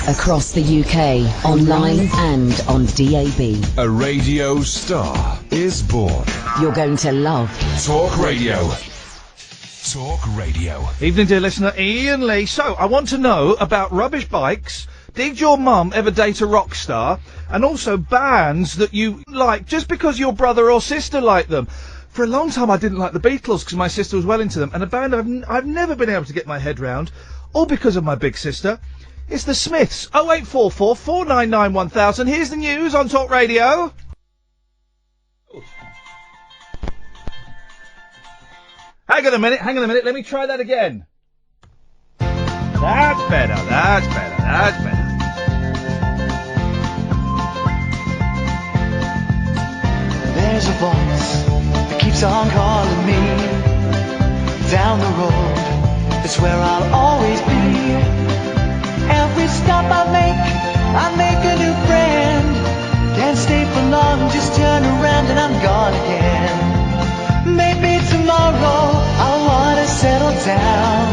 Across the UK, online and on DAB. A radio star is born. You're going to love Talk Radio. Talk Radio. Evening, dear listener, Iain Lee. So, I want to know about rubbish bikes. Did your mum ever date a rock star? And also bands that you like just because your brother or sister liked them. For a long time I didn't like the Beatles because my sister was well into them. And a band I've never been able to get my head round, all because of my big sister. It's the Smiths. 0844 499 1000. Here's the news on Talk Radio. Hang on a minute. Let me try that again. That's better. There's a voice that keeps on calling me. Down the road, it's where I'll always be. Every stop I make a new friend. Can't stay for long, just turn around and I'm gone again. Maybe tomorrow I'll wanna settle down.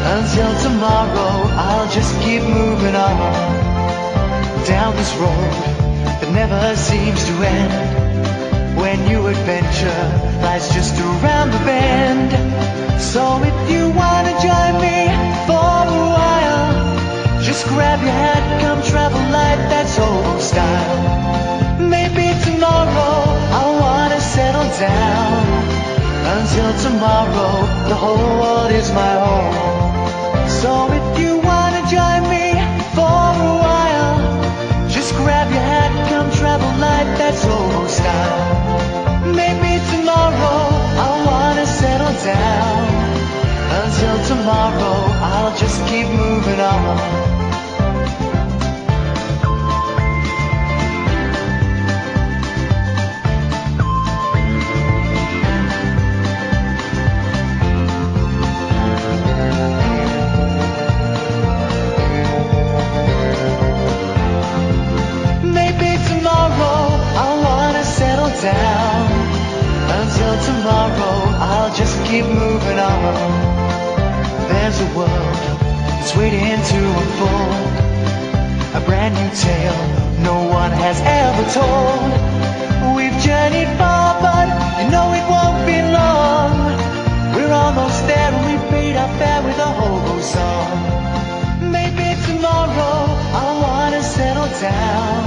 Until tomorrow I'll just keep moving on. Down this road that never seems to end. When new adventure lies just around the bend. So if you wanna join me for a while, just grab your hat, come travel light, that's old style. Maybe tomorrow I'll wanna settle down. Until tomorrow, the whole world is my home. So if you wanna join me for a while, just grab your hat, come travel light, that's old style. Maybe tomorrow I'll wanna settle down. Until tomorrow, I'll just keep moving on. Down. Until tomorrow I'll just keep moving on. There's a world that's waiting to unfold, a brand new tale no one has ever told. We've journeyed far but you know it won't be long. We're almost there and we paid our fare with a hobo song. Maybe tomorrow I'll wanna settle down.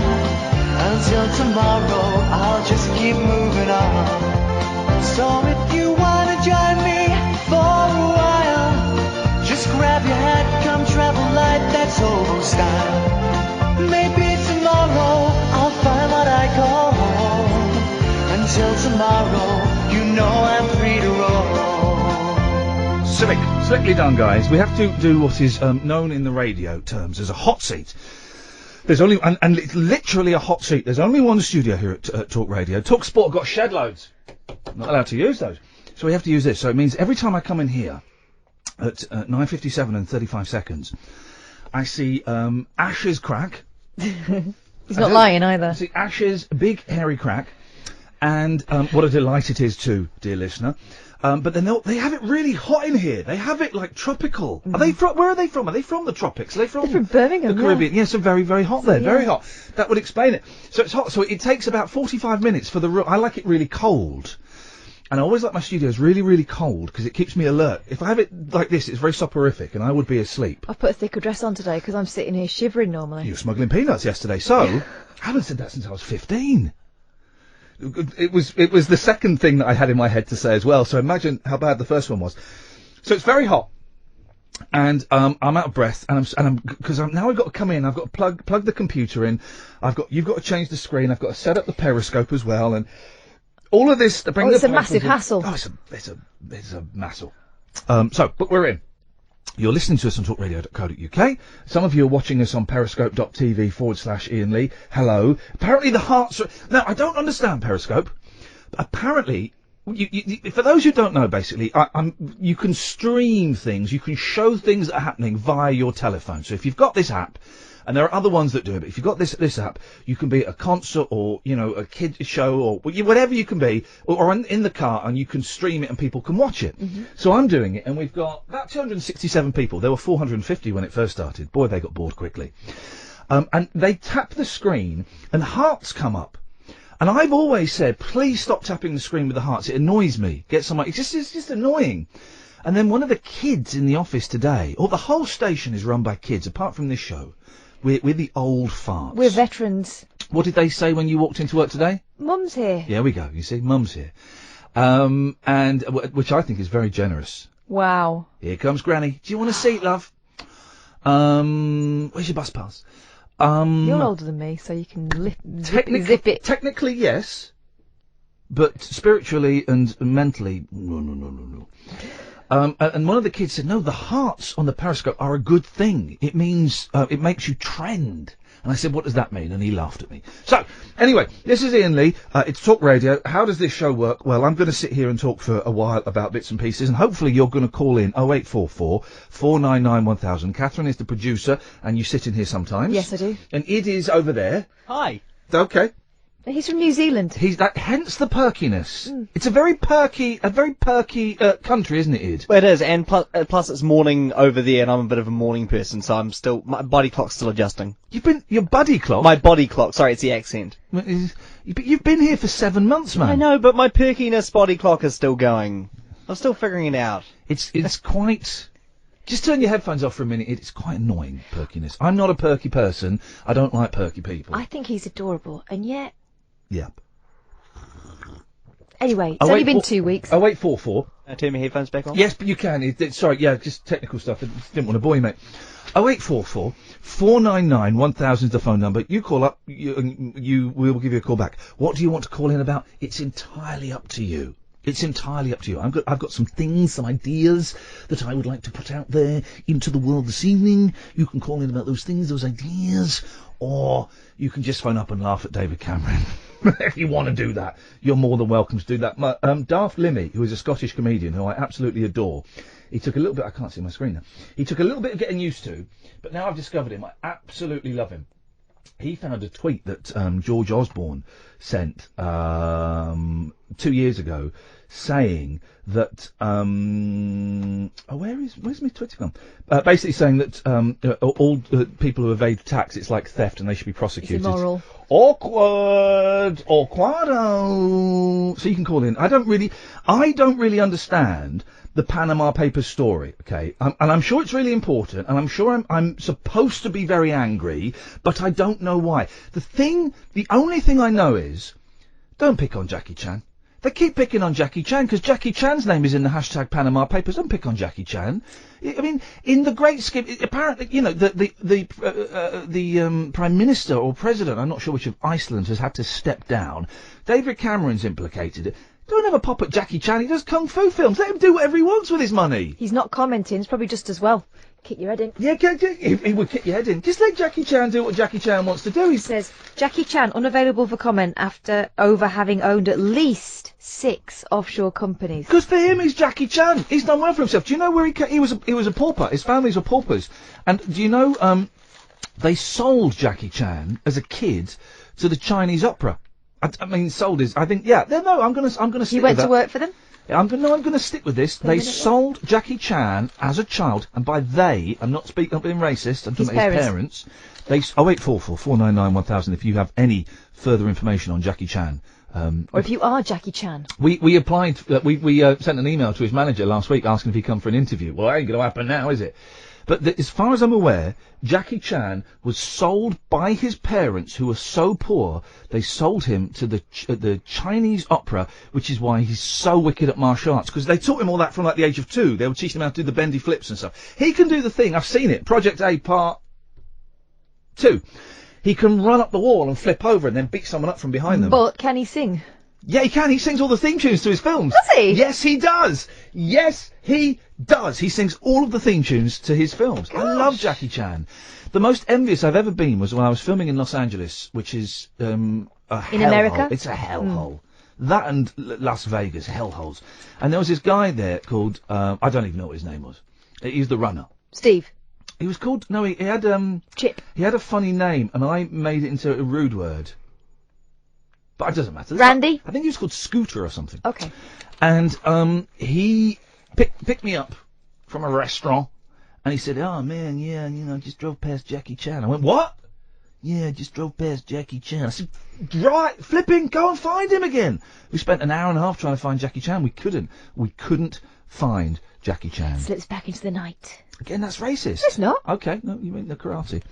Until tomorrow, I'll just keep moving on. So if you wanna join me for a while, just grab your hat, come travel light, that's old style. Maybe tomorrow, I'll find what I call home. Until tomorrow, you know I'm free to roll. Slickly done, guys. We have to do what is known in the radio terms as a hot seat. There's only, and it's literally a hot seat. There's only one studio here at Talk Radio. Talk Sport got shed loads. Not allowed to use those. So we have to use this. So it means every time I come in here at 9:57 and 35 seconds, I see Ash's crack. He's not lying either. I see Ash's big hairy crack. And what a delight it is too, dear listener. But then they have it really hot in here. They have it like tropical. Are they from? Where are they from? Are they from the tropics? Are they from? They're from Birmingham, the Caribbean. Yeah. Yes, so very, very hot there. Yeah. Very hot. That would explain it. So it's hot. So it takes about 45 minutes for the room. I like it really cold. And I always like my studios really, really cold because it keeps me alert. If I have it like this, it's very soporific and I would be asleep. I've put a thicker dress on today because I'm sitting here shivering normally. You were smuggling peanuts yesterday. So I haven't said that since I was 15. It was the second thing that I had in my head to say as well. So imagine how bad the first one was. So it's very hot, and I'm out of breath, and because now I've got to come in. I've got to plug the computer in. You've got to change the screen. I've got to set up the Periscope as well, and all of this. It's a massive hassle. Oh, it's a hassle. But we're in. You're listening to us on talkradio.co.uk. Some of you are watching us on periscope.tv/Iain Lee. Hello. Apparently the hearts are... Now, I don't understand Periscope. But apparently, For those who don't know, basically, you can stream things, you can show things that are happening via your telephone. So if you've got this app, and there are other ones that do it, but if you've got this app, you can be at a concert or, a kid show or whatever you can be, or in the car, and you can stream it and people can watch it. Mm-hmm. So I'm doing it, and we've got about 267 people. There were 450 when it first started. Boy, they got bored quickly. And they tap the screen, and hearts come up. And I've always said, please stop tapping the screen with the hearts. It annoys me. It's just annoying. And then one of the kids in the office today, the whole station is run by kids, apart from this show. We're the old farts. We're veterans. What did they say when you walked into work today? Mum's here. Yeah, we go. You see, Mum's here. Which I think is very generous. Wow. Here comes Granny. Do you want a seat, love? Where's your bus pass? You're older than me, so you can zip it. Technically, yes. But spiritually and mentally, no. And one of the kids said, no, the hearts on the periscope are a good thing. It means, it makes you trend. And I said, what does that mean? And he laughed at me. So, anyway, this is Iain Lee. It's Talk Radio. How does this show work? Well, I'm going to sit here and talk for a while about bits and pieces, and hopefully you're going to call in 0844 499 1000. Catherine is the producer, and you sit in here sometimes. Yes, I do. And Id is over there. Hi. Okay. He's from New Zealand. Hence the perkiness. It's a very perky country, isn't it, Id? Well, it is, and plus it's morning over there, and I'm a bit of a morning person, so my body clock's still adjusting. Your body clock? My body clock, sorry, it's the accent. You've been here for 7 months, man. I know, but my perkiness body clock is still going. I'm still figuring it out. It's quite... Just turn your headphones off for a minute. It's quite annoying, perkiness. I'm not a perky person. I don't like perky people. I think he's adorable, and yet... Yeah. Anyway, it's only been 2 weeks. 0844. Can I turn my headphones back on? Yes, but you can. Sorry, yeah, just technical stuff. I just didn't want to bore you, mate. 0844 499 1000 is the phone number. You call up, we will give you a call back. What do you want to call in about? It's entirely up to you. It's entirely up to you. I've got some things, some ideas that I would like to put out there into the world this evening. You can call in about those things, those ideas, or you can just phone up and laugh at David Cameron. If you want to do that, you're more than welcome to do that. Daft Limmy, who is a Scottish comedian who I absolutely adore, he took a little bit, I can't see my screen now, he took a little bit of getting used to, but now I've discovered him. I absolutely love him. He found a tweet that George Osborne sent 2 years ago, saying that where's my Twitter gone? Basically saying that all people who evade tax, it's like theft and they should be prosecuted. It's immoral. Awkward. So you can call in. I don't really understand the Panama Papers story, okay? And I'm sure it's really important, and I'm sure I'm supposed to be very angry, but I don't know why. The only thing I know is, don't pick on Jackie Chan. They keep picking on Jackie Chan because Jackie Chan's name is in the hashtag Panama Papers. Don't pick on Jackie Chan. I mean, in the great scheme, apparently, the Prime Minister or President, I'm not sure which of Iceland, has had to step down. David Cameron's implicated. Don't have a pop at Jackie Chan. He does kung fu films. Let him do whatever he wants with his money. He's not commenting. It's probably just as well. Kick your head in. Yeah, he would kick your head in. Just let Jackie Chan do what Jackie Chan wants to do. He says, Jackie Chan unavailable for comment over having owned at least 6 offshore companies. Because for him, he's Jackie Chan. He's done well for himself. Do you know where he was a pauper? His families were paupers. And do you know, they sold Jackie Chan as a kid to the Chinese opera. I mean, sold his, I think, yeah. No, I'm gonna stick with that. You went to work for them? I'm gonna stick with this. They sold Jackie Chan as a child, and by they, I'm not being racist, I'm talking about his parents. 0844 499 1000 if you have any further information on Jackie Chan. Or if you are Jackie Chan. We applied, we sent an email to his manager last week asking if he'd come for an interview. Well, that ain't gonna happen now, is it? But as far as I'm aware, Jackie Chan was sold by his parents, who were so poor, they sold him to the Chinese opera, which is why he's so wicked at martial arts, because they taught him all that from like the age of 2. They were teaching him how to do the bendy flips and stuff. He can do the thing. I've seen it. Project A Part 2. He can run up the wall and flip over and then beat someone up from behind them. But can he sing? Yeah, he can. He sings all the theme tunes to his films. Does he? Yes, he does. Yes, he does. He sings all of the theme tunes to his films. Gosh. I love Jackie Chan. The most envious I've ever been was when I was filming in Los Angeles, which is a hellhole. America? It's a hellhole. That and Las Vegas, hellholes. And there was this guy there called, I don't even know what his name was. He's the runner. Steve. He was called, no, he had, Chip. He had a funny name, and I made it into a rude word. But it doesn't matter. Randy? I think he was called Scooter or something. Okay. And, he picked me up from a restaurant, and he said, oh man, yeah, you know, just drove past Jackie Chan. I went, what? Yeah, just drove past Jackie Chan. I said, right, flipping, go and find him again. We spent an hour and a half trying to find Jackie Chan. We couldn't find Jackie Chan. Slips back into the night. Again, that's racist. It's not. Okay, no, you mean the karate.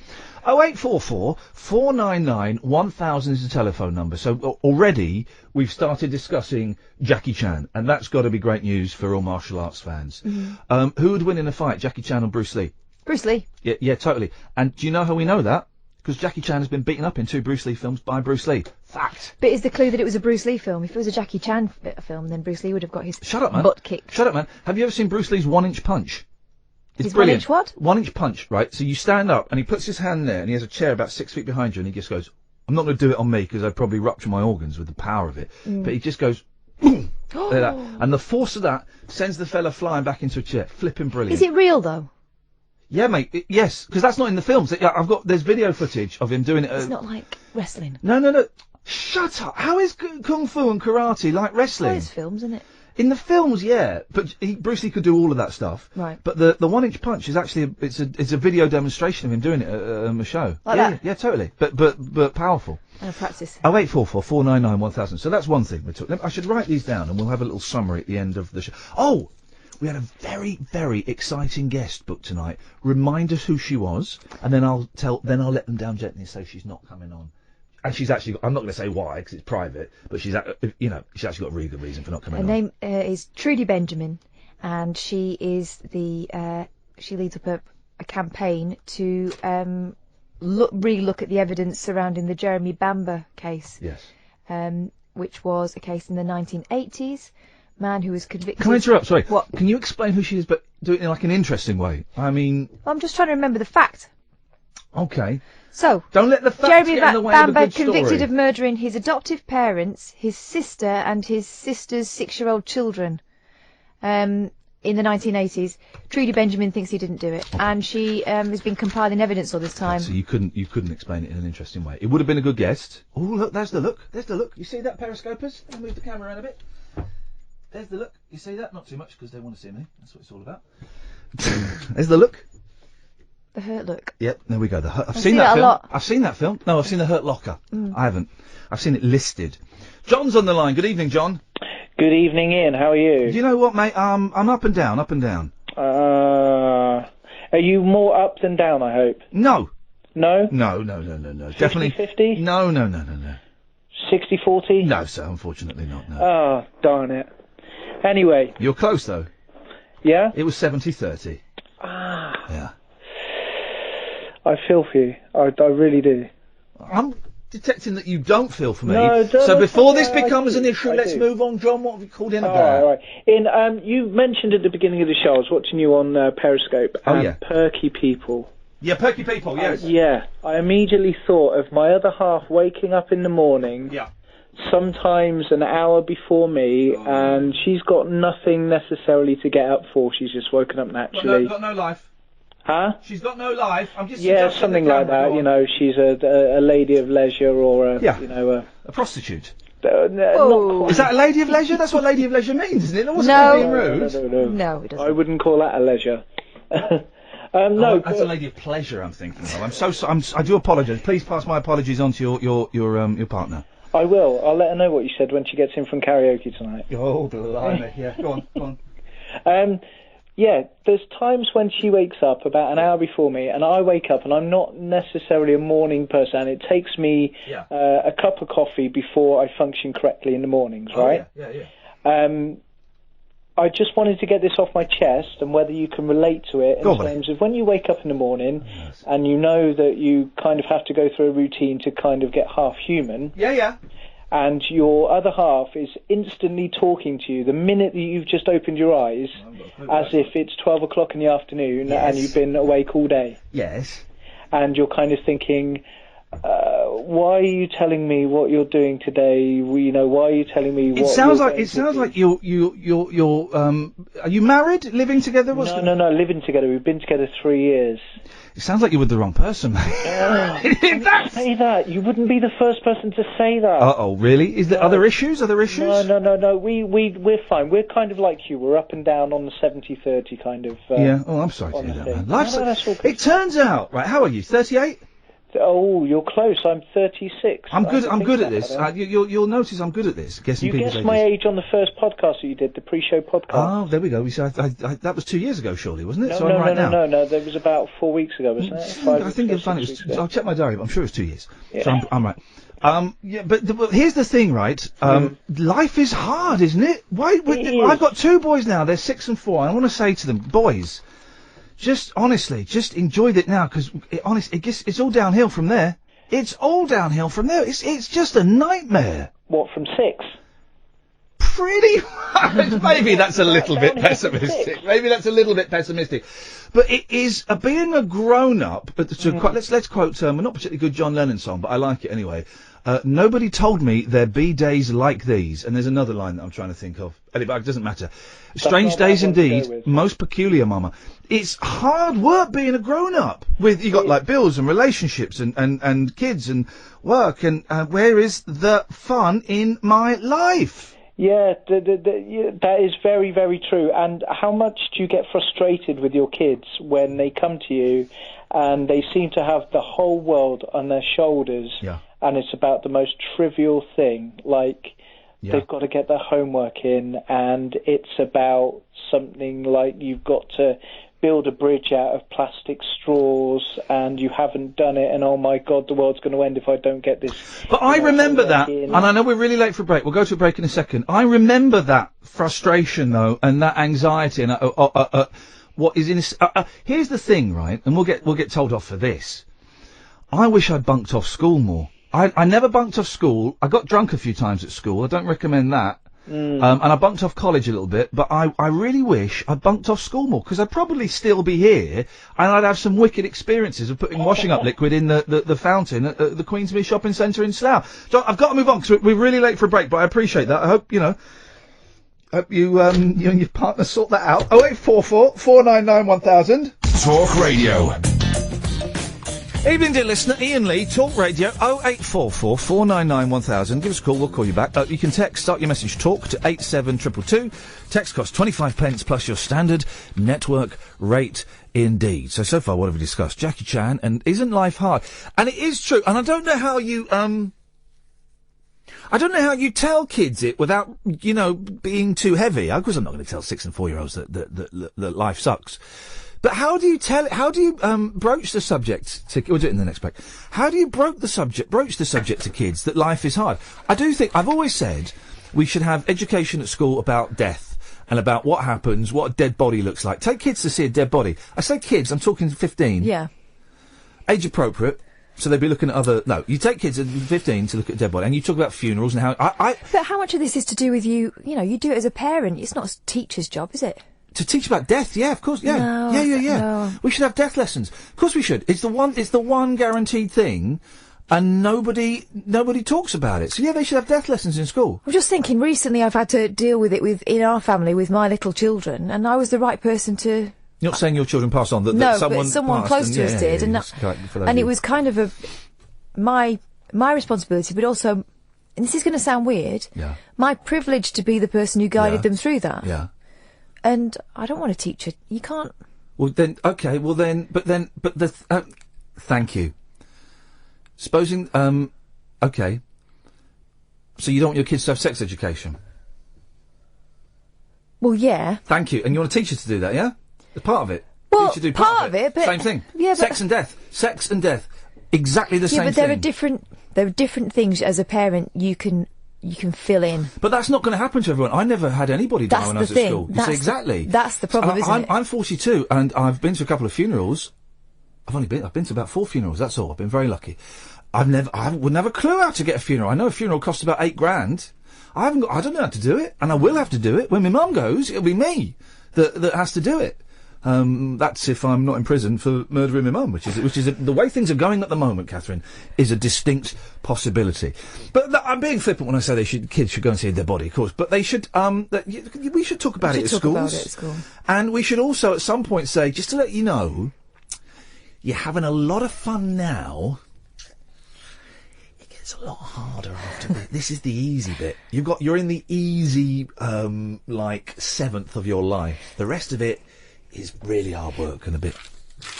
0844 499 1000 is the telephone number. So already we've started discussing Jackie Chan, and that's got to be great news for all martial arts fans. Mm-hmm. Who would win in a fight, Jackie Chan or Bruce Lee? Bruce Lee. Yeah, totally. And do you know how we know that? Because Jackie Chan has been beaten up in 2 Bruce Lee films by Bruce Lee. Fact. But is the clue that it was a Bruce Lee film? If it was a Jackie Chan film, then Bruce Lee would have got his Shut up, man. butt kicked. Shut up, man. Have you ever seen Bruce Lee's 1-inch punch? It's His brilliant. 1-inch what? 1-inch punch, right? So you stand up and he puts his hand there and he has a chair about 6 feet behind you and he just goes, I'm not going to do it on me because I'd probably rupture my organs with the power of it. But he just goes, boom, like that. And the force of that sends the fella flying back into a chair. Flipping brilliant. Is it real though? Yeah, mate. Yes, because that's not in the films. There's video footage of him doing it. It's not like wrestling. No. Shut up. How is kung fu and karate like wrestling? Well, it's films, isn't it? In the films, yeah, but Bruce Lee could do all of that stuff. Right. But the 1-inch punch is actually it's a video demonstration of him doing it at a show. Like yeah, that? Yeah, totally. But powerful. Practice. 0844 499 1000. So that's one thing we took. I should write these down and we'll have a little summary at the end of the show. Oh, we had a very, very exciting guest booked tonight. Remind us who she was, and then I'll let them down gently and say she's not coming on. And she's actually, I'm not going to say why because it's private, but she's actually got a really good reason for not coming on. Her name is Trudy Benjamin, and she is she leads up a campaign to re-look at the evidence surrounding the Jeremy Bamber case. Yes. Which was a case in the 1980s. Man who was convicted. Can I interrupt? Sorry. What? Can you explain who she is, but do it in like an interesting way? I mean. I'm just trying to remember the fact. Okay. So. Don't let the facts Jeremy get in the way of a Bamber good story. convicted of murdering his adoptive parents, his sister, and his sister's 6-year-old children. In the 1980s, Trudy Benjamin thinks he didn't do it, and she has been compiling evidence all this time. So you couldn't explain it in an interesting way. It would have been a good guest. Oh look, there's the look. There's the look. You see that, periscopers? I'll move the camera around a bit. There's the look. You see that? Not too much because they want to see me. That's what it's all about. There's the look. The Hurt Look. Yep, there we go. I've I seen see that that a film. lot. I've seen that film. No, I've seen The Hurt Locker. I haven't. I've seen it listed. John's on the line. Good evening, John. Good evening, Ian. How are you? Do you know what, mate? I'm up and down, up and down. Are you more up than down, I hope? No. No? No. Definitely. 50-50? No. 60-40? No, sir, unfortunately not, no. Oh, darn it. Anyway. You're close, though. Yeah? It was 70-30. Ah. Yeah. I feel for you. I really do. I'm detecting that you don't feel for me. No, so before this becomes I an do, issue, I let's do. move on. John, what have you called in All about? right. Ian, you mentioned at the beginning of the show, I was watching you on Periscope, Oh, yeah. Perky People. Yeah, Perky People, yes. Yeah. I immediately thought of my other half waking up in the morning. Yeah. Sometimes an hour before me, and she's got nothing necessarily to get up for. She's just woken up naturally. Got no life. Huh? She's got no life. I'm just Yeah, suggesting something the like camera, that. go You on. know, she's a lady of leisure, or A prostitute. not Is that a lady of leisure? That's what lady of leisure means, isn't it? It wasn't No. being rude. No, it doesn't. I wouldn't call that a leisure. No, that's a lady of pleasure I'm thinking of. I do apologise. Please pass my apologies on to your partner. I will. I'll let her know what you said when she gets in from karaoke tonight. Oh, blimey. Yeah, go on. Yeah, there's times when she wakes up about an hour before me, and I wake up, and I'm not necessarily a morning person. It takes me a cup of coffee before I function correctly in the mornings, right? Yeah. I just wanted to get this off my chest, and whether you can relate to it in Go on, terms of when you wake up in the morning, and you know that you kind of have to go through a routine to kind of get half human. Yeah. And your other half is instantly talking to you the minute that you've just opened your eyes, as if it's 12 o'clock in the afternoon and you've been awake all day. Yes. And you're kind of thinking, why are you telling me what you're doing today? You know, why are you telling me what It sounds you're like you're are you married, living together? No, living together. We've been together 3 years. It sounds like you're with the wrong person, mate. Don't say that. You wouldn't be the first person to say that. Uh-oh, really? Is there other issues? Other issues? No. We're fine. We're kind of like you. We're up and down on the 70-30 kind of. Yeah. Oh, I'm sorry to hear that, man. That's all good. It turns out, right? How are you? 38? Oh, you're close. I'm 36. I'm good at this. You'll notice I'm good at this. Guessing people's ages. You guessed my age on the first podcast that you did, the pre-show podcast. Oh, there we go. That was 2 years ago, surely, wasn't it? No, so I'm right now. No. That was about 4 weeks ago, wasn't it? I think it was. I'll check my diary, but I'm sure it was 2 years. Yeah. So I'm right. But here's the thing, right? Life is hard, isn't it? I've got 2 boys now. They're 6 and 4. And I want to say to them, boys, just honestly, just enjoy it now, because it's all downhill from there. It's all downhill from there. It's just a nightmare. What, from 6? Pretty much. Maybe that's a little bit pessimistic. Maybe that's a little bit pessimistic. But it is being a grown-up. Let's quote a not particularly good John Lennon song, but I like it anyway. Nobody told me there'd be days like these. And there's another line that I'm trying to think of. Anyway, it doesn't matter. Strange days indeed. Most peculiar, mama. It's hard work being a grown-up. You got like bills and relationships and kids and work. And where is the fun in my life? Yeah, that is very, very true. And how much do you get frustrated with your kids when they come to you and they seem to have the whole world on their shoulders? Yeah. And it's about the most trivial thing, like they've got to get their homework in, and it's about something like you've got to build a bridge out of plastic straws, and you haven't done it, and oh my God, the world's going to end if I don't get this. But I remember that, and I know we're really late for a break. We'll go to a break in a second. I remember that frustration, though, and that anxiety, and what is in. Here's the thing, right? And we'll get told off for this. I wish I'd bunked off school more. I never bunked off school. I got drunk a few times at school. I don't recommend that. And I bunked off college a little bit, but I really wish I'd bunked off school more, because I'd probably still be here, and I'd have some wicked experiences of putting washing up liquid in the fountain at the Queensmere Shopping Centre in Slough. So I've got to move on, because we're really late for a break, but I appreciate that. I hope, you and your partner sort that out. 0844 499 1000. Talk Radio. Evening, dear listener. Iain Lee, Talk Radio, 0844 499 1000. Give us a call, we'll call you back. You can start your message talk to 87222. Text costs 25 pence plus your standard network rate indeed. So far, what have we discussed? Jackie Chan, and isn't life hard? And it is true, and I don't know how you, tell kids it without, being too heavy. Of course, I'm not going to tell 6 and 4-year-olds that life sucks. But how do you broach the subject we'll do it in the next break. How do you broach the subject to kids that life is hard? I've always said we should have education at school about death and about what happens, what a dead body looks like. Take kids to see a dead body. I say kids, I'm talking 15. Yeah. Age appropriate. So they'd be looking at you take kids at 15 to look at a dead body, and you talk about funerals and how, But how much of this is to do with you do it as a parent? It's not a teacher's job, is it? To teach about death, yeah, of course, yeah. No. We should have death lessons. Of course we should. It's the one guaranteed thing, and nobody talks about it. So yeah, they should have death lessons in school. I'm just thinking, recently I've had to deal with it in our family with my little children, and I was the right person to... You're not saying your children passed on, that someone close to us did, and it was kind of my responsibility, but also, and this is going to sound weird, my privilege to be the person who guided them through that. Yeah. And I don't want to teach it. You can't. Well then, okay. Well then, but thank you. Supposing, okay. So you don't want your kids to have sex education? Well, yeah. Thank you. And you want a teacher to do that, yeah? It's part of it. Well, teacher do part of it, but same thing. Yeah, but sex and death, exactly the same thing. Yeah, but there are different things as a parent you can fill in. But that's not going to happen to everyone. I never had anybody die when I was at school. You see, exactly. That's the problem, isn't it? I'm 42, and I've been to a couple of funerals. I've been to about 4 funerals, that's all. I've been very lucky. I wouldn't have a clue how to get a funeral. I know a funeral costs about $8,000. I don't know how to do it, and I will have to do it. When my mum goes, it'll be me that has to do it. That's if I'm not in prison for murdering my mum, which is the way things are going at the moment, Catherine, is a distinct possibility. But I'm being flippant when I say kids should go and see their body, of course. But they should. We should talk about it at schools. And we should also at some point say, just to let you know, you're having a lot of fun now. It gets a lot harder after this. This is the easy bit. You're in the easy, seventh of your life. The rest of it is really hard work and a bit.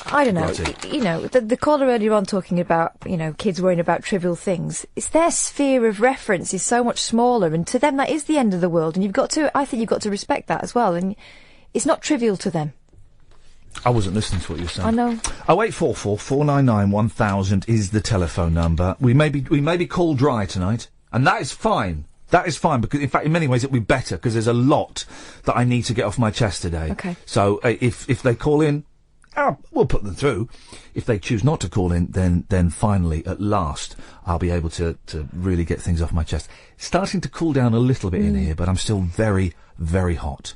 I don't know. Righty. You know, the caller earlier on talking about, kids worrying about trivial things. It's their sphere of reference is so much smaller, and to them that is the end of the world. And I think you've got to respect that as well. And it's not trivial to them. I wasn't listening to what you were saying. I know. 0844 499 1000 is the telephone number. We may be called dry tonight, and that is fine. That is fine, because in fact, in many ways, it'll be better because there's a lot that I need to get off my chest today. Okay. So if they call in, we'll put them through. If they choose not to call in, then finally, at last, I'll be able to really get things off my chest. It's starting to cool down a little bit in here, but I'm still very, very hot.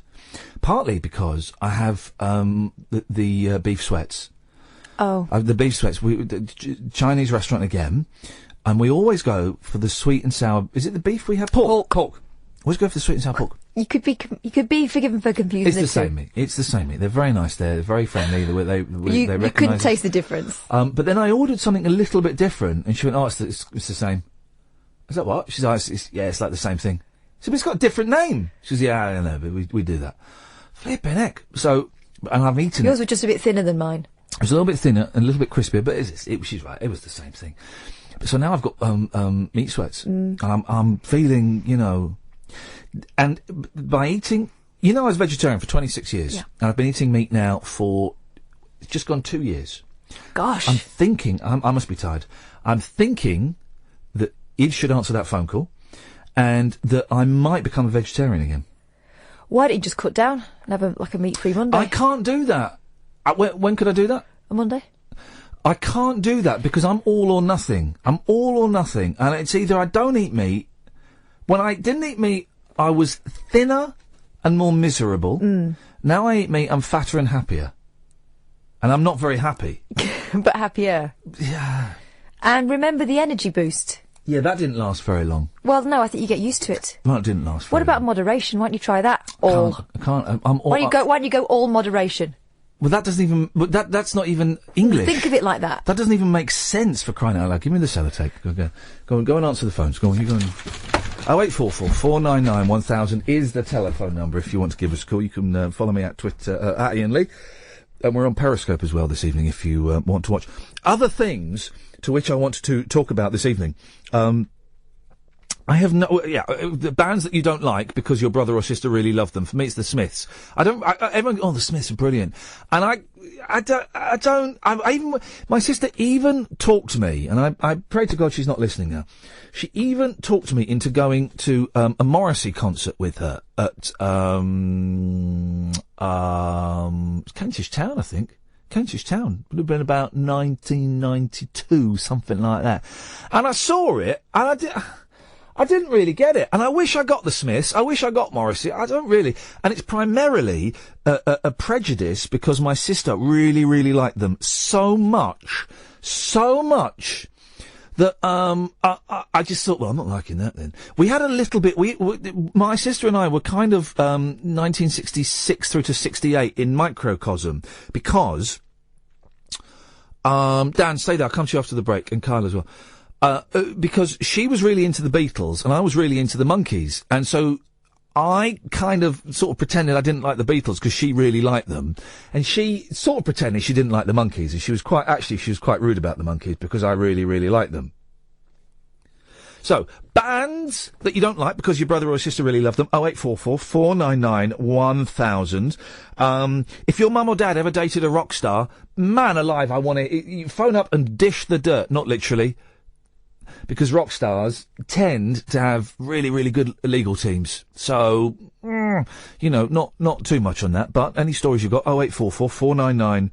Partly because I have the beef sweats. Oh. The beef sweats. Chinese restaurant again. And we always go for the sweet and sour. Is it the beef we have? Pork. Always go for the sweet and sour pork. You could be forgiven for confusing. It's the same meat. It's the same meat. They're very nice. They're very friendly. You couldn't taste the difference. But then I ordered something a little bit different, and she went, "Oh, it's the same." I said, "What?" She's like, "It's like the same thing." I said, "But it's got a different name." She says, "Yeah, I know, but we do that." Flipping heck. So, and I've eaten Yours were just a bit thinner than mine. It was a little bit thinner and a little bit crispier, but she's right. It was the same thing. So now I've got meat sweats, and I'm feeling, and by eating, I was vegetarian for 26 years, and I've been eating meat now for it's just gone 2 years. Gosh, I'm thinking I must be tired. I'm thinking that Id should answer that phone call, and that I might become a vegetarian again. Why don't you just cut down and have a meat-free Monday? I can't do that. When could I do that? A Monday. I can't do that because I'm all or nothing. And it's either I don't eat meat. When I didn't eat meat, I was thinner and more miserable. Now I eat meat, I'm fatter and happier. And I'm not very happy. But happier. Yeah. And remember the energy boost. Yeah, that didn't last very long. Well, no, I think you get used to it. Well, it didn't last very What about long. moderation? Why don't you try that? All. I can't. I'm all. Why don't you go all moderation? Well, that doesn't even. That's not even English. Think of it like that. That doesn't even make sense, for crying out loud. Give me the sellotape. Go and answer the phones. Go on. You go on. 0844 499 1000 is the telephone number if you want to give us a call. You can follow me at Twitter at Iain Lee, and we're on Periscope as well this evening if you want to watch other things to which I want to talk about this evening. I have the bands that you don't like because your brother or sister really love them. For me, it's the Smiths. Everyone, the Smiths are brilliant. And my sister even talked to me, and I pray to God she's not listening now. She even talked to me into going to, a Morrissey concert with her at, Kentish Town, I think. Kentish Town. Would have been about 1992, something like that. And I saw it, and I didn't really get it. And I wish I got the Smiths. I wish I got Morrissey. I don't really. And it's primarily a prejudice because my sister really, really liked them so much that I just thought, well, I'm not liking that then. We had a little bit. My sister and I were kind of 1966 through to 68 in microcosm because Dan, stay there. I'll come to you after the break, and Kyle as well. Because she was really into the Beatles and I was really into the Monkees, and so I kind of sort of pretended I didn't like the Beatles because she really liked them, and she sort of pretended she didn't like the Monkees, and she was quite rude about the Monkees because I really, really liked them. So, bands that you don't like because your brother or sister really loved them, 0844 499 1000. If your mum or dad ever dated a rock star, man alive, I want to, you phone up and dish the dirt, not literally. Because rock stars tend to have really, really good legal teams. So, not too much on that. But any stories you've got, 0844 499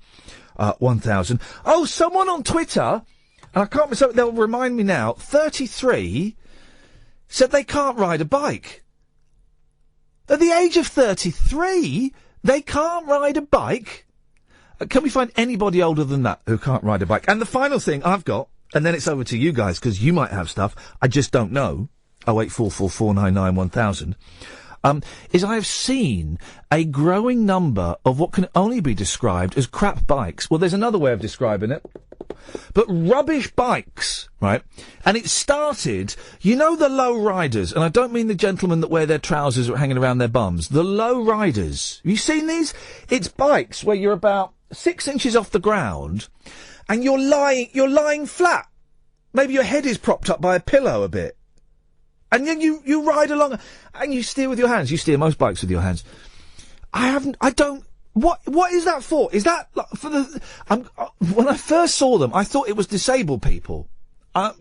1000. Oh, someone on Twitter, and I can't, so they'll remind me now, 33, said they can't ride a bike. At the age of 33, they can't ride a bike? Can we find anybody older than that who can't ride a bike? And the final thing I've got, and then it's over to you guys, because you might have stuff, I just don't know, 08444991000, is I have seen a growing number of what can only be described as crap bikes. Well, there's another way of describing it. But rubbish bikes, right? And it started, you know, the low riders, and I don't mean the gentlemen that wear their trousers hanging around their bums. The low riders. Have you seen these? It's bikes where you're about 6 inches off the ground, and you're lying flat. Maybe your head is propped up by a pillow a bit. And then you ride along, and you steer with your hands. You steer most bikes with your hands. What is that for? Is that for the... when I first saw them, I thought it was disabled people. I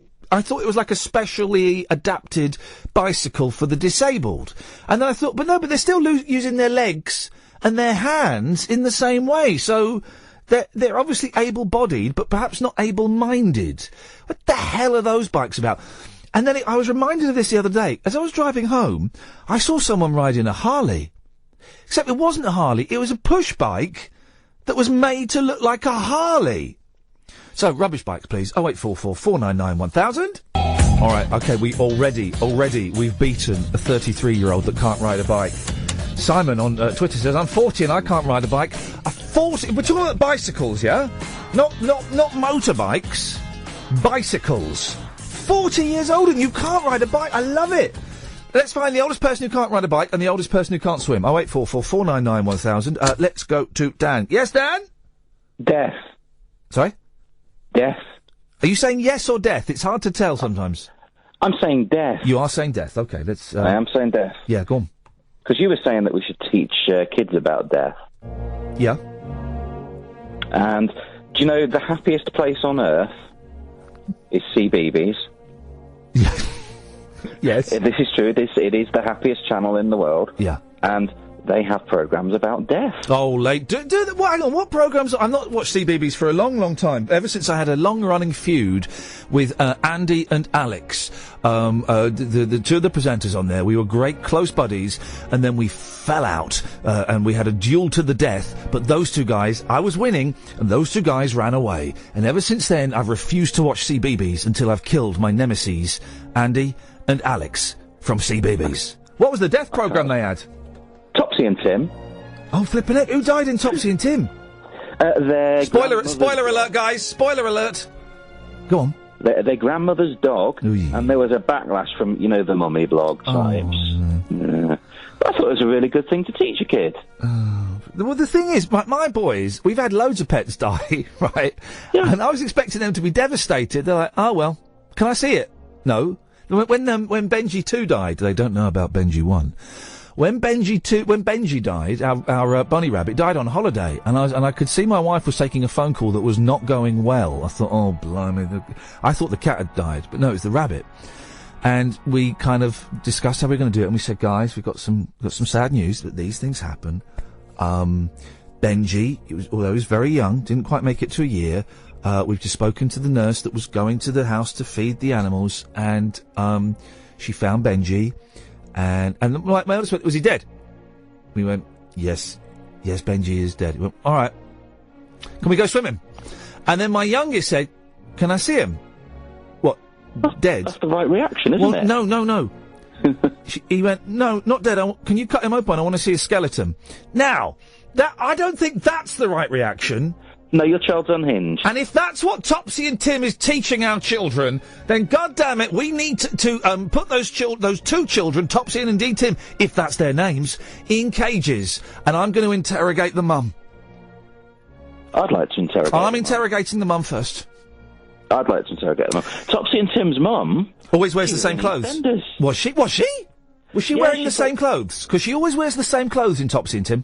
thought it was like a specially adapted bicycle for the disabled. And then I thought, but they're still using their legs and their hands in the same way. So they're obviously able-bodied, but perhaps not able-minded. What the hell are those bikes about? And then I was reminded of this the other day. As I was driving home, I saw someone riding a Harley. Except it wasn't a Harley, it was a push bike that was made to look like a Harley. So, rubbish bikes, please. 08444991000. All right, OK, we've beaten a 33-year-old that can't ride a bike. Simon on Twitter says, I'm 40 and I can't ride a bike. We're talking about bicycles, yeah? Not motorbikes. Bicycles. 40 years old and you can't ride a bike. I love it. Let's find the oldest person who can't ride a bike and the oldest person who can't swim. 08444991000. Let's go to Dan. Yes, Dan? Death. Sorry? Death. Are you saying yes or death? It's hard to tell sometimes. I'm saying death. You are saying death. OK, let's... I am saying death. Yeah, go on. Because you were saying that we should teach kids about death. Yeah. And do you know the happiest place on earth is CBeebies? Yes. This is true. It is the happiest channel in the world. Yeah. And they have programmes about death. Oh, hang on, what programmes? I've not watched CBeebies for a long, long time. Ever since I had a long-running feud with Andy and Alex, the two of the presenters on there. We were great, close buddies, and then we fell out, and we had a duel to the death. But those two guys, I was winning, and those two guys ran away. And ever since then, I've refused to watch CBeebies until I've killed my nemesis, Andy and Alex from CBeebies. What was the death programme they had? Topsy and Tim. Oh, flippin' heck. Who died in Topsy and Tim? Spoiler alert, guys. Spoiler alert. Go on. Their grandmother's dog, and there was a backlash from, you know, the mummy blog types. Yeah. But I thought it was a really good thing to teach a kid. Well, the thing is, my boys, we've had loads of pets die, right? Yeah. And I was expecting them to be devastated. They're like, oh, well, can I see it? No. When Benji 2 died, they don't know about Benji 1. When Benji died, our bunny rabbit died on holiday, and I could see my wife was taking a phone call that was not going well. I thought, oh blimey, I thought the cat had died, but no, it was the rabbit. And we kind of discussed how we were going to do it, and we said, guys, we've got some sad news that these things happen. Benji, although he was very young, didn't quite make it to a year. We've just spoken to the nurse that was going to the house to feed the animals, and she found Benji. And my eldest went, was he dead? We went, yes, Benji is dead. He went, all right, can we go swimming? And then my youngest said, can I see him? What, dead? That's the right reaction, isn't it? No. He went, no, not dead. Can you cut him open? I want to see his skeleton. Now, I don't think that's the right reaction. No, your child's unhinged. And if that's what Topsy and Tim is teaching our children, then goddamn it, we need to put those two children, Topsy and indeed Tim, if that's their names, in cages. And I'm going to interrogate the mum. I'd like to interrogate. I'm interrogating the mum first. I'd like to interrogate the mum. Topsy and Tim's mum always wears the same clothes. Defenders. Was she? Was she wearing the same clothes? Because she always wears the same clothes in Topsy and Tim.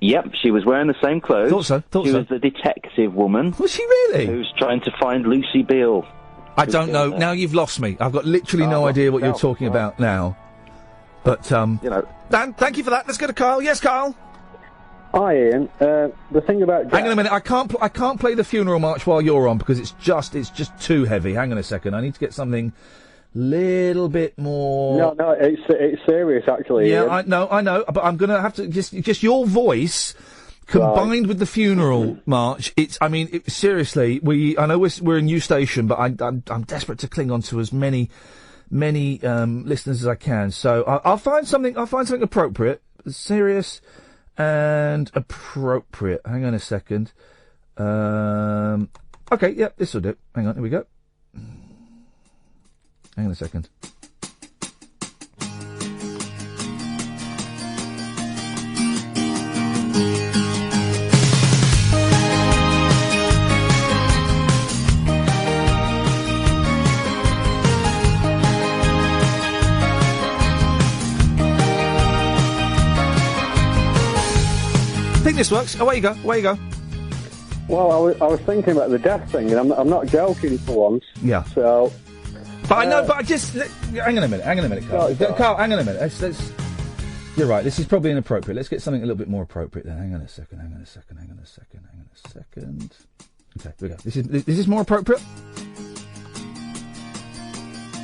Yep, she was wearing the same clothes. Thought so. She was the detective woman. Was she really? Who's trying to find Lucy Beale. I don't know. Now you've lost me. I've got literally no idea what you're talking about now. But, Dan, thank you for that. Let's go to Carl. Yes, Carl? Hi, Ian. The thing about... Hang on a minute. I can't play the funeral march while you're on because it's just too heavy. Hang on a second. I need to get something... little bit more... No, it's serious, actually. Yeah, I know, but I'm going to have to... Just your voice Combined with the funeral march, seriously, I know we're a new station, but I'm desperate to cling on to as many listeners as I can. So I'll find something appropriate, serious and appropriate. Hang on a second. Okay, yeah, this will do. Hang on, here we go. Hang on a second. I think this works. Away you go. Well, I was thinking about the death thing, and I'm not joking for once. Yeah. So. But I know. But I just hang on a minute, Carl. Carl, hang on a minute. Let's. You're right. This is probably inappropriate. Let's get something a little bit more appropriate then. Hang on a second. Okay, here we go. This is more appropriate.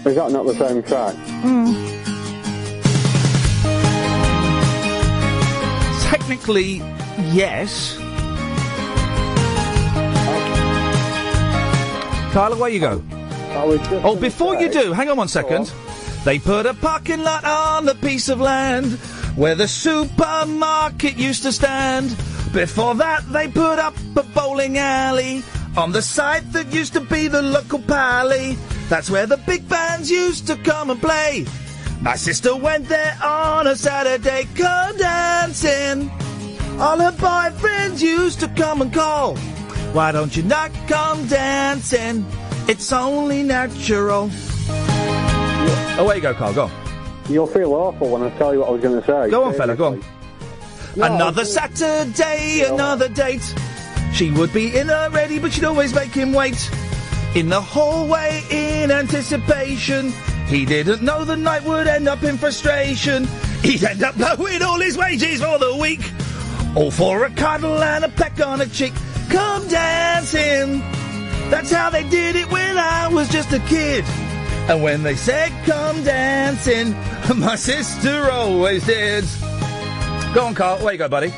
Is that not the same track? Technically, yes. Carl, away you go. Before you do, hang on one second. They put a parking lot on a piece of land where the supermarket used to stand. Before that, they put up a bowling alley on the site that used to be the local pally. That's where the big bands used to come and play. My sister went there on a Saturday, go dancing. All her boyfriends used to come and call. Why don't you not come dancing? It's only natural. Away you go, Carl, go on. You'll feel awful when I tell you what I was going to say. Go on, fella, go on. No, another Saturday, another date. She would be in already, but she'd always make him wait. In the hallway, in anticipation. He didn't know the night would end up in frustration. He'd end up blowing all his wages for the week. All for a cuddle and a peck on a cheek. Come dancing. That's how they did it when I was just a kid. And when they said come dancing, my sister always did. Go on, Carl. Where you go, buddy?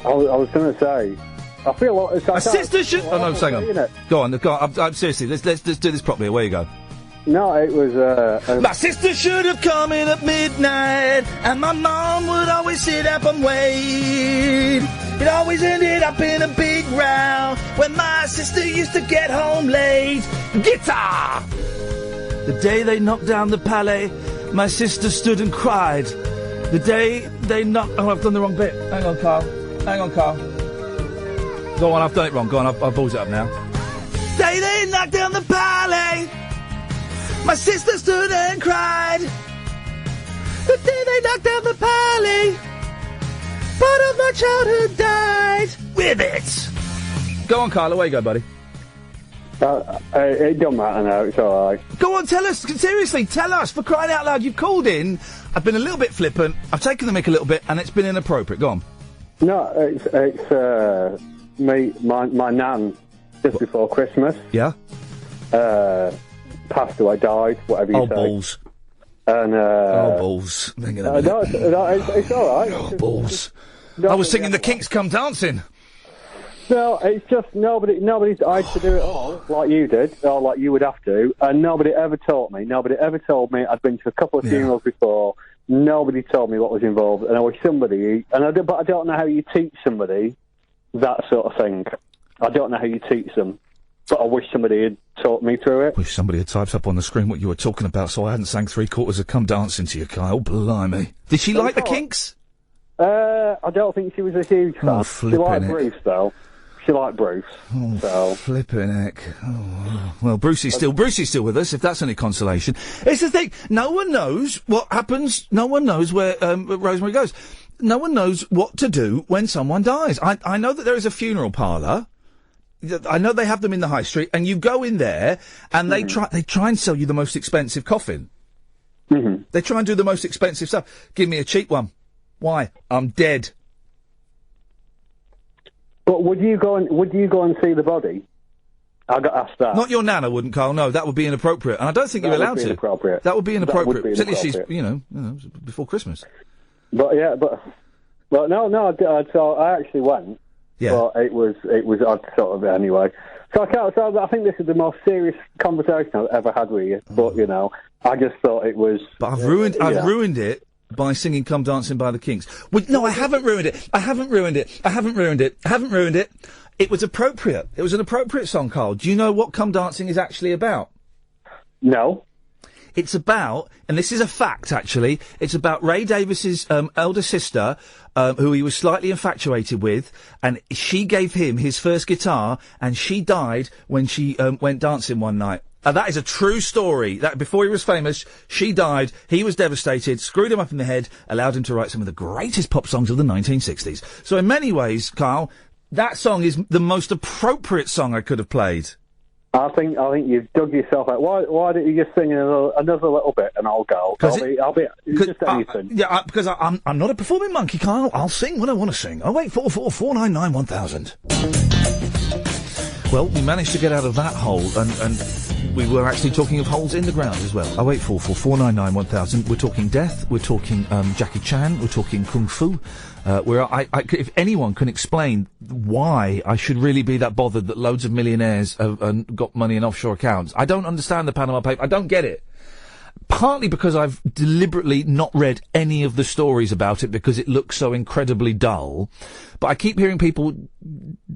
I was going to say, I feel like it's... My sister should... Oh, no, hang on. Go on. I'm seriously, let's do this properly. Where you go? No, it was... My sister should have come in at midnight, and my mom would always sit up and wait. It always ended up in a big row when my sister used to get home late. Guitar! The day they knocked down the palais, my sister stood and cried. The day they knocked... Oh, I've done the wrong bit. Hang on, Carl. Go on, I've done it wrong. Go on, I've balls it up now. The day they knocked down the palais, my sister stood and cried. The day they knocked down the palais, part of my childhood died with it. Go on, Carl. Away you go, buddy. It don't matter now. It's all right. Go on, tell us. Seriously, tell us. For crying out loud, you've called in. I've been a little bit flippant. I've taken the mick a little bit, and it's been inappropriate. Go on. No, it's my nan just before Christmas. Yeah. Passed away, died, whatever you say. Balls. And balls. It's all right. Oh, balls. I was singing the Kinks Come Dancing. No, it's just nobody's died to do it all like you did, or like you would have to, and nobody ever taught me. Nobody ever told me. I'd been to a couple of funerals before. Nobody told me what was involved, and I wish somebody. But I don't know how you teach somebody that sort of thing. I don't know how you teach them, but I wish somebody had taught me through it. Wish somebody had typed up on the screen what you were talking about, so I hadn't sang 3/4 of Come Dancing to you, Kyle. Blimey. Did she like the Kinks? I don't think she was a huge fan. Oh, she liked Bruce, though. She liked Bruce. Oh, so. Flipping heck. Oh. Well, Brucey's still with us, if that's any consolation. It's the thing. No one knows what happens. No one knows where Rosemary goes. No one knows what to do when someone dies. I know that there is a funeral parlour. I know they have them in the high street, and you go in there, and they try and sell you the most expensive coffin. Mm-hmm. They try and do the most expensive stuff. Give me a cheap one. Why? I'm dead. But would you go and see the body? I got asked that. Not your nana wouldn't, Carl. No, that would be inappropriate, and I don't think you're allowed to. Inappropriate. That would be inappropriate. That would be Particularly inappropriate. she's, before Christmas. But yeah, but Well, no, so I actually went. Yeah. But it was odd sort of anyway. So I think this is the most serious conversation I've ever had with you. But you know, I just thought it was. But I've ruined it by singing "Come Dancing" by the Kinks. Well, no, I haven't ruined it. I haven't ruined it. It was appropriate. It was an appropriate song, Carl. Do you know what "Come Dancing" is actually about? No. It's about, and this is a fact actually, it's about Ray Davies's elder sister, who he was slightly infatuated with, and she gave him his first guitar, and she died when she went dancing one night. That is a true story. That before he was famous, she died, he was devastated, screwed him up in the head, allowed him to write some of the greatest pop songs of the 1960s. So in many ways, Carl, that song is the most appropriate song I could have played. I think you've dug yourself out. Why don't you just sing another little bit and I'll go? I'll be just anything. Because I'm not a performing monkey, Carl. I'll sing when I want to sing. 0844 499 1000. Well, we managed to get out of that hole, and we were actually talking of holes in the ground as well. 0844 499 1000. We're talking death. We're talking Jackie Chan. We're talking kung fu. Where if anyone can explain why I should really be that bothered that loads of millionaires have got money in offshore accounts, I don't understand the Panama Papers. I don't get it. Partly because I've deliberately not read any of the stories about it because it looks so incredibly dull. But I keep hearing people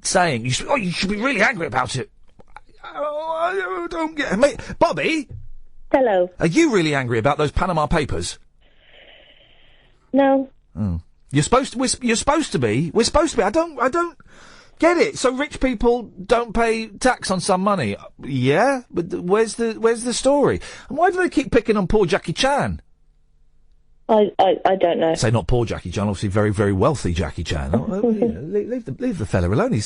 saying, you should be really angry about it. I don't get it. Bobby? Hello. Are you really angry about those Panama Papers? No. Oh. You're supposed to be. We're supposed to be. I don't get it. So rich people don't pay tax on some money. Yeah, but where's the story? And why do they keep picking on poor Jackie Chan? I don't know. Say not poor Jackie Chan, obviously very, very wealthy Jackie Chan. Leave the fella alone.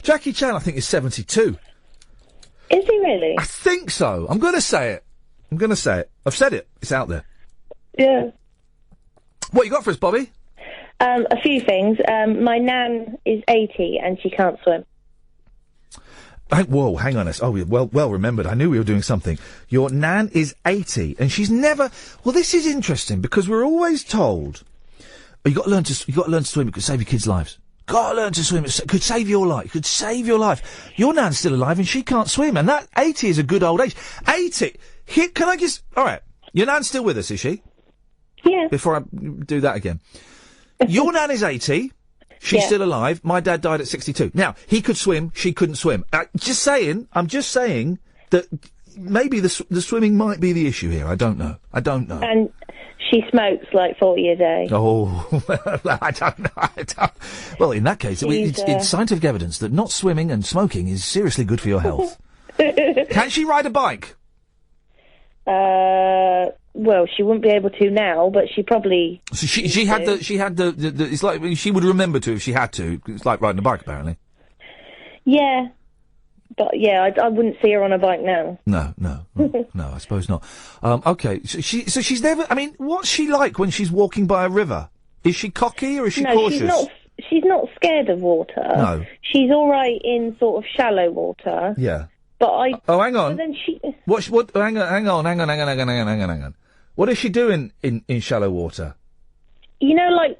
Jackie Chan, I think, is 72. Is he really? I think so. I'm going to say it. I've said it. It's out there. Yeah. What you got for us, Bobby? A few things. My nan is 80 and she can't swim. Whoa, hang on. Well remembered. I knew we were doing something. Your nan is 80 and she's never... Well, this is interesting because we're always told, you got to learn to swim. It could save your kids' lives. Got to learn to swim. It could save your life. Your nan's still alive and she can't swim. And that 80 is a good old age. 80! Here, can I just... All right. Your nan's still with us, is she? Yeah. Before I do that again. Your nan is 80. She's still alive. My dad died at 62. Now, he could swim. She couldn't swim. I'm just saying that maybe the swimming might be the issue here. I don't know. And she smokes like 40 a day. Oh, I don't know. Well, in that case, it's scientific evidence that not swimming and smoking is seriously good for your health. Can she ride a bike? Well, she wouldn't be able to now, but she probably. So she had the it's like she would remember to if she had to. It's like riding a bike, apparently. Yeah, but yeah, I wouldn't see her on a bike now. No, I suppose not. Okay, so she's never. I mean, what's she like when she's walking by a river? Is she cocky or is she cautious? She's not scared of water. No, she's all right in sort of shallow water. Yeah. But hang on. Then she. What? Hang on. What does she do in shallow water? You know, like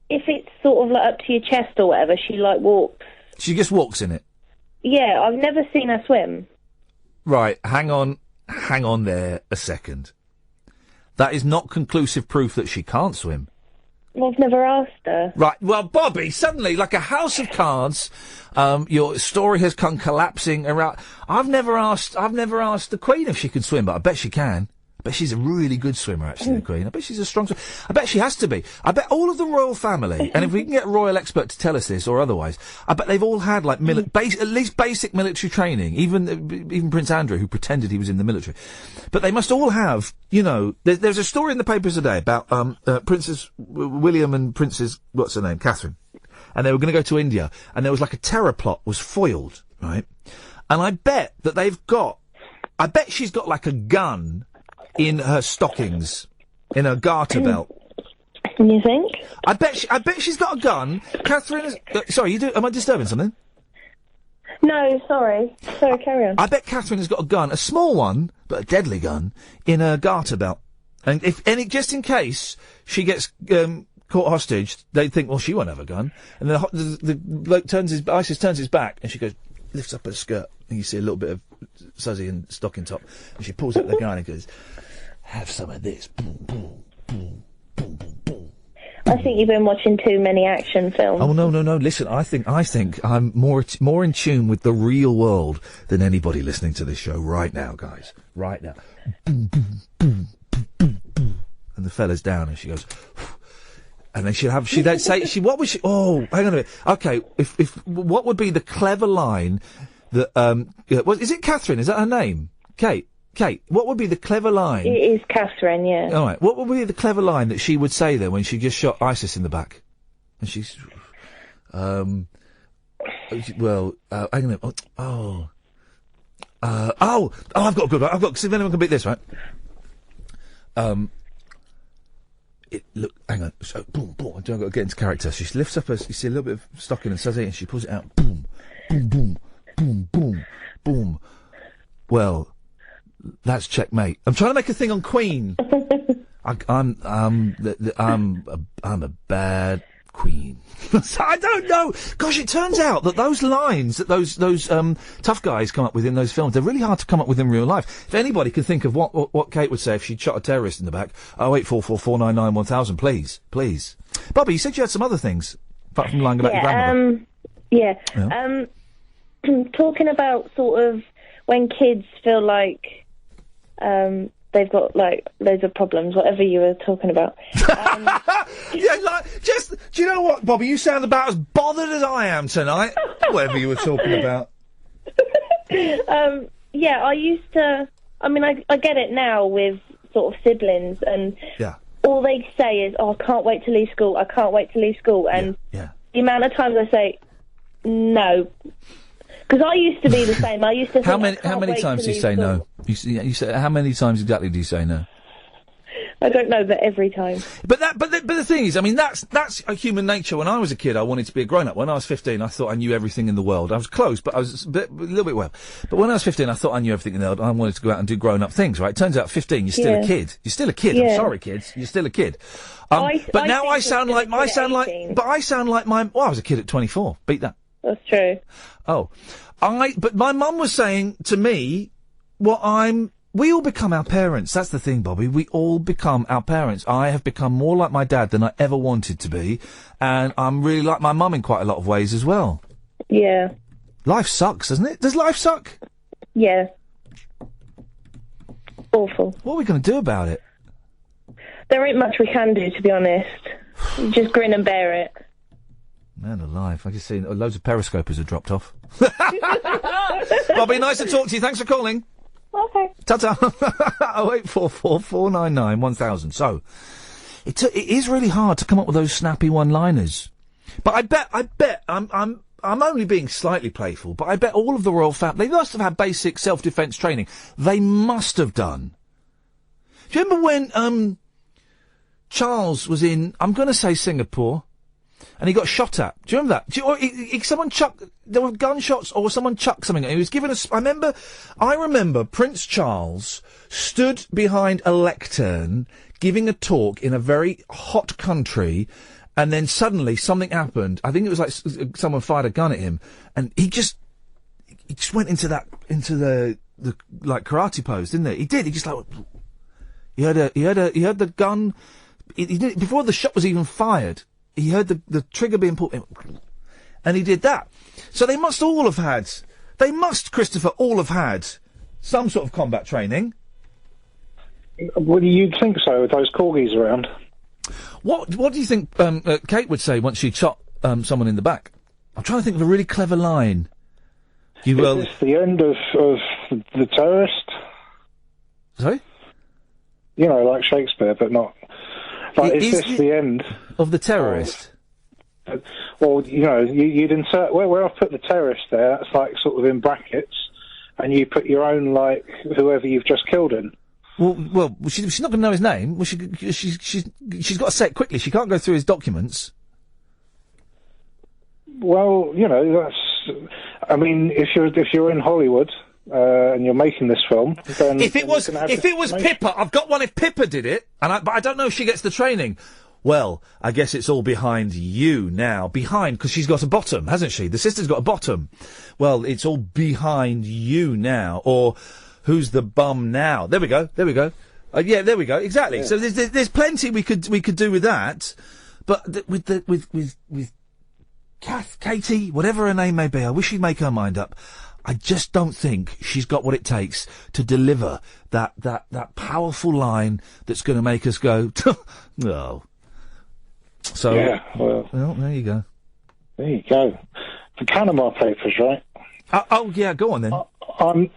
if it's sort of like up to your chest or whatever, she like walks. She just walks in it. Yeah, I've never seen her swim. Right, hang on there a second. That is not conclusive proof that she can't swim. Well, I've never asked her. Right, well, Bobby, suddenly, like a house of cards, your story has come collapsing around. I've never asked the Queen if she can swim, but I bet she can. I bet she's a really good swimmer, actually, the Queen. I bet she's a strong swimmer. I bet she has to be. I bet all of the royal family, and if we can get a royal expert to tell us this or otherwise, I bet they've all had, like, at least basic military training, even Prince Andrew, who pretended he was in the military. But they must all have, you know, there's a story in the papers today about Princess William and Princess, what's her name, Catherine. And they were going to go to India, and there was like a terror plot was foiled, right? And I bet she's got like a gun in her stockings, in her garter belt. You think? I bet she's got a gun. Catherine is... sorry, am I disturbing something? No, sorry. Sorry, carry on. I bet Catherine has got a gun, a small one, but a deadly gun, in her garter belt. And just in case she gets caught hostage, they'd think, well, she won't have a gun. And the bloke ISIS turns his back, and she goes, lifts up her skirt, and you see a little bit of Suzy and stocking top, and she pulls out the gun and goes, have some of this. Boom, boom, boom, boom, boom, boom. I think you've been watching too many action films. Oh, no. Listen, I think I'm more in tune with the real world than anybody listening to this show right now, guys. Right now. Boom, boom, boom, boom, boom, boom. And the fella's down, and she goes, and then they'd say, what was she, oh, hang on a minute. Okay, if what would be the clever line that, is it Catherine? Is that her name? Kate, what would be the clever line? It is Catherine, yeah. All right, what would be the clever line that she would say then when she just shot ISIS in the back? And she's, hang on a minute. I've got a good one. See if anyone can beat this, right? Look, hang on. So, boom, boom. I've got to get into character. She lifts up you see a little bit of stocking and Suzy, and she pulls it out. Boom, boom, boom, boom, boom, boom. Well, that's checkmate. I'm trying to make a thing on Queen. I'm a bad Queen. So I don't know. Gosh, it turns out that those lines that those tough guys come up with in those films, they're really hard to come up with in real life. If anybody can think of what Kate would say if she'd shot a terrorist in the back, 08444991000, please. Bobby, you said you had some other things apart from lying about your grandmother. Talking about sort of when kids feel like they've got like loads of problems, whatever you were talking about. Do you know what, Bobby? You sound about as bothered as I am tonight. Whatever you were talking about. I used to. I mean, I get it now with sort of siblings, and all they say is, "Oh, I can't wait to leave school. I can't wait to leave school." And the amount of times I say no. Because I used to be the same. I used to. How many times do you say no? You say how many times exactly do you say no? I don't know, but every time. But the thing is, I mean, that's a human nature. When I was a kid, I wanted to be a grown-up. When I was 15, I thought I knew everything in the world. I was close, but I was a little bit well. But when I was 15, I thought I knew everything in the world. I wanted to go out and do grown-up things. Right? Turns out, 15, you're still a kid. You're still a kid. Yeah. I'm sorry, kids. You're still a kid. But now I sound like my. Well, I was a kid at 24. Beat that. That's true. Oh. But my mum was saying to me, we all become our parents. That's the thing, Bobby. We all become our parents. I have become more like my dad than I ever wanted to be, and I'm really like my mum in quite a lot of ways as well. Yeah. Life sucks, doesn't it? Does life suck? Yeah. Awful. What are we going to do about it? There ain't much we can do, to be honest. Just grin and bear it. Man alive, I just seen loads of periscopers have dropped off. Bobby, nice to talk to you. Thanks for calling. Okay. Ta-ta. 08444991000. So, it is really hard to come up with those snappy one-liners. But I bet, I'm only being slightly playful, but I bet all of the royal family, they must have had basic self-defence training. They must have done. Do you remember when, Charles was in, I'm going to say Singapore, and he got shot at? Do you remember that? Someone chucked, there were gunshots, or someone chucked something, and he was given I remember Prince Charles stood behind a lectern, giving a talk in a very hot country, and then suddenly something happened. I think it was like someone fired a gun at him, and he just went into the like karate pose, didn't he? He did. He just like, he heard the gun, he did, before the shot was even fired. He heard the trigger being pulled, and he did that. So they must, Christopher, all have had some sort of combat training. Well, you'd think so with those corgis around. What do you think Kate would say once she shot someone in the back? I'm trying to think of a really clever line. Is this the end of the terrorist? Sorry? You know, like Shakespeare, but not... Like, is this the end of the terrorist? Well, you know, you'd insert where I've put the terrorist there. That's like sort of in brackets, and you put your own, like, whoever you've just killed in. Well, she's not going to know his name. Well, she's got to say it quickly. She can't go through his documents. Well, you know, that's. I mean, if you're in Hollywood and you're making this film, then if it was Pippa, I've got one. If Pippa did it, but I don't know if she gets the training. Well, I guess it's all behind you now. Behind, because she's got a bottom, hasn't she? The sister's got a bottom. Well, it's all behind you now. Or, who's the bum now? There we go. Yeah, there we go. Exactly. Yeah. So there's plenty we could do with that. But with Katie, whatever her name may be, I wish she'd make her mind up. I just don't think she's got what it takes to deliver that powerful line that's going to make us go, no. So, yeah, well, there you go. There you go. The Panama Papers, right? Oh yeah, go on then. I'm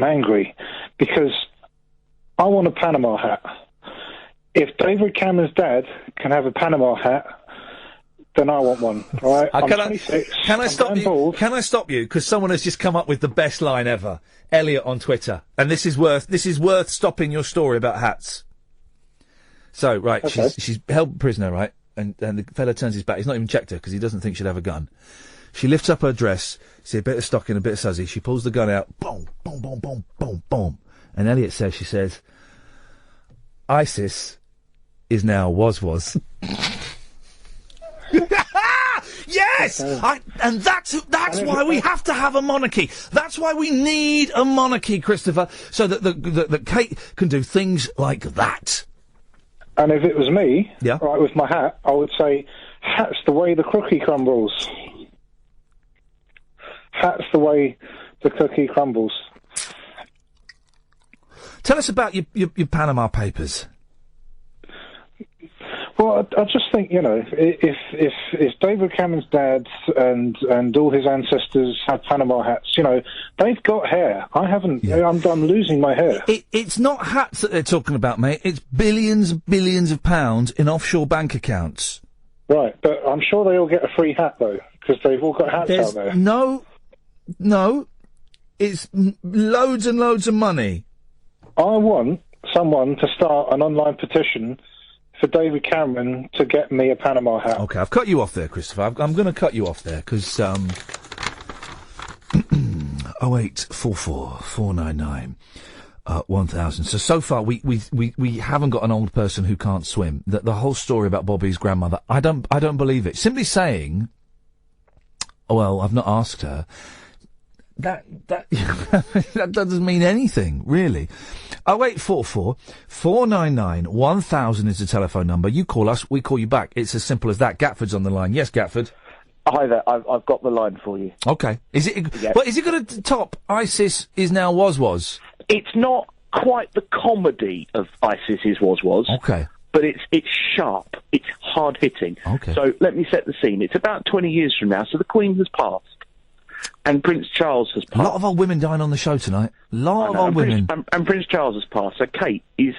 angry because I want a Panama hat. If David Cameron's dad can have a Panama hat, then I want one. All right. I'm 26. Can I stop you? Can I stop you? Because someone has just come up with the best line ever. Elliot on Twitter, and this is worth stopping your story about hats. So, right, okay. She's held prisoner, right? And the fella turns his back. He's not even checked her because he doesn't think she'd have a gun. She lifts up her dress, see a bit of stocking, a bit of sudsy. She pulls the gun out. Boom, boom, boom, boom, boom, boom. And Elliot she says, ISIS is now was. Yes! And that's why we have to have a monarchy. That's why we need a monarchy, Christopher, so that Kate can do things like that. And if it was me, right, with my hat, I would say, hat's the way the cookie crumbles. Hat's the way the cookie crumbles. Tell us about your Panama Papers. Well, I just think, if David Cameron's dad and all his ancestors have Panama hats, they've got hair. I haven't. Yeah. I'm losing my hair. It's not hats that they're talking about, mate. It's billions and billions of pounds in offshore bank accounts. Right, but I'm sure they all get a free hat, though, because they've all got hats out there. No, it's loads and loads of money. I want someone to start an online petition for David Cameron to get me a Panama hat. Okay, I've cut you off there, Christopher. I'm going to cut you off there, because 0844 499 1000. So far, we haven't got an old person who can't swim. The whole story about Bobby's grandmother, I don't believe it. Simply saying, well, I've not asked her, that doesn't mean anything, really. 0844 499 1000 is the telephone number. You call us, we call you back. It's as simple as that. Gatford's on the line. Yes, Gatford. Hi there. I've got the line for you. Okay. Is it? Yes. Well, is it going to top ISIS is now was? It's not quite the comedy of ISIS is was. Okay. But it's sharp. It's hard hitting. Okay. So let me set the scene. It's about 20 years from now. So the Queen has passed. And Prince Charles has passed. A lot of old women dying on the show tonight. A lot of old women. And Prince Charles has passed. So Kate is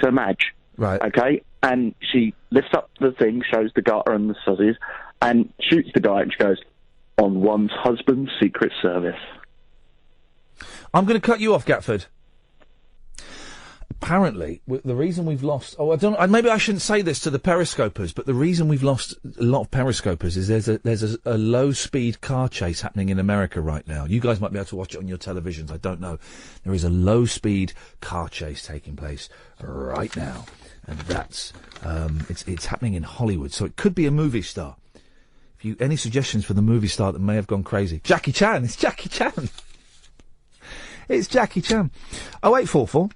her Madge. Right. Okay? And she lifts up the thing, shows the garter and the suzies, and shoots the guy, and she goes, on one's husband's secret service. I'm going to cut you off, Gatford. Apparently, the reason we've lost... maybe I shouldn't say this to the periscopers, but the reason we've lost a lot of periscopers is there's a low-speed car chase happening in America right now. You guys might be able to watch it on your televisions, I don't know. There is a low-speed car chase taking place right now. And that's... it's happening in Hollywood, so it could be a movie star. Any suggestions for the movie star that may have gone crazy? Jackie Chan! It's Jackie Chan! It's Jackie Chan. 0844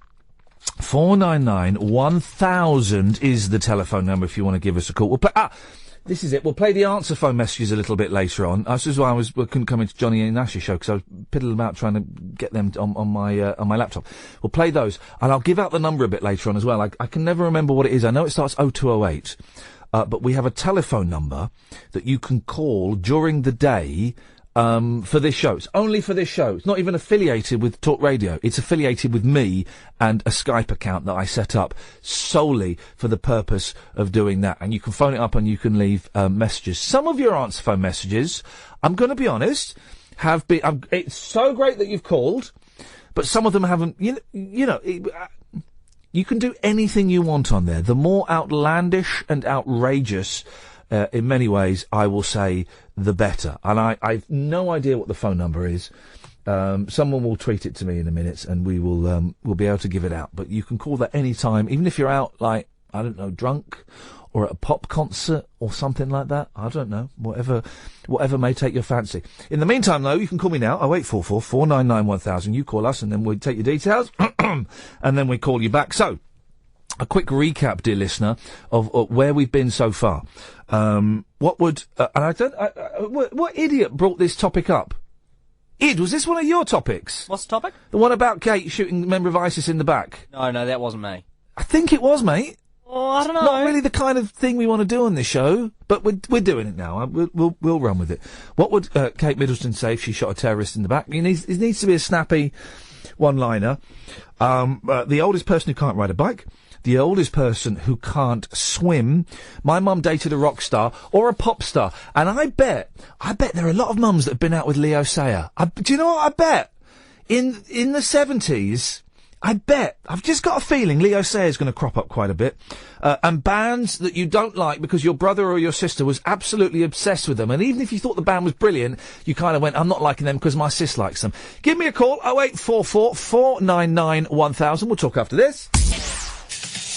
499 1000 is the telephone number if you want to give us a call. We'll play. This is it. We'll play the answer phone messages a little bit later on. This is why I couldn't come into Johnny and Nash's show because I was piddling about trying to get them on my laptop. We'll play those, and I'll give out the number a bit later on as well. I can never remember what it is. I know it starts 0208, but we have a telephone number that you can call during the day. For this show. It's only for this show. It's not even affiliated with Talk Radio. It's affiliated with me and a Skype account that I set up solely for the purpose of doing that. And you can phone it up and you can leave messages. Some of your answer phone messages, I'm going to be honest, have been... it's so great that you've called, but some of them haven't... You can do anything you want on there. The more outlandish and outrageous... in many ways, I will say, the better. And I've no idea what the phone number is. Someone will tweet it to me in a minute, and we'll be able to give it out. But you can call that any time, even if you're out, like, I don't know, drunk, or at a pop concert, or something like that. I don't know. Whatever may take your fancy. In the meantime, though, you can call me now, 0844 499 1000. You call us, and then we take your details, and then we call you back. So, a quick recap, dear listener, of where we've been so far. What idiot brought this topic up? Id, was this one of your topics? What's the topic? The one about Kate shooting a member of ISIS in the back. No, that wasn't me. I think it was, mate. Oh, I don't know. Not really the kind of thing we want to do on this show, but we're doing it now. We'll run with it. What would Kate Middleton say if she shot a terrorist in the back? It needs to be a snappy one-liner. The oldest person who can't ride a bike. The oldest person who can't swim. My mum dated a rock star or a pop star. And I bet there are a lot of mums that have been out with Leo Sayer. Do you know what I bet? In the 70s, I bet, I've just got a feeling Leo Sayer's going to crop up quite a bit. And bands that you don't like because your brother or your sister was absolutely obsessed with them. And even if you thought the band was brilliant, you kind of went, I'm not liking them because my sis likes them. Give me a call, 0844 499 1000. We'll talk after this.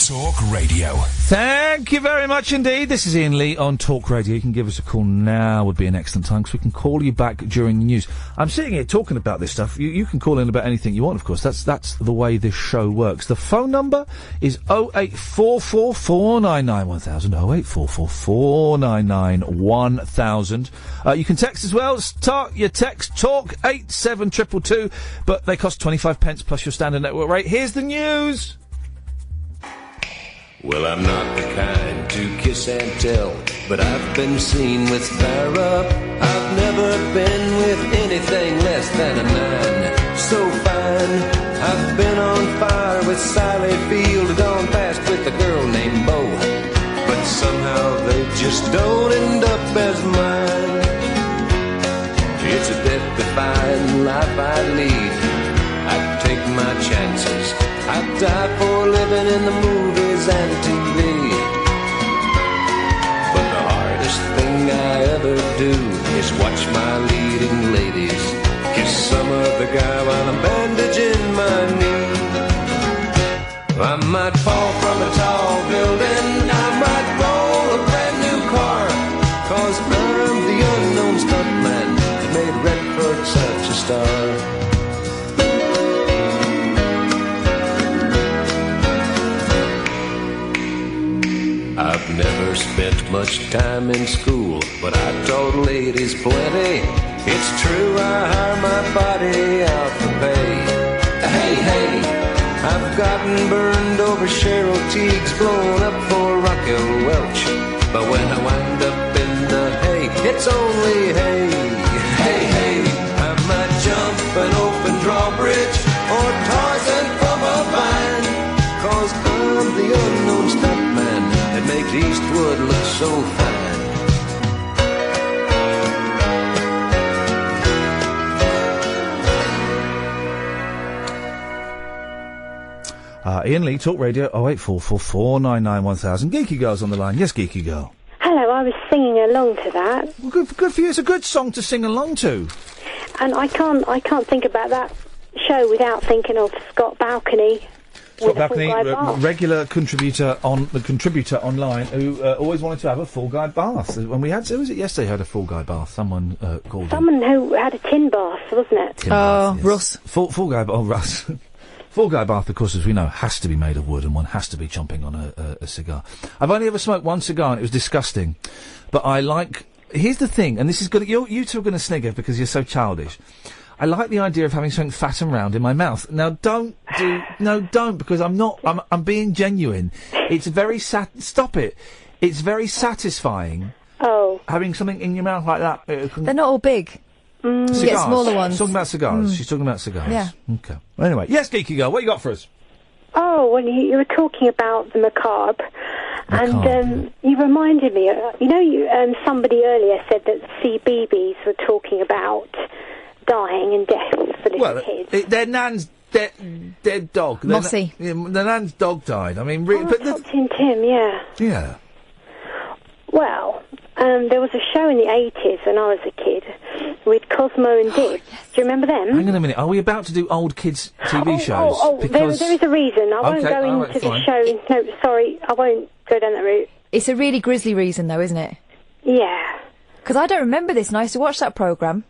Talk Radio. Thank you very much indeed. This is Iain Lee on Talk Radio. You can give us a call now, would be an excellent time, because we can call you back during the news. I'm sitting here talking about this stuff. You can call in about anything you want, of course. That's the way this show works. The phone number is 0844 499 1000. 0844 499 1000. You can text as well. Start your text, talk 87222, but they cost 25 pence plus your standard network rate. Here's the news. Well, I'm not the kind to kiss and tell, but I've been seen with fire up. I've never been with anything less than a 9. So fine, I've been on fire with Sally Field, gone past with a girl named Bo, but somehow they just don't end up as mine. It's a death-defying life I lead. I take my chances. I die for living in the movies and TV. But the hardest thing I ever do is watch my leading ladies kiss some other guy while I'm bandaging my knee. I might fall from a tall building, I might roll a brand new car, 'cause I'm the unknown stuntman that made Redford such a star. I've never spent much time in school, but I taught ladies plenty. It's true, I hire my body out for pay. Hey, I've gotten burned over Cheryl Teague's, blown up for Raquel Welch. But when I wind up in the hay, it's only hay. Hey, I might jump an open drawbridge or Tarzan from a vine, 'cause I'm the unknown stuntman that makes Eastwood look so fine. Iain Lee, Talk Radio, 0844 499 1000. Geeky Girl's on the line. Yes, Geeky Girl. Hello, I was singing along to that. Well, good for you. It's a good song to sing along to. And I can't think about that show without thinking of Scott Balcony. Scott Balcony, regular contributor online, who always wanted to have a full guy bath. When we had, who was it yesterday? Who had a full guy bath. Someone called. Someone who had a tin bath, wasn't it? Tin bath, yes. Russ. Full guy. Oh, Russ. Full guy bath, of course, as we know, has to be made of wood, and one has to be chomping on a cigar. I've only ever smoked one cigar, and it was disgusting. But I like. Here's the thing, and this is good. You two are going to snigger because you're so childish. I like the idea of having something fat and round in my mouth. Now, don't, because I'm being genuine. It's very stop it. It's very satisfying. Oh. Having something in your mouth like that. They're not all big. Cigars. You get smaller ones. She's talking about cigars. She's talking about cigars. Yeah. Okay. Anyway, yes, Geeky Girl, what you got for us? Oh, well, you were talking about the macabre. And you reminded me, somebody earlier said that CBeebies were talking about dying and death for little kids. Their nan's dead dog. Mossy. Their nan's dog died. I mean, Tin Tim, yeah. Yeah. Well, there was a show in the 80s when I was a kid with Cosmo and Dip. Do you remember them? Hang on a minute. Are we about to do old kids' TV shows? There is a reason. I won't go all right, into the fine. show. No, sorry, I won't go down that route. It's a really grisly reason, though, isn't it? Yeah. Because I don't remember this, and I used to watch that programme.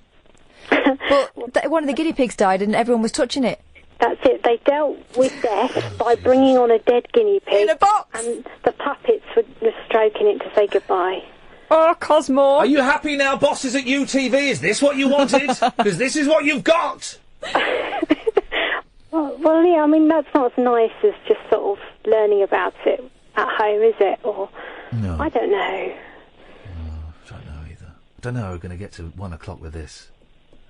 But one of the guinea pigs died, and everyone was touching it. That's it. They dealt with death by bringing on a dead guinea pig. In a box! And the puppets were stroking it to say goodbye. Oh, Cosmo! Are you happy now, bosses at UTV? Is this what you wanted? Because this is what you've got! Well, yeah, I mean, that's not as nice as just sort of learning about it at home, is it? Or, No. I don't know. I don't know how we're going to get to 1 o'clock with this.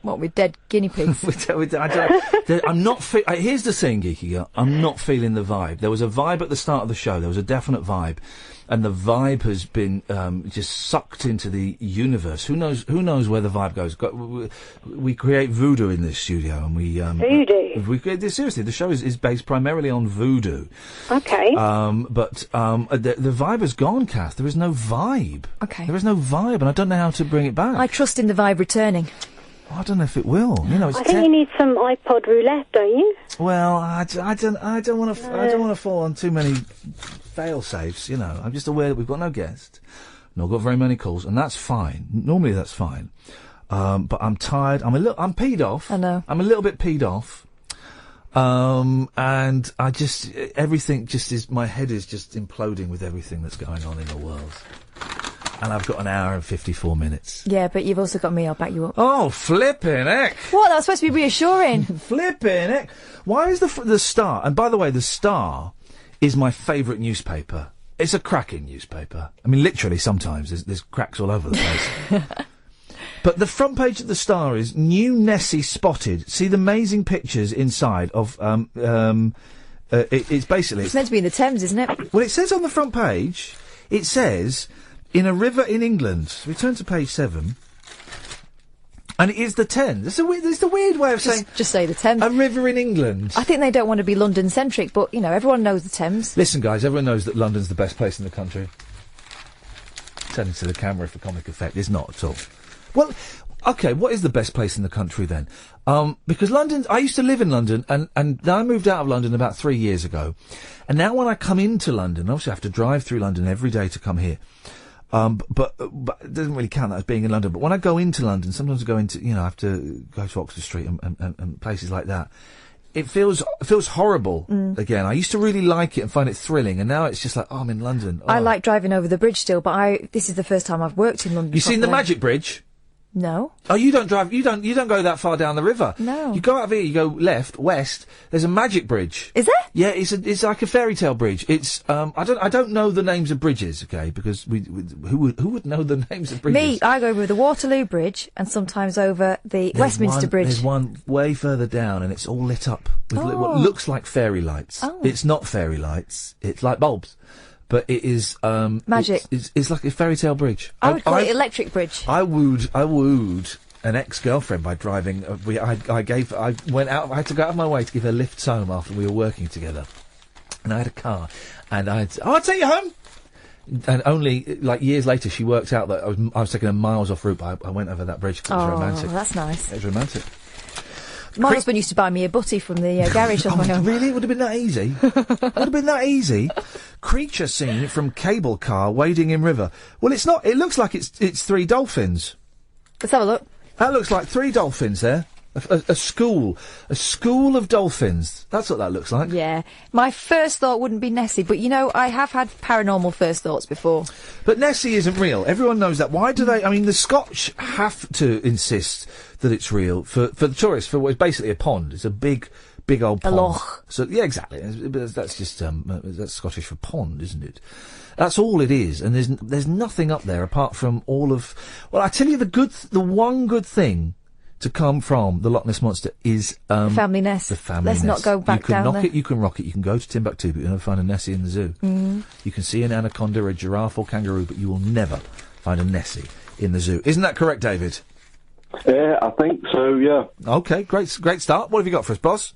What, with dead guinea pigs? I'm not. Here's the thing, Geeky Girl. I'm not feeling the vibe. There was a vibe at the start of the show. There was a definite vibe, and the vibe has been just sucked into the universe. Who knows? Who knows where the vibe goes? We create voodoo in this studio, and we voodoo. We create this seriously. The show is based primarily on voodoo. Okay. But the vibe has gone, Kath. There is no vibe. Okay. There is no vibe, and I don't know how to bring it back. I trust in the vibe returning. I don't know if it will. You know, it's I think you need some iPod roulette, don't you? Well, I don't want to fall on too many fail safes. You know, I'm just aware that we've got no guests, not got very many calls, and that's fine. Normally, that's fine. But I'm tired. I'm peed off. I know. I'm a little bit peed off. And I just everything just is. My head is just imploding with everything that's going on in the world. And I've got an hour and 54 minutes. Yeah, but you've also got me. I'll back you up. Oh, flipping heck! What? That was supposed to be reassuring. Flipping heck! Why is the Star? And by the way, the Star is my favourite newspaper. It's a cracking newspaper. I mean, literally, sometimes there's cracks all over the place. But the front page of the Star is new Nessie spotted. See the amazing pictures inside of it's basically It's meant to be in the Thames, isn't it? Well, it says on the front page. It says. In a river in England. We turn to page 7. And it is the Thames. It's the weird way of saying... Just say the Thames. A river in England. I think they don't want to be London-centric, but, you know, everyone knows the Thames. Listen, guys, everyone knows that London's the best place in the country. Turning to the camera for comic effect. It's not at all. Well, OK, what is the best place in the country, then? Because London... I used to live in London, and then I moved out of London about 3 years ago. And now when I come into London, obviously I have to drive through London every day to come here. But it doesn't really count that as being in London. But when I go into London, sometimes I go into, I have to go to Oxford Street and places like that. It feels horrible again. I used to really like it and find it thrilling, and now it's just like, I'm in London. I like driving over the bridge still, but this is the first time I've worked in London. You seen the Magic Bridge? No. Oh, you don't drive. You don't go that far down the river. No. You go out of here. You go left, west. There's a magic bridge. Is there? Yeah, it's like a fairy tale bridge. It's I don't know the names of bridges. Okay, because who would know the names of bridges? Me, I go over the Waterloo Bridge and sometimes over the Westminster Bridge. There's one way further down, and it's all lit up with what looks like fairy lights. Oh. It's not fairy lights. It's like bulbs. But it is magic. It's like a fairy tale bridge. I would call it electric bridge. I wooed an ex-girlfriend by driving. I went out. I had to go out of my way to give her lifts home after we were working together. And I had a car, and I'll take you home. And only like years later, she worked out that I was taking her miles off route. But I went over that bridge. It was romantic. That's nice. It was romantic. My husband used to buy me a butty from the garage on my own. Really? It would have been that easy? Would have been that easy? Creature seen from cable car wading in river. Well, it's not. It looks like it's 3 dolphins. Let's have a look. That looks like 3 dolphins there. A school of dolphins. That's what that looks like. Yeah. My first thought wouldn't be Nessie, but I have had paranormal first thoughts before. But Nessie isn't real. Everyone knows that. Why do they? I mean, the Scotch have to insist that it's real for the tourists, for what is basically a pond. It's a big old pond. A loch. So yeah, exactly. That's just that's Scottish for pond, isn't it? That's all it is, and there's nothing up there apart from all of. Well, I tell you, the one good thing to come from the Loch Ness Monster is family nest. The family Let's nest. not go back down there. You can knock it, you can rock it, you can go to Timbuktu, but you'll never find a Nessie in the zoo. You can see an anaconda, a giraffe or kangaroo, but you will never find a Nessie in the zoo. Isn't that correct, David? Yeah, I think so, yeah. Okay, great start. What have you got for us, boss?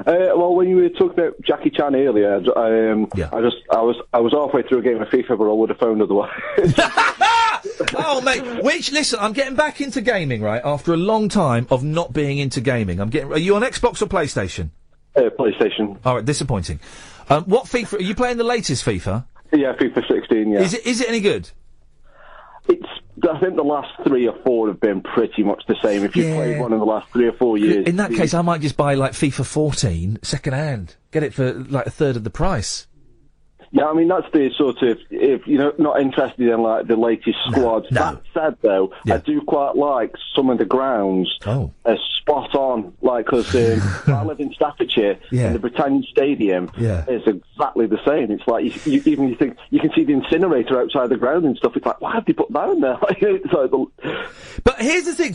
Well, when you were talking about Jackie Chan earlier, I was halfway through a game of FIFA, but I would have phoned otherwise. Oh, mate. Listen, I'm getting back into gaming, right? After a long time of not being into gaming. Are you on Xbox or PlayStation? PlayStation. All right, disappointing. What FIFA? Are you playing the latest FIFA? Yeah, FIFA 16, yeah. Is it any good? I think the last 3 or 4 have been pretty much the same. If you played one in the last 3 or 4 years. In that case, I might just buy, like, FIFA 14 second hand. Get it for, like, a third of the price. Yeah, I mean, that's the sort of, if you're not interested in, like, the latest squads. That said, though, I do quite like some of the grounds are spot on. Like, because I live in Staffordshire, and the Britannia Stadium is exactly the same. It's like, you think, you can see the incinerator outside the ground and stuff. It's like, why have they put that in there? But here's the thing,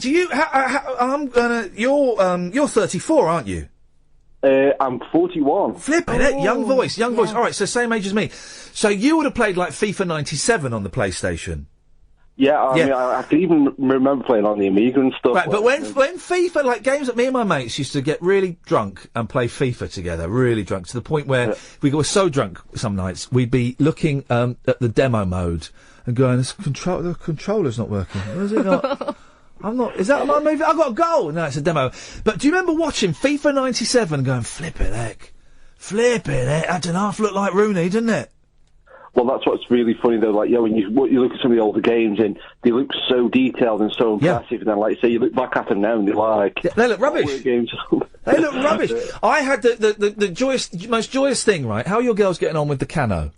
you're 34, aren't you? I'm 41. Flipping it, young voice. All right, so same age as me. So you would have played like FIFA 97 on the PlayStation. Yeah, I mean, I can even remember playing on the Amiga and stuff. Right, but when FIFA, like games that me and my mates used to get really drunk and play FIFA together, really drunk, to the point where we were so drunk some nights, we'd be looking at the demo mode and going, the controller's not working. Is it not? Is that my movie? I've got a goal! No, it's a demo. But do you remember watching FIFA 97 and going, flippin' heck, that didn't half look like Rooney, didn't it? Well, that's what's really funny, though. Like, when you look at some of the older games, and they look so detailed and so impressive, and then, like, say, you look back at them now, and they're like... they look rubbish. They look rubbish. I had the most joyous thing, right? How are your girls getting on with the Cano?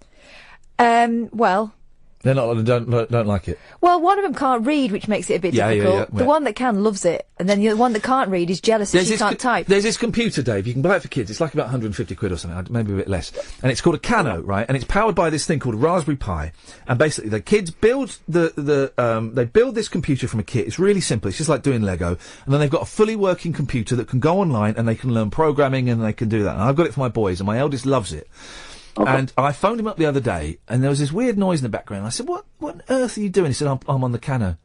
Well... They're not, don't like it. Well, one of them can't read, which makes it a bit difficult. Yeah. The one that can loves it, and then the one that can't read is jealous that she can't type. There's this computer, Dave. You can buy it for kids. It's like about 150 quid or something, maybe a bit less. And it's called a Cano, right? And it's powered by this thing called a Raspberry Pi. And basically, the kids build they build this computer from a kit. It's really simple. It's just like doing Lego. And then they've got a fully working computer that can go online and they can learn programming and they can do that. And I've got it for my boys, and my eldest loves it. Okay. And I phoned him up the other day, and there was this weird noise in the background. I said, "What on earth are you doing?" He said, "I'm on the Cano."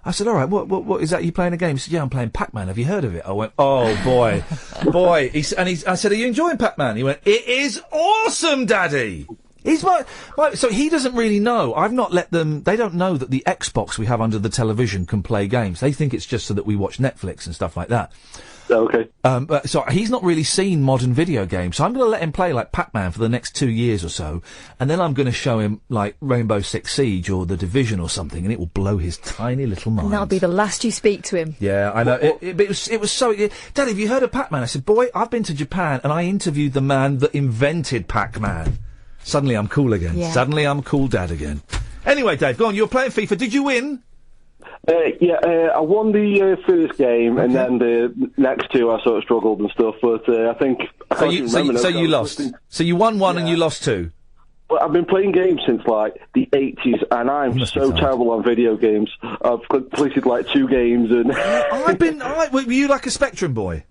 I said, "All right, what is that? You playing a game?" He said, "Yeah, I'm playing Pac-Man. Have you heard of it?" I went, "Oh boy, boy." I said, "Are you enjoying Pac-Man?" He went, "It is awesome, Daddy." He's so he doesn't really know. I've not let them. They don't know that the Xbox we have under the television can play games. They think it's just so that we watch Netflix and stuff like that. Okay. So he's not really seen modern video games. So I'm going to let him play like Pac-Man for the next 2 years or so, and then I'm going to show him like Rainbow Six Siege or The Division or something, and it will blow his tiny little mind. And that'll be the last you speak to him. Yeah, I know. It was so. Dad, have you heard of Pac-Man? I said, boy, I've been to Japan and I interviewed the man that invented Pac-Man. Suddenly I'm cool again. Yeah. Suddenly I'm cool dad again. Anyway, Dave, go on. You were playing FIFA. Did you win? I won the first game, and then the next 2 I sort of struggled and stuff. But I think so you lost. So you won 1 and you lost 2. Well, I've been playing games since like the 80s, and I'm so terrible on video games. I've completed like 2 games, and were you like a Spectrum boy?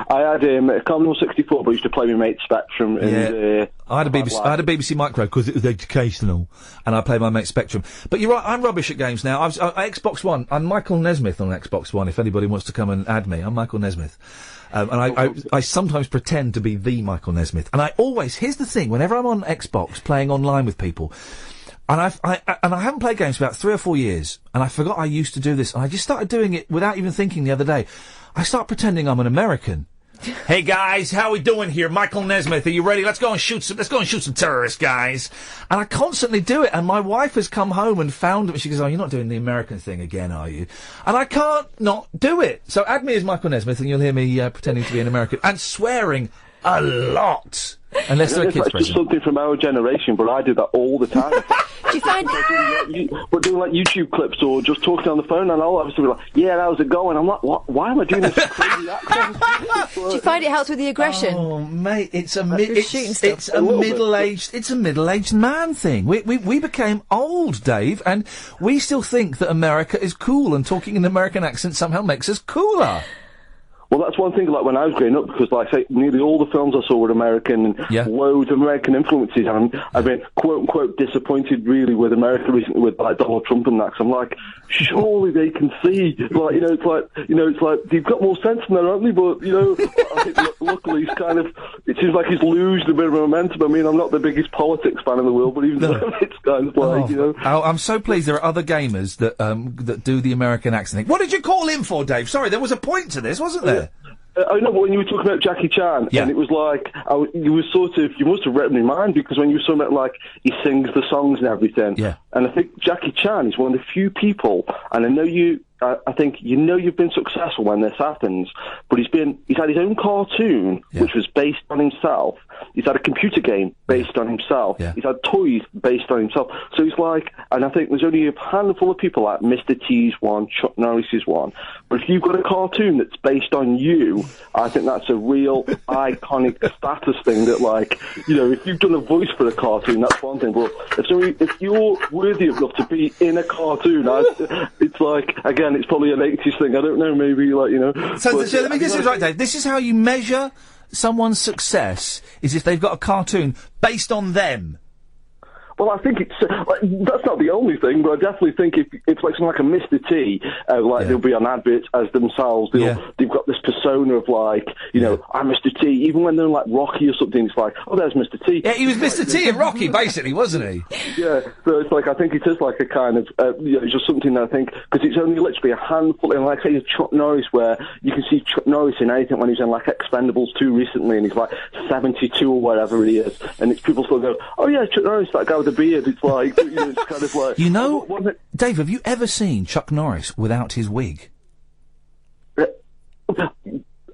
I had a Commodore 64, but I used to play with mate Spectrum. And, I had a BBC Micro because it was educational, and I played my mate Spectrum. But you're right, I'm rubbish at games now. Xbox One. I'm Michael Nesmith on Xbox One. If anybody wants to come and add me, I'm Michael Nesmith. And I sometimes pretend to be the Michael Nesmith. And here's the thing: whenever I'm on Xbox playing online with people. And I haven't played games for about 3 or 4 years, and I forgot I used to do this, and I just started doing it without even thinking the other day. I start pretending I'm an American. Hey guys, how we doing here? Michael Nesmith, are you ready? Let's go and shoot some terrorists, guys. And I constantly do it, and my wife has come home and found it. She goes, "Oh, you're not doing the American thing again, are you?" And I can't not do it. So add me as Michael Nesmith, and you'll hear me pretending to be an American and swearing a lot. Unless there are kids present. It's just something from our generation, but I do that all the time. Do you find we're doing like YouTube clips or just talking on the phone, and I'll obviously be like, "Yeah, that was a go," and I'm like, "What? Why am I doing this crazy accent?" Do you find it helps with the aggression? Oh, mate, it's a middle-aged man thing. We became old, Dave, and we still think that America is cool, and talking in an American accent somehow makes us cooler. Well, that's one thing, like, when I was growing up, because, like, say, nearly all the films I saw were American, and loads of American influences, and I've been, quote-unquote, disappointed, really, with America recently, with, like, Donald Trump and that, 'cause I'm like, surely they can see, like, it's like, they've got more sense than that, haven't they? But, I think, luckily, it seems like he's losing a bit of momentum. I mean, I'm not the biggest politics fan in the world, but even though it's kind of like, I'm so pleased there are other gamers that do the American accent thing. What did you call in for, Dave? Sorry, there was a point to this, wasn't there? I know, but when you were talking about Jackie Chan, and it was like, you must have read my mind, because when you were talking about, like, he sings the songs and everything, and I think Jackie Chan is one of the few people, and I know I think you've been successful when this happens, but he's had his own cartoon, which was based on himself. He's had a computer game based on himself. He's had toys based on himself. So he's like, and I think there's only a handful of people, like Mr. T's one, Chuck Norris's one. But if you've got a cartoon that's based on you, I think that's a real iconic status thing that, like, if you've done a voice for a cartoon, that's one thing. But if you're worthy enough to be in a cartoon, it's like, again, it's probably an 80s thing. I don't know, maybe, like, So let me get this right, Dave. This is how you measure someone's success, is if they've got a cartoon based on them. Well, I think that's not the only thing, but I definitely think if it's like something like a Mr. T, they'll be on adverts as themselves. They've got this persona of, like, I'm Mr. T. Even when they're in, like, Rocky or something, it's like, oh, there's Mr. T. Yeah, he was Mr. T in Rocky, basically, wasn't he? Yeah, so it's like, I think it is like a kind of, it's just something that I think, because it's only literally a handful, and like, say, Chuck Norris, where you can see Chuck Norris in anything when he's in, like, Expendables 2 recently, and he's, like, 72 or whatever he is, and it's people still go, oh, yeah, Chuck Norris, that guy with the beard. It's like, it's kind of like... Dave, have you ever seen Chuck Norris without his wig?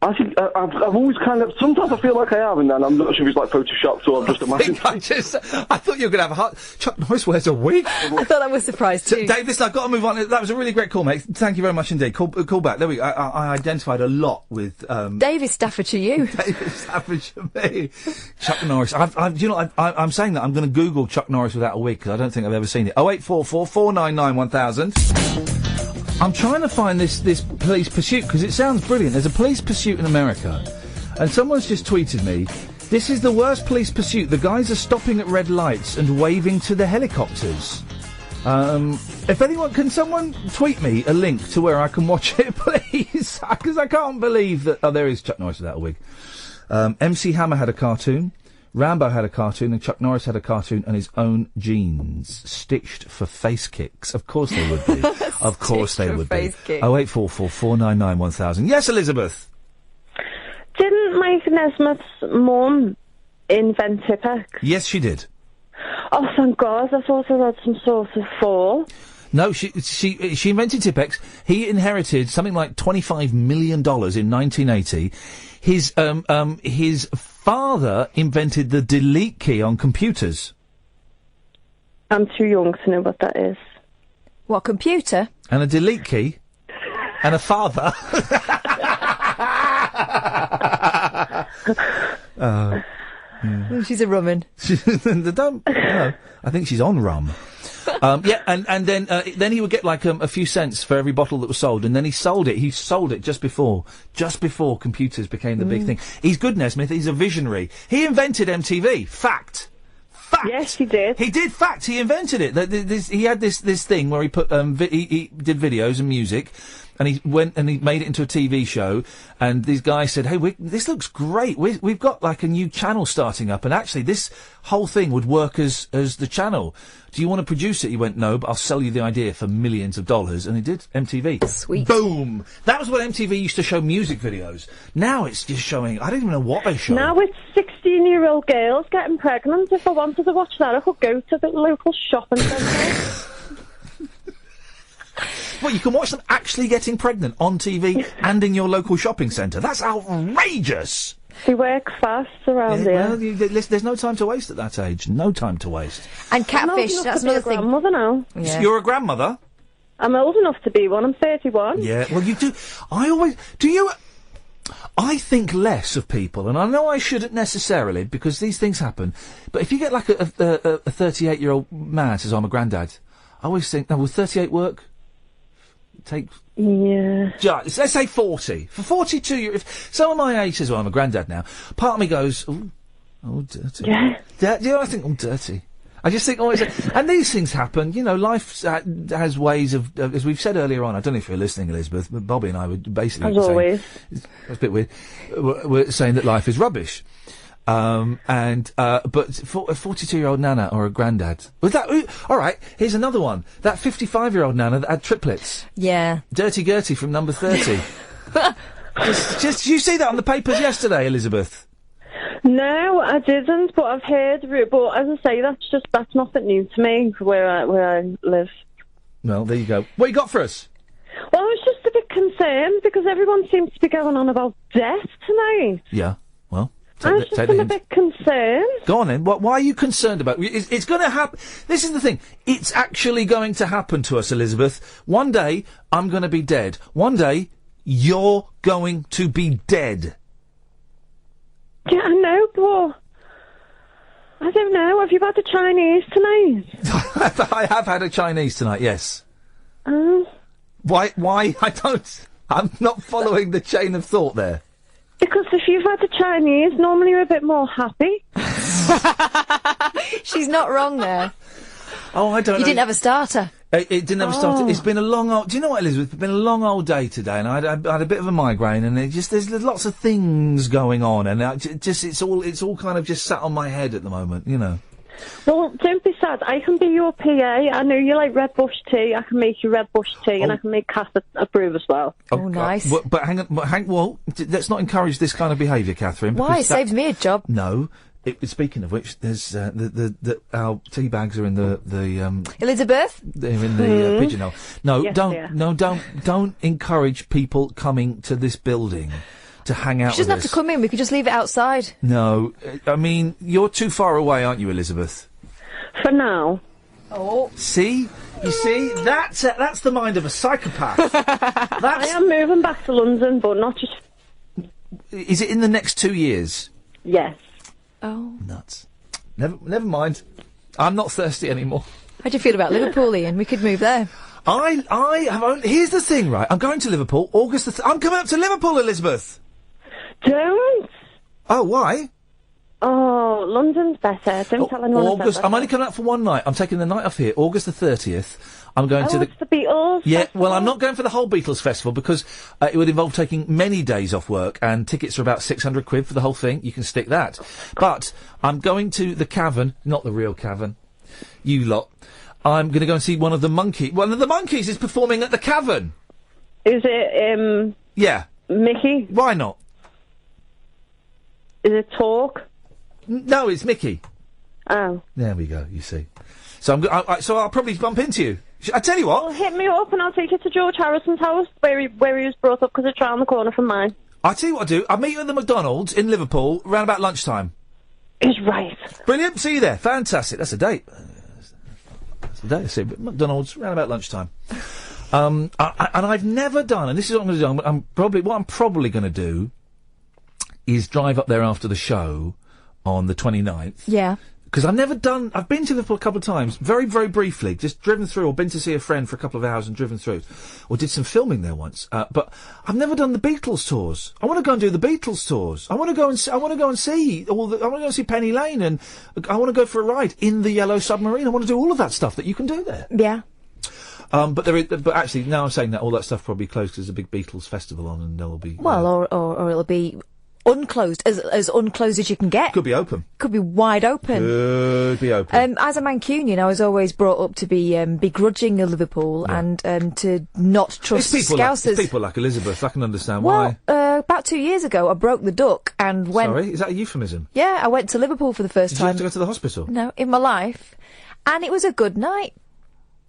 I think I've always kind of... Sometimes I feel like I have, and then I'm not sure if it's like photoshopped or I'm just imagining. I thought you were going to have a heart... Chuck Norris wears a wig? I thought that was a surprise too. Dave, listen, I've got to move on. That was a really great call, mate. Thank you very much indeed. Call back. There we go. I identified a lot with... Dave is Staffordshire you. Dave is Staffordshire me. Chuck Norris. I'm saying that I'm going to Google Chuck Norris without a wig, because I don't think I've ever seen it. 0844 499 1000. I'm trying to find this police pursuit, because it sounds brilliant. There's a police pursuit in America, and someone's just tweeted me, this is the worst police pursuit. The guys are stopping at red lights and waving to the helicopters. If anyone, can someone tweet me a link to where I can watch it, please? Because I can't believe that... Oh, there is Chuck Norris without a wig. MC Hammer had a cartoon. Rambo had a cartoon, and Chuck Norris had a cartoon, and his own jeans, stitched for face kicks. Of course they would be. Of course they would be. 0844 499 1000. Yes, Elizabeth? Didn't Mike Nesmith's mum invent Tipex? Yes, she did. Oh, thank God. I thought I had some sort of fall. No, she invented Tipex. He inherited something like $25 million in 1980. His father invented the delete key on computers. I'm too young to know what that is. What, computer? And a delete key. And a father. She's a rumman. No, I think she's on rum. And then he would get like a few cents for every bottle that was sold, and then he sold it. He sold it just before computers became the big thing. He's good, Nesmith. He's a visionary. He invented MTV. Fact. Yes, he did. He did. Fact. He invented it. He had this thing where he put he did videos and music. And he went and he made it into a TV show, and these guys said, hey, this looks great. We've got like a new channel starting up, and actually this whole thing would work as the channel. Do you want to produce it? He went, no, but I'll sell you the idea for millions of dollars. And he did. MTV. Sweet. Boom. That was when MTV used to show music videos. Now it's just showing, I don't even know what they show. Now it's 16-year-old girls getting pregnant. If I wanted to watch that, I could go to the local shopping centre. Well, you can watch them actually getting pregnant on TV and in your local shopping centre. That's outrageous! They work fast around here. Well, there's no time to waste at that age. No time to waste. And catfish, that's another thing. I'm old enough to be a grandmother now. Yeah. You're a grandmother? I'm old enough to be one. I'm 31. Yeah, well, you do. I think less of people, and I know I shouldn't necessarily, because these things happen, but if you get like a 38-year-old man says, I'm a granddad, I always think, now, will 38 work? Take. Yeah. Just, let's say 40. For 42 years, if someone my age says, well, I'm a granddad now, part of me goes, oh, dirty. Yeah. I think, dirty. I just think, and these things happen, life has ways of, as we've said earlier on, I don't know if you're listening, Elizabeth, but Bobby and I were basically As always. It's a bit weird, we're saying that life is rubbish. But for a 42-year-old nana or a granddad, alright, here's another one. That 55-year-old nana that had triplets. Yeah. Dirty Gertie from Number 30. Just, you see that on the papers yesterday, Elizabeth? No, I didn't, but I've heard of it. But as I say, that's nothing new to me where I live. Well, there you go. What you got for us? Well, I was just a bit concerned because everyone seems to be going on about death tonight. Yeah, well, I was just a bit concerned. Go on then. Why are you concerned about it? It's going to happen. This is the thing. It's actually going to happen to us, Elizabeth. One day, I'm going to be dead. One day, you're going to be dead. Yeah, I know, but I don't know. Have you had a Chinese tonight? I have had a Chinese tonight, yes. Why? I'm not following the chain of thought there. Because if you've had a Chinese, normally you're a bit more happy. She's not wrong there. Oh, I don't know. You didn't have a starter. It didn't have a starter. It's been a long old... Do you know what, Elizabeth? It's been a long old day today, and I had a bit of a migraine, and there's lots of things going on, and it's all kind of just sat on my head at the moment, Well, don't be sad. I can be your PA. I know you like Red Bush tea. I can make you Red Bush tea, and I can make Kath approve as well. Oh, nice. But hang on. Well, let's not encourage this kind of behaviour, Catherine. Why? It saves me a job. No. Speaking of which, there's our tea bags are in the Elizabeth. They're in the pigeonhole. No, Yes, don't encourage people coming to this building to hang out. She doesn't have to come in. We could just leave it outside. No, I mean you're too far away, aren't you, Elizabeth? For now. Oh. See, you see, that's the mind of a psychopath. I am moving back to London, but not just. Is it in the next 2 years? Yes. Oh. Nuts. Never mind. I'm not thirsty anymore. How do you feel about Liverpool, Ian? We could move there. I have only... Here's the thing, right? I'm going to Liverpool, August the... I'm coming up to Liverpool, Elizabeth! Don't! Oh, why? Oh, London's better. Don't tell anyone. August... I'm only coming up for one night. I'm taking the night off here, August the 30th. I'm going to the... it's the Beatles Yeah, festival. well, I'm not going for the whole Beatles festival because it would involve taking many days off work, and tickets are about £600 for the whole thing. You can stick that. But I'm going to the Cavern, not the real Cavern. You lot. I'm going to go and see one of the Monkeys. One of the Monkeys is performing at the Cavern. Is it, Yeah. Mickey? Why not? Is it Talk? No, it's Mickey. Oh. There we go, you see. So so I'll probably bump into you. I tell you what. Well, hit me up and I'll take you to George Harrison's house where he was brought up because it's round the corner from mine. I'll tell you what I'll do. I'll meet you at the McDonald's in Liverpool around about lunchtime. Is right. Brilliant. See you there. Fantastic. That's a date. That's a date. See, McDonald's around about lunchtime. And I've never done, and this is what I'm going to do. What I'm probably going to do is drive up there after the show on the 29th. Yeah. Because I've been to Liverpool a couple of times, very, very briefly, just driven through, or been to see a friend for a couple of hours and driven through, or did some filming there once. But I've never done the Beatles tours. I want to go and do the Beatles tours. I want to go and see I want to go and see Penny Lane, and I want to go for a ride in the Yellow Submarine. I want to do all of that stuff that you can do there. Yeah. But actually, now I'm saying that, all that stuff probably closed because there's a big Beatles festival on, and there'll be... Well, or it'll be unclosed, as unclosed as you can get. Could be open. Could be wide open. Could be open. As a Mancunian, I was always brought up to be begrudging of Liverpool and to not trust Scousers. It's people like Elizabeth. I can understand why. why. About 2 years ago, I broke the duck and went... Sorry, is that a euphemism? Yeah, I went to Liverpool for the first time. Did you have to go to the hospital? No, in my life. And it was a good night.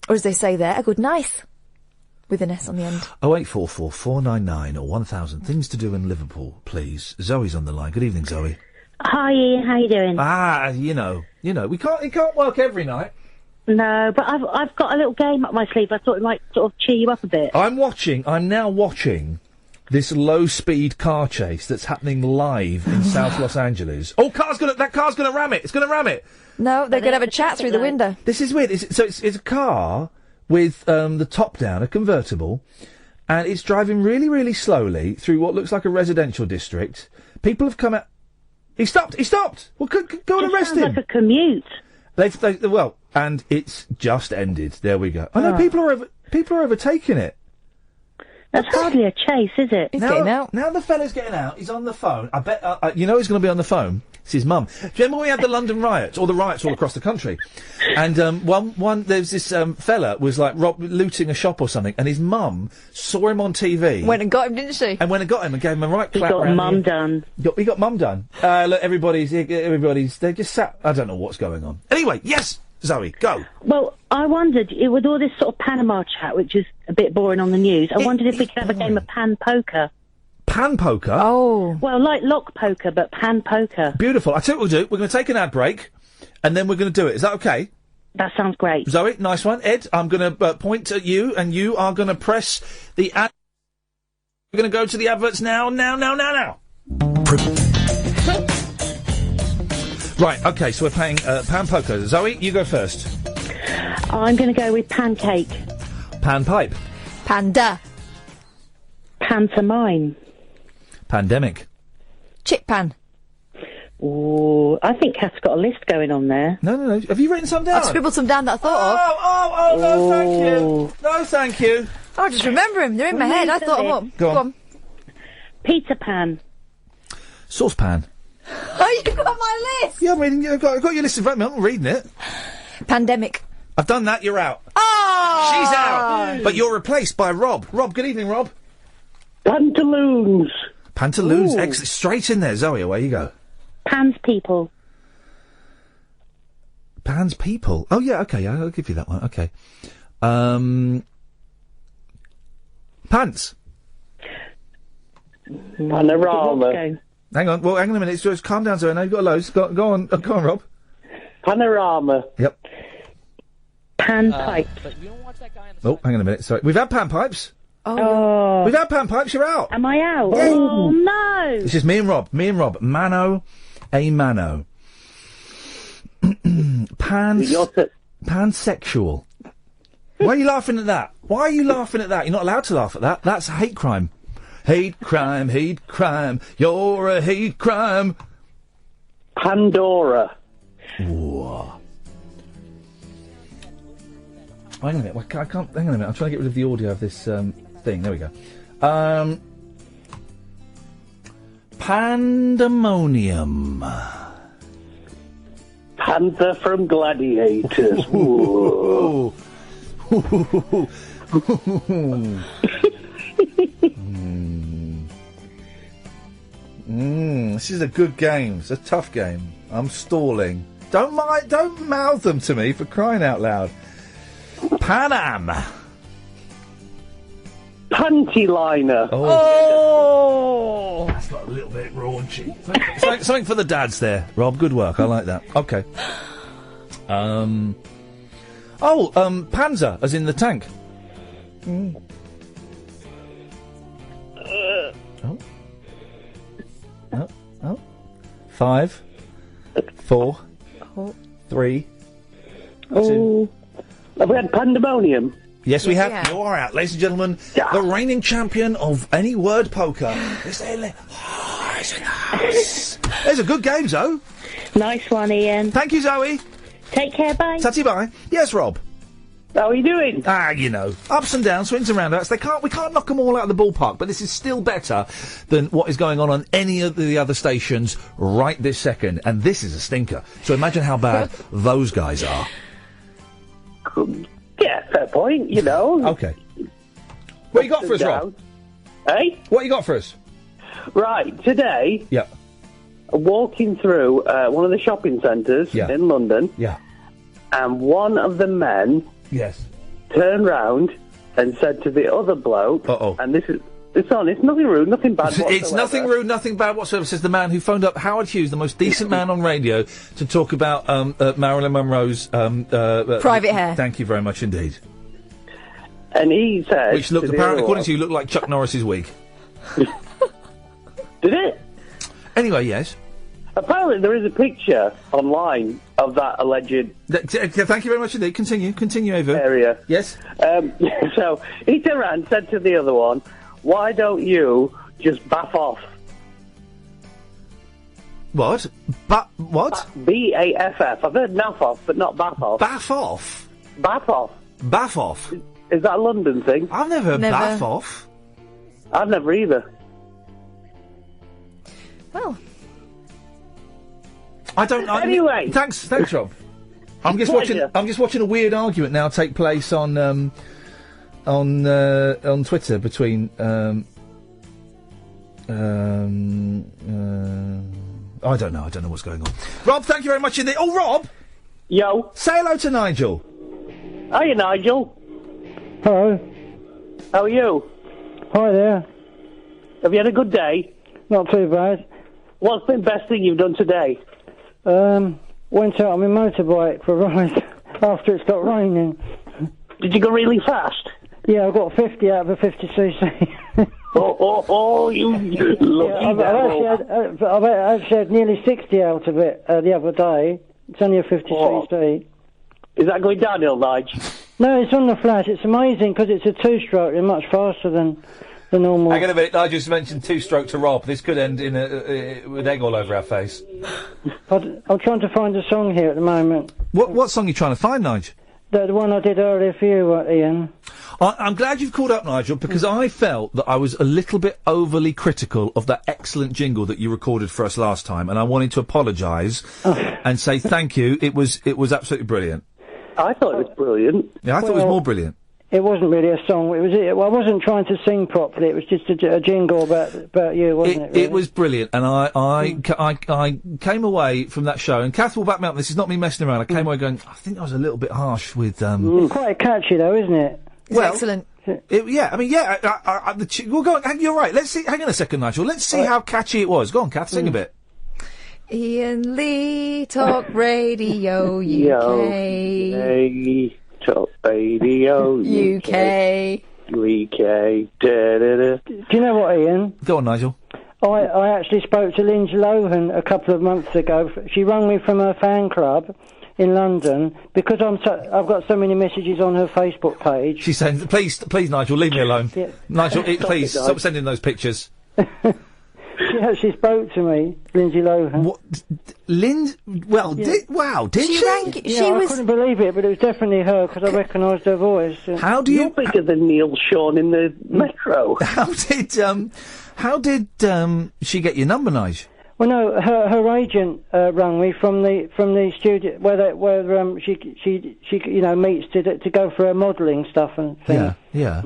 Or as they say there, a good night. With an S on the end. 0844 499 or 1000. Things to do in Liverpool, please. Zoe's on the line. Good evening, Zoe. Hi, Ian. How you doing? It can't work every night. No, but I've got a little game up my sleeve. I thought it might sort of cheer you up a bit. I'm now watching this low-speed car chase that's happening live in South Los Angeles. Oh, that car's gonna ram it. It's gonna ram it. No, they're gonna have a chat through the window. This is weird. It's a car with the top down, a convertible, and it's driving really, really slowly through what looks like a residential district. People have come out. He stopped! Well, go and arrest him. Sounds like a commute. Well, and it's just ended. There we go. I know people are overtaking it. That's hardly a chase, is it? He's getting out. Now the fella's getting out. He's on the phone. I bet, you know he's going to be on the phone. It's his mum. Do you remember when we had the London riots, or the riots all across the country? And, there's this, fella was like looting a shop or something, and his mum saw him on TV. Went and got him, didn't she? And went and got him and gave him a right clap. He got mum done. He got mum done. Look, everybody's, they just sat, I don't know what's going on. Anyway, yes! Zoe, go. Well, I wondered, with all this sort of Panama chat, which is a bit boring on the news, I wondered if we could have a game of pan poker. Pan poker? Oh. Well, like lock poker, but pan poker. Beautiful. I tell you what we'll do. We're going to take an ad break, and then we're going to do it. Is that okay? That sounds great. Zoe, nice one. Ed, I'm going to point at you, and you are going to press the ad. We're going to go to the adverts now. Right, okay, so we're playing pan poker. Zoe, you go first. I'm going to go with pancake. Pan pipe. Panda. Pantomime. Pandemic. Chip pan. Oh, I think Kath's got a list going on there. No. Have you written some down? I've scribbled some down that I thought of. Oh, no, thank you. No, thank you. I just remember him. They're in my head. I thought of them. Go on. Peter pan. Saucepan. Oh, you've got my list! Yeah, I'm reading. I've got your list in front of me. I'm not reading it. Pandemic. I've done that. You're out. Oh! She's out. But you're replaced by Rob. Rob, good evening, Rob. Pantaloons. Pantaloons. Excellent. Straight in there, Zoe. Away you go. Pan's people. Pan's people. Oh, yeah, okay. I'll give you that one. Okay. Pants. Panorama. Hang on. Well, hang on a minute. Just calm down, Zoe. Now you've got loads. Go on. Go on, Rob. Panorama. Yep. Pan pipes. Oh, hang on a minute. Sorry. We've had pan pipes. Oh. We've had pan pipes. You're out. Am I out? Yeah. Oh, no. This is me and Rob. Mano. A mano. Pansexual. Why are you laughing at that? You're not allowed to laugh at that. That's a hate crime. Hate crime. You're a hate crime. Pandora. Whoa. Hang on a minute. I can't. Hang on a minute. I'm trying to get rid of the audio of this thing. There we go. Pandemonium. Panther from Gladiators. Whoa. This is a good game. It's a tough game. I'm stalling. Don't mouth them to me, for crying out loud. Panam. Panty liner. Oh. That's got a little bit raunchy. Something for the dads there, Rob. Good work. I like that. Okay. Panzer, as in the tank. Oh. 5, 4, 3, 2. Have we had pandemonium? Yes, we have. Yeah. You are out, ladies and gentlemen. Yeah. The reigning champion of any word poker. There's a good game, Zoe. Nice one, Ian. Thank you, Zoe. Take care, bye. Tatty bye. Yes, Rob. How are you doing? Ups and downs, swings and roundabouts. We can't knock them all out of the ballpark, but this is still better than what is going on any of the other stations right this second. And this is a stinker. So imagine how bad those guys are. Yeah, fair point, you know. Okay. What you got for us, Rob? Hey? What you got for us? Right, today... Yeah. Walking through one of the shopping centres in London... Yeah. And one of the men... Yes. Turned round and said to the other bloke... Uh-oh. And it's nothing rude, nothing bad whatsoever. It's nothing rude, nothing bad whatsoever, says the man who phoned up Howard Hughes, the most decent man on radio, to talk about Marilyn Monroe's... private hair. Thank you very much indeed. And he said... Which looked, apparently, according to you, looked like Chuck Norris's wig. Did it? Anyway, yes. Apparently, there is a picture online of that alleged. Thank you very much indeed. Continue, Ava. Area. Yes. So he turned around and said to the other one, "Why don't you just baff off?" What? What? B-A-F-F. I've heard naff off, but not baff off. Baff off? Baff off. Baff off? Is that a London thing? I've never heard baff off. I've never either. Well. I don't. Anyway. Thanks, Rob. I'm just watching a weird argument now take place on Twitter between I don't know what's going on. Rob, thank you very much indeed. Oh, Rob. Yo. Say hello to Nigel. Hiya, Nigel. Hello. How are you? Hi there. Have you had a good day? Not too bad. What's the best thing you've done today? Went out on my motorbike for a ride after it stopped raining. Did you go really fast? Yeah, I got 50 out of a 50cc. you lucky devil. I've actually had nearly 60 out of it the other day. It's only a 50cc. Is that going downhill, Nige? No, it's on the flash. It's amazing because it's a two-stroke. They're much faster than the normal. Hang on a minute. I just mentioned two-stroke to Rob. This could end in with egg all over our face. I'm trying to find a song here at the moment. What song are you trying to find, Nigel? The one I did earlier for you, Ian. I'm glad you've called up, Nigel, because I felt that I was a little bit overly critical of that excellent jingle that you recorded for us last time, and I wanted to apologise and say thank you. It was absolutely brilliant. I thought it was brilliant. Yeah, I thought it was more brilliant. It wasn't really a song. I wasn't trying to sing properly. It was just a jingle about you, wasn't it? Really? It was brilliant, and I came away from that show, and Kath will back me up. This is not me messing around. I came away going, I think I was a little bit harsh with. It's quite catchy, though, isn't it? It's excellent. We'll go on. You're right. Let's see. Hang on a second, Nigel. Let's see how catchy it was. Go on, Kath. Sing a bit. Iain Lee, Talk Radio UK. Talk Radio UK. Do you know what, Ian? Go on, Nigel. I actually spoke to Lindsay Lohan a couple of months ago. She rang me from her fan club in London because I've got so many messages on her Facebook page. She's saying, please, Nigel, leave me alone. Yeah. Nigel, please, stop sending those pictures. She actually spoke to me, Lindsay Lohan. What? Did she? I couldn't believe it, but it was definitely her because I recognised her voice. How do you... You're bigger than Neil Sean in the Metro. How did she get your number, Nige? Well, no, her agent rang me from the studio where she meets to go for her modelling stuff and things. Yeah.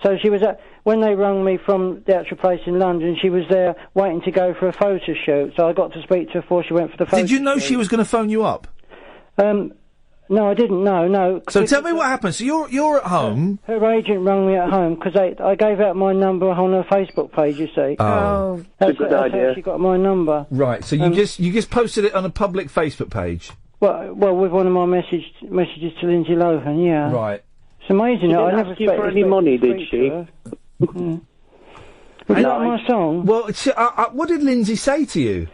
So she was when they rang me from the actual place in London, she was there waiting to go for a photo shoot. So I got to speak to her before she went for the photo shoot. Did you know she was going to phone you up? No, I didn't know. No. So tell me what happened. So you're at home. Her agent rang me at home because I gave out my number on her Facebook page. You see. Oh, that's a good idea. How she got my number. Right. So you just posted it on a public Facebook page. Well, with one of my messages to Lindsay Lohan. Yeah. Right. It's amazing. She didn't ask you for any money, did she? Would you like my song? Well, what did Lindsay say to you?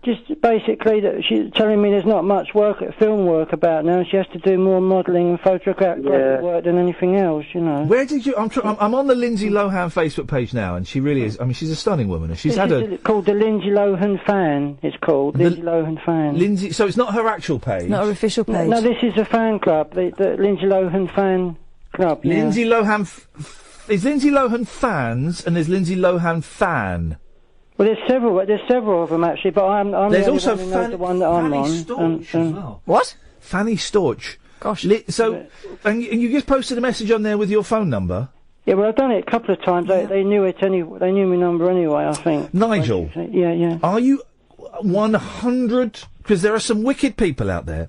Just basically that she's telling me there's not much film work about now. She has to do more modelling and photographic work than anything else, you know. Where did you... I'm on the Lindsay Lohan Facebook page now, and she really is... I mean, she's a stunning woman. And It's called the Lindsay Lohan Fan, it's called. Lindsay Lohan Fan. So it's not her actual page? Not her official page? No, this is a fan club, the Lindsay Lohan Fan Club. Lindsay Lohan... Is Lindsay Lohan Fans, and there's Lindsay Lohan Fan? Well, there's several of them actually, but I'm there's the also only one who knows the one that I'm on. Storch as well. What? Fanny Storch. Gosh. And you just posted a message on there with your phone number? Yeah, well, I've done it a couple of times. They knew it anyway. They knew my number anyway, I think. Nigel. Yeah. Are you 100? Because there are some wicked people out there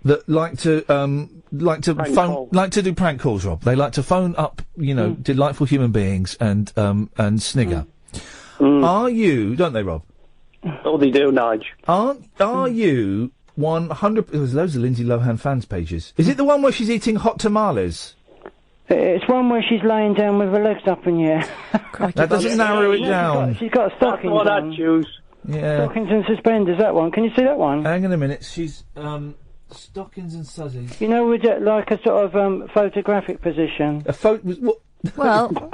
that like to do prank calls, Rob. They like to phone up, delightful human beings and snigger. Are you? Don't they, Rob? Oh, they do, Nige. Are you 100? There's loads of Lindsay Lohan fans pages. Is it the one where she's eating hot tamales? It's one where she's laying down with her legs up in the air. That doesn't narrow it down. She's got a stocking. That's what I choose. Yeah. Stockings and suspenders, that one. Can you see that one? Hang on a minute. She's stockings and suzzies. You know, with like a sort of photographic position. A photo. What? Well.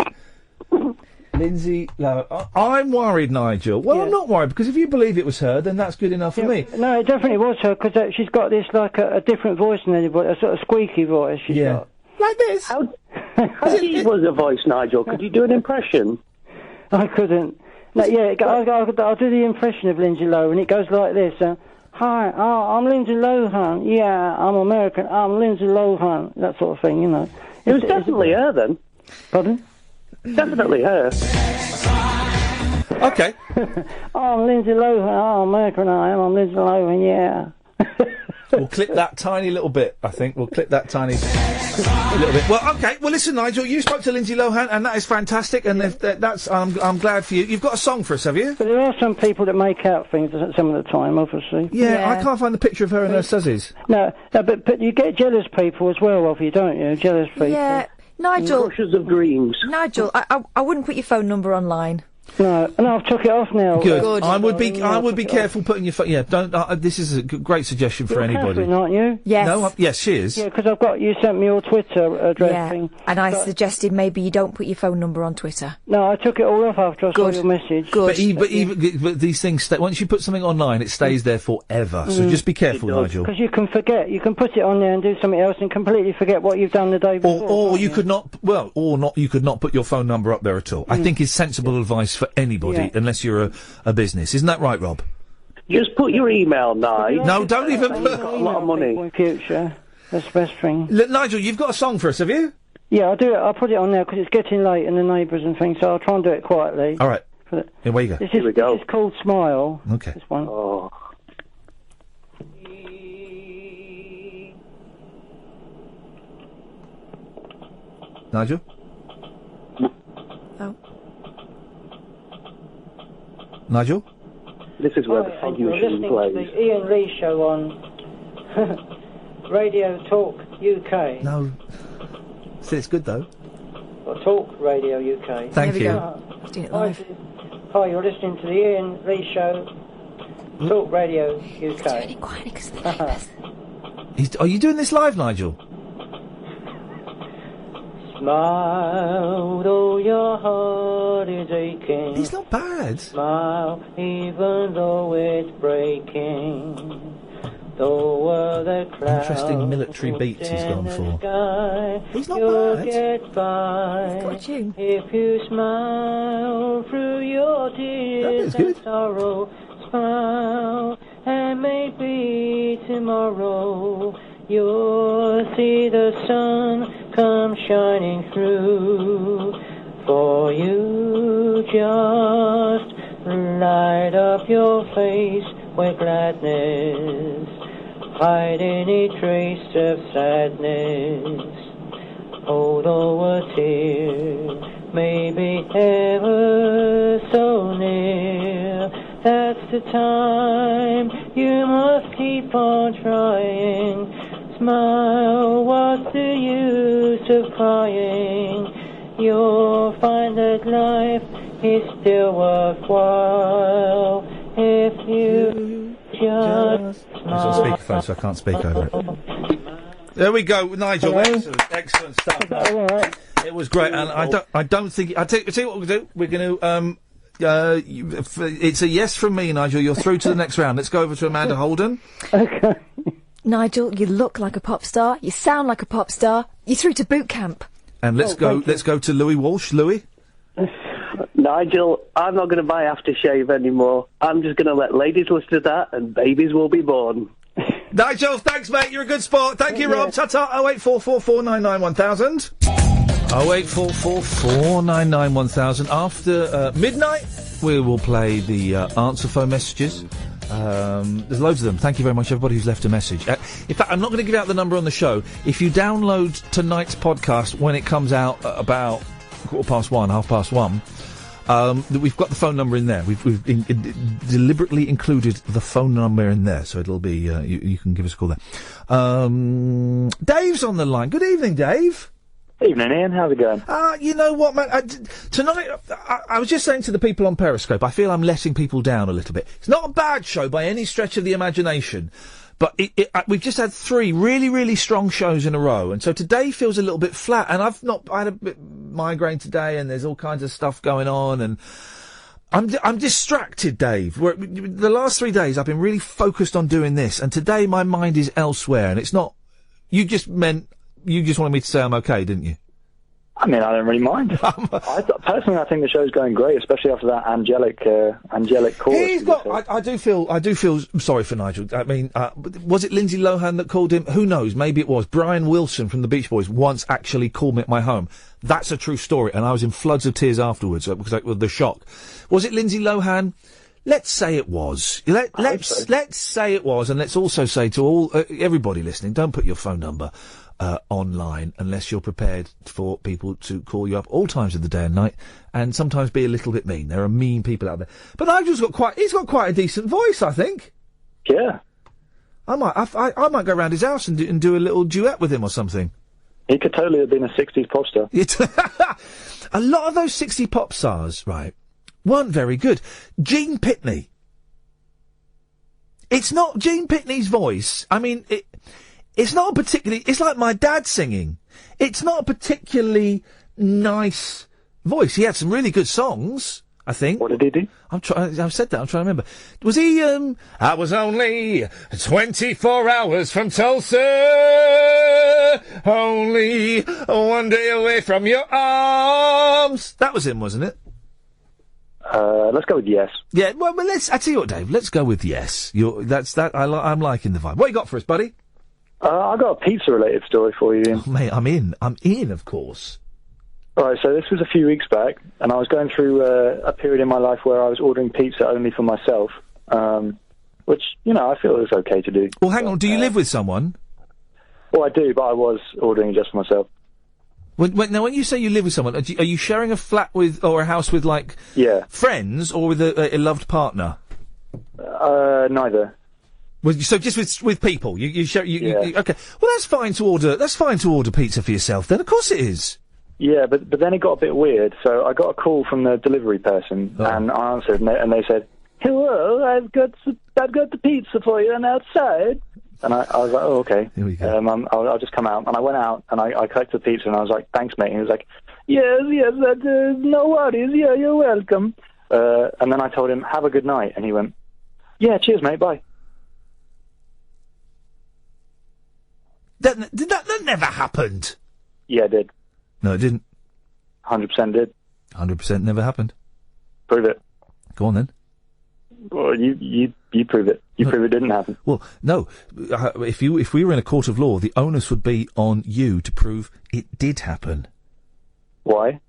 Lindsay Lohan. I'm worried, Nigel. Well, I'm not worried, because if you believe it was her, then that's good enough for me. No, it definitely was her, because she's got this, like, a different voice than anybody, a sort of squeaky voice she's got. Like this. How deep was the voice, Nigel? Could you do an impression? I couldn't. No, I'll do the impression of Lindsay Lohan. It goes like this. Hi, I'm Lindsay Lohan. Yeah, I'm American. I'm Lindsay Lohan. That sort of thing, you know. It was definitely her, then. Pardon? Definitely her. Okay. I'm Lindsay Lohan. I'm American. I'm Lindsay Lohan. Yeah. We'll clip that tiny little bit, I think. We'll clip that tiny little bit. Well, okay. Well, listen, Nigel, you spoke to Lindsay Lohan, and that is fantastic, and that's I'm glad for you. You've got a song for us, have you? But there are some people that make out things some of the time, obviously. Yeah, I can't find the picture of her and her suzzies. No, but you get jealous people as well of you, don't you? Jealous people. Yeah, Nigel. Crushes of dreams. Nigel, I wouldn't put your phone number online. No, I've took it off now. Good. I would be careful putting your phone. Yeah, don't. This is a great suggestion for anybody. Catherine, aren't you? Yes. No, yes, she is. Yeah, because you sent me your Twitter address thing. And I suggested maybe you don't put your phone number on Twitter. No, I took it all off after I saw your message. But these things, once you put something online, it stays there forever. So just be careful, Nigel. Because you can forget. You can put it on there and do something else and completely forget what you've done the day before. Or you could not. Well, you could not put your phone number up there at all. I think is sensible advice for anybody, unless you're a business. Isn't that right, Rob? Just put your email, Nigel. No, don't even put... You've got a lot of money. In future. That's the best thing. Nigel, you've got a song for us, have you? Yeah, I'll do it. I'll put it on now because it's getting late and the neighbours and things, so I'll try and do it quietly. All right. Here we go. This is called Smile. Okay. This one. Oh. Nigel? Oh. Nigel? This is where the fog You're machine listening plays. to the Iain Lee show on Radio Talk UK. No. See, it's good, though. Well, Talk Radio UK. Thank you. Do it live. Hi, you're listening to the Iain Lee show, Talk Radio UK. Doing it quietly because of the neighbours. Are you doing this live, Nigel? Smile, though your heart is aching. He's not bad. Smile, even though it's breaking. Though the clouds interesting military beats he's gone for. Sky, he's not you'll bad. Get by if you smile through your tears and sorrow. Smile, and maybe tomorrow you'll see the sun come shining through. For you just light up your face with gladness, hide any trace of sadness. Although a tear may be ever so near, that's the time you must keep on trying. Smile, what's the use of crying? You'll find that life is still worthwhile if you just smile. It's on speakerphone, so I can't speak over it. There we go, Nigel. Hello? Excellent stuff. All right. It was great, and I don't think. I tell you what we'll do. We're going to. It's a yes from me, Nigel. You're through to the next round. Let's go over to Amanda Holden. Okay. Nigel, you look like a pop star. You sound like a pop star. You're through to boot camp. And let's go to Louis Walsh. Louis. Nigel, I'm not going to buy aftershave anymore. I'm just going to let ladies listen to that, and babies will be born. Nigel, thanks, mate. You're a good sport. Thank you, Rob. Ta-ta. 08444991000. 08444991000. After midnight, we will play the answer phone messages. There's loads of them. Thank you very much, everybody who's left a message. In fact, I'm not going to give out the number on the show. If you download tonight's podcast when it comes out about 1:15, 1:30, we've got the phone number in there. We've deliberately included the phone number in there, so it'll be you can give us a call there. Dave's on the line. Good evening, Dave. Evening, Ian. How's it going? You know what, man? Tonight, I was just saying to the people on Periscope, I feel I'm letting people down a little bit. It's not a bad show by any stretch of the imagination, but we've just had 3 really, really strong shows in a row, and so today feels a little bit flat, and I had a bit migraine today, and there's all kinds of stuff going on, and I'm distracted, Dave. The last 3 days I've been really focused on doing this, and today my mind is elsewhere, and it's not... You just wanted me to say I'm okay, didn't you? I mean, I don't really mind. Personally, I think the show's going great, especially after that angelic chorus. I do feel sorry for Nigel. I mean, was it Lindsay Lohan that called him? Who knows? Maybe it was. Brian Wilson from the Beach Boys once actually called me at my home. That's a true story, and I was in floods of tears afterwards because of the shock. Was it Lindsay Lohan? Let's say it was. Let's say it was, and let's also say to everybody listening, don't put your phone number online unless you're prepared for people to call you up all times of the day and night, and sometimes be a little bit mean. There are mean people out there. But Nigel's got quite a decent voice, I think. Yeah. I might go round his house and do a little duet with him or something. He could totally have been a 60s pop star. A lot of those 60s pop stars, right, weren't very good. Gene Pitney. It's not Gene Pitney's voice. I mean, it's not a particularly... It's like my dad singing. It's not a particularly nice voice. He had some really good songs, I think. What did he do? I've said that. I'm trying to remember. Was he, I was only 24 hours from Tulsa, only one day away from your arms. That was him, wasn't it? Let's go with yes. Yeah, well, I tell you what, Dave, let's go with yes. I'm liking the vibe. What you got for us, buddy? I've got a pizza-related story for you, Ian. Oh, mate, I'm in, of course. Right, so this was a few weeks back, and I was going through a period in my life where I was ordering pizza only for myself, which, I feel is okay to do. Well, hang on, do you live with someone? Well, I do, but I was ordering just for myself. Now, when you say you live with someone, are you sharing a flat with, or a house with, friends, or with a loved partner? Neither. Well, so just with people, you share. Okay. Well, that's fine to order pizza for yourself. Then, of course, it is. Yeah, but then it got a bit weird. So I got a call from the delivery person, and I answered, and they said, "Hello, I've got the pizza for you, and outside." And I was like, "Oh, okay. Here we go. I'll just come out." And I went out and I collected the pizza, and I was like, "Thanks, mate." And he was like, "Yes, no worries. Yeah, you're welcome." And then I told him, "Have a good night," and he went, "Yeah, cheers, mate. Bye." That never happened. Yeah, it did. No, it didn't. 100% did. 100% never happened. Prove it. Go on then. Well, you prove it. You prove it didn't happen. Well, no. If we were in a court of law, the onus would be on you to prove it did happen. Why?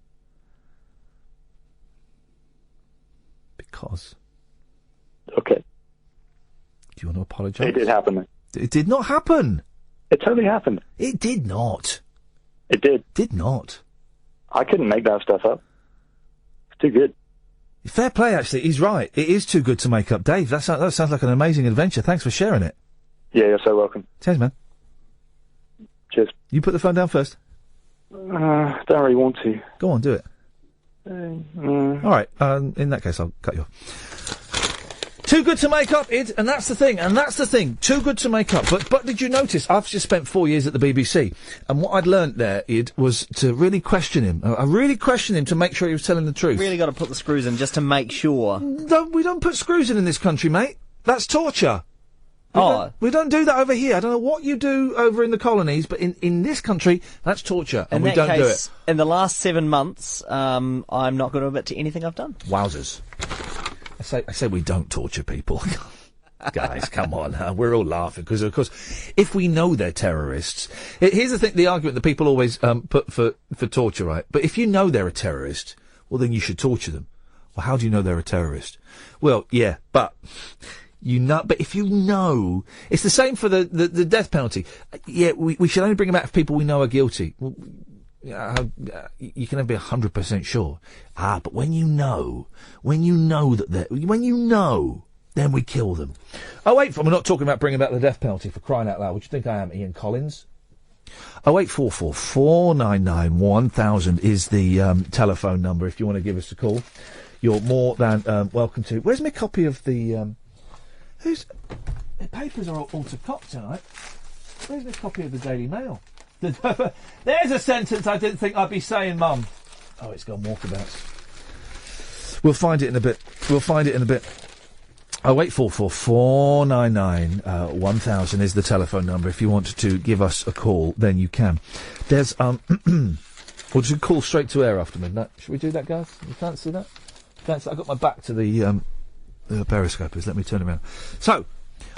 Because. Okay. Do you want to apologise? It did happen then. It did not happen. It totally happened. It did not. It did. Did not. I couldn't make that stuff up. It's too good. Fair play, actually. He's right. It is too good to make up. Dave, that sounds like an amazing adventure. Thanks for sharing it. Yeah, you're so welcome. Cheers, man. Cheers. You put the phone down first. Don't really want to. Go on, do it. All right. In that case, I'll cut you off. Too good to make up, Id, and that's the thing. Too good to make up. But did you notice, I've just spent 4 years at the BBC, and what I'd learnt there, Id, was to really question him. I really questioned him to make sure he was telling the truth. Really got to put the screws in just to make sure. We don't put screws in this country, mate. That's torture. We don't do that over here. I don't know what you do over in the colonies, but in this country, that's torture, and we don't do it. In the last 7 months, I'm not going to admit to anything I've done. Wowzers. I say we don't torture people. Guys, come on. We're all laughing because, of course, if we know they're terrorists... Here's the argument that people always put for torture, right? But if you know they're a terrorist, well, then you should torture them. Well, how do you know they're a terrorist? Well, yeah, but if you know... It's the same for the death penalty. Yeah, we should only bring them out if people we know are guilty. Well, you can never be 100% sure. But when you know that then we kill them. Oh, wait, we're not talking about bringing back the death penalty, for crying out loud. What do you think I am, Ian Collins? 0844 499 1000 is the telephone number if you want to give us a call. You're more than welcome to. Where's my copy of the... The papers are all to cop tonight. Where's my copy of the Daily Mail? There's a sentence I didn't think I'd be saying, Mum. Oh, it's gone walkabouts. We'll find it in a bit. 0844 499 1000 is the telephone number. If you want to give us a call, then you can. There's we'll just call straight to air after midnight. Should we do that, guys? You can't see that? I got my back to the periscopers. Let me turn around. So,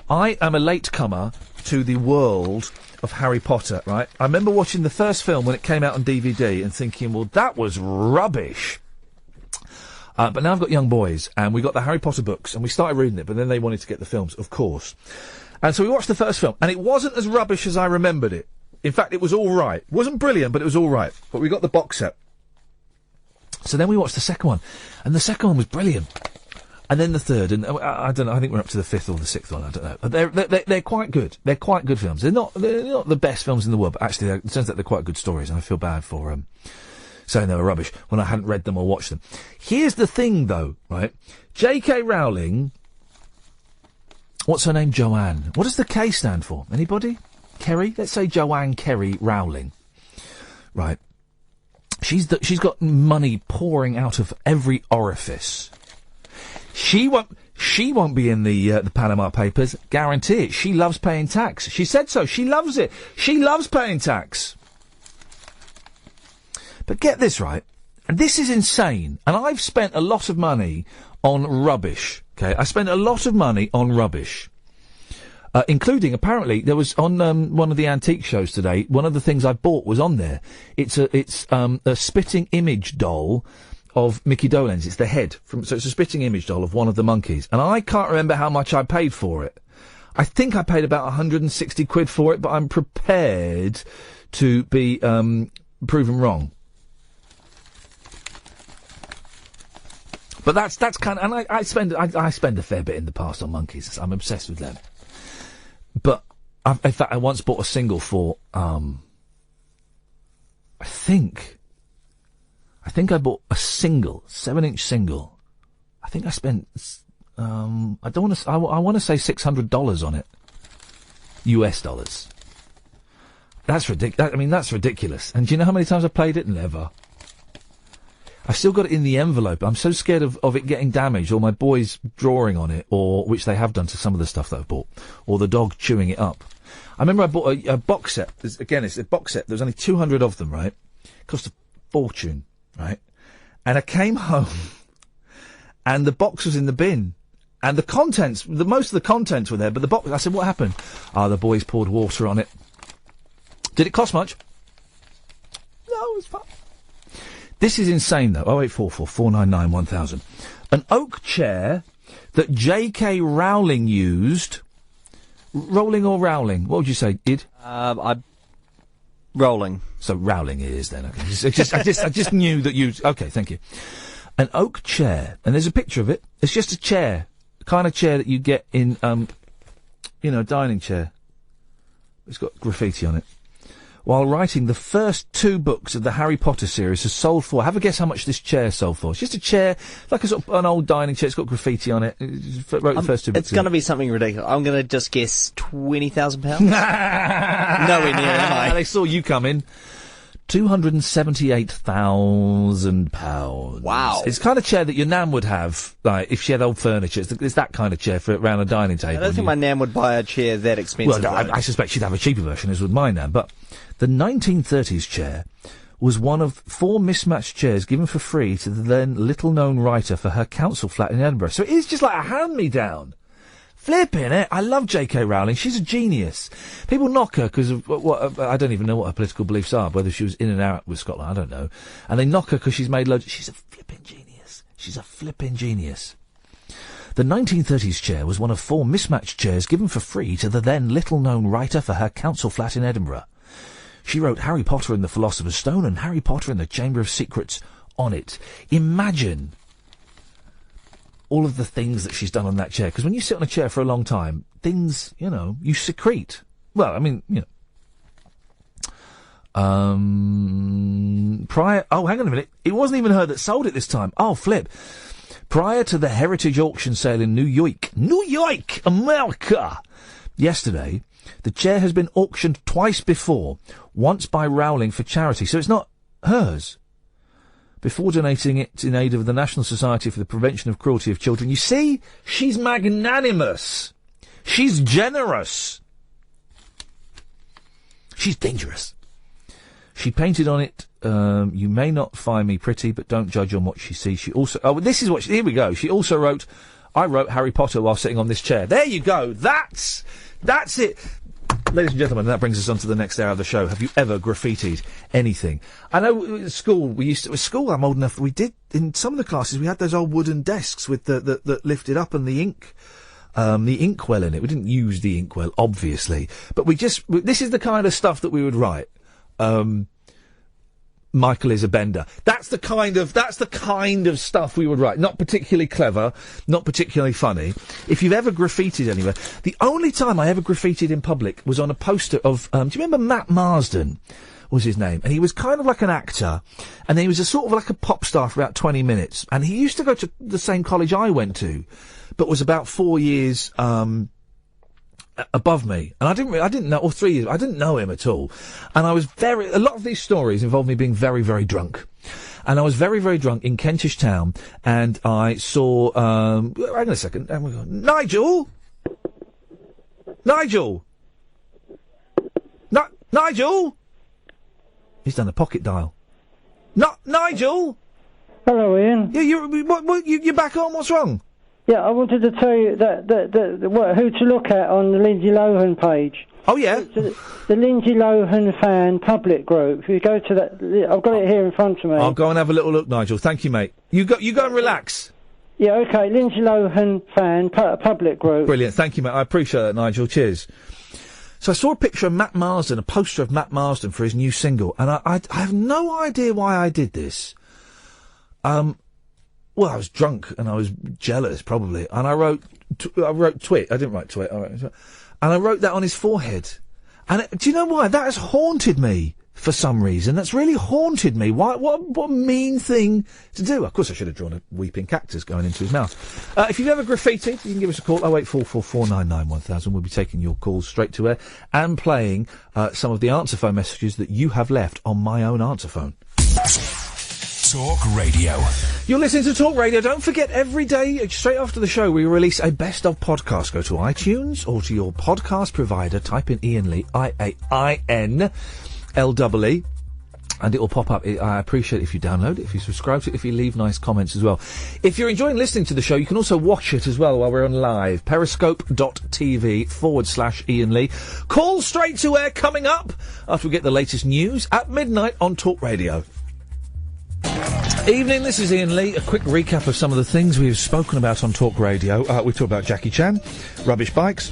I am a latecomer to the world of Harry Potter, right? I remember watching the first film when it came out on DVD and thinking, well, that was rubbish. But now I've got young boys, and we got the Harry Potter books, and we started reading it, but then they wanted to get the films, of course. And so we watched the first film, and it wasn't as rubbish as I remembered it. In fact, it was all right. It wasn't brilliant, but it was all right. But we got the box set. So then we watched the second one, and the second one was brilliant. And then the third, and I don't know, I think we're up to the fifth or the sixth one, I don't know. But they're quite good. They're quite good films. They're not the best films in the world, but actually, it turns out they're quite good stories, and I feel bad for saying they were rubbish when I hadn't read them or watched them. Here's the thing, though, right? J.K. Rowling, what's her name? Joanne. What does the K stand for? Anybody? Kerry? Let's say Joanne Kerry Rowling. Right. She's got money pouring out of every orifice. She won't be in the Panama Papers. Guarantee it. She loves paying tax. She said so. She loves it. She loves paying tax. But get this right, and this is insane, and I've spent a lot of money on rubbish, okay? I spent a lot of money on rubbish, including, apparently, there was on one of the antique shows today, one of the things I bought was on there. It's a spitting image doll of Mickey Dolenz. It's the head, so it's a spitting image doll of one of the monkeys, and I can't remember how much I paid for it. I think I paid about 160 quid for it, but I'm prepared to be proven wrong. But that's kind of, and I spend a fair bit in the past on monkeys. I'm obsessed with them. But in fact, I once bought a single for I think I bought a single 7-inch single. I think I spent I want to say $600 on it, US dollars. That's ridiculous. I mean, that's ridiculous. And do you know how many times I played it? Never. I've still got it in the envelope. I'm so scared of it getting damaged, or my boys drawing on it, or which they have done to some of the stuff that I've bought, or the dog chewing it up. I remember I bought a box set. It's a box set. There's only 200 of them, right? It cost a fortune, right? And I came home, and the box was in the bin, and the contents, most of the contents were there, but the box. I said, "What happened?" The boys poured water on it. Did it cost much? No, it was fun. This is insane, though. 0844 499 1000. An oak chair that J.K. Rowling used. Rolling or Rowling? What would you say, Id? Rolling. So Rowling it is then. Okay. I just knew that you. Okay, thank you. An oak chair, and there's a picture of it. It's just a chair, the kind of chair that you get in, a dining chair. It's got graffiti on it. While writing the first 2 books of the Harry Potter series, has sold for. Have a guess how much this chair sold for. It's just a chair, like a sort of an old dining chair. It's got graffiti on it. Wrote the first 2 books. It's going to be something ridiculous. I'm going to just guess £20,000. Nowhere near, am I? They saw you come in. £278,000. Wow. It's the kind of chair that your nan would have, like, if she had old furniture. It's that kind of chair for around a dining table. I don't think my nan would buy a chair that expensive. Well, no, I suspect she'd have a cheaper version, as would my nan. But the 1930s chair was one of 4 mismatched chairs given for free to the then little-known writer for her council flat in Edinburgh. So it is just like a hand-me-down. Flipping it. I love J.K. Rowling. She's a genius. People knock her because of what I don't even know what her political beliefs are, whether she was in and out with Scotland, I don't know. And they knock her because she's made loads. She's a flipping genius. She's a flipping genius. The 1930s chair was one of 4 mismatched chairs given for free to the then little-known writer for her council flat in Edinburgh. She wrote Harry Potter and the Philosopher's Stone and Harry Potter and the Chamber of Secrets on it. Imagine all of the things that she's done on that chair. Because when you sit on a chair for a long time, things, you secrete. Well, I mean, Oh, hang on a minute. It wasn't even her that sold it this time. Oh, flip. Prior to the Heritage Auction sale in New York, America, yesterday, the chair has been auctioned twice before, once by Rowling for charity, so it's not hers, before donating it in aid of the National Society for the Prevention of Cruelty of Children. You see, she's magnanimous. She's generous. She's dangerous. She painted on it, you may not find me pretty, but don't judge on what she sees. She also... Oh, this is what... Here we go. She also wrote, I wrote Harry Potter while sitting on this chair. There you go. That's it. Ladies and gentlemen, that brings us on to the next hour of the show. Have you ever graffitied anything? I know at school, I'm old enough, we did, in some of the classes, we had those old wooden desks with that lifted up and the inkwell in it. We didn't use the inkwell, obviously. But this is the kind of stuff that we would write. Michael is a bender. That's the kind of stuff we would write. Not particularly clever, not particularly funny. If you've ever graffitied anywhere, the only time I ever graffitied in public was on a poster of, do you remember Matt Marsden? Was his name? And he was kind of like an actor, and then he was a sort of like a pop star for about 20 minutes. And he used to go to the same college I went to, but was about 4 years, above me, and I didn't know, or 3 years, I didn't know him at all, and a lot of these stories involve me being very, very drunk, and I was very, very drunk in Kentish Town, and I saw, hang on a second, Nigel, he's done a pocket dial. Nigel, hello, Ian. Yeah, you're back on. What's wrong? Yeah, I wanted to tell you that who to look at on the Lindsay Lohan page. Oh, yeah? The Lindsay Lohan fan public group. If you go to that, I've got it here in front of me. I'll go and have a little look, Nigel. Thank you, mate. You go and relax. Yeah, okay, Lindsay Lohan fan public group. Brilliant. Thank you, mate. I appreciate that, Nigel. Cheers. So I saw a picture of Matt Marsden, a poster of Matt Marsden for his new single, and I have no idea why I did this. Well, I was drunk and I was jealous, probably, and I wrote twit. I didn't write twit. And I wrote that on his forehead. And do you know why? That has haunted me for some reason. That's really haunted me. Why? What a mean thing to do. Of course, I should have drawn a weeping cactus going into his mouth. If you've ever graffitied, you can give us a call. 08444991000. We'll be taking your calls straight to air and playing some of the answer phone messages that you have left on my own answer phone. Talk Radio. You're listening to Talk Radio. Don't forget, every day, straight after the show, we release a best of podcast. Go to iTunes or to your podcast provider, type in Iain Lee, IAINLEE, and it will pop up. I appreciate it if you download it, if you subscribe to it, if you leave nice comments as well. If you're enjoying listening to the show, you can also watch it as well while we're on live. Periscope.tv/Iain Lee. Call straight to air coming up after we get the latest news at midnight on Talk Radio. Evening, this is Iain Lee. A quick recap of some of the things we have spoken about on Talk Radio. We talked about Jackie Chan, rubbish bikes,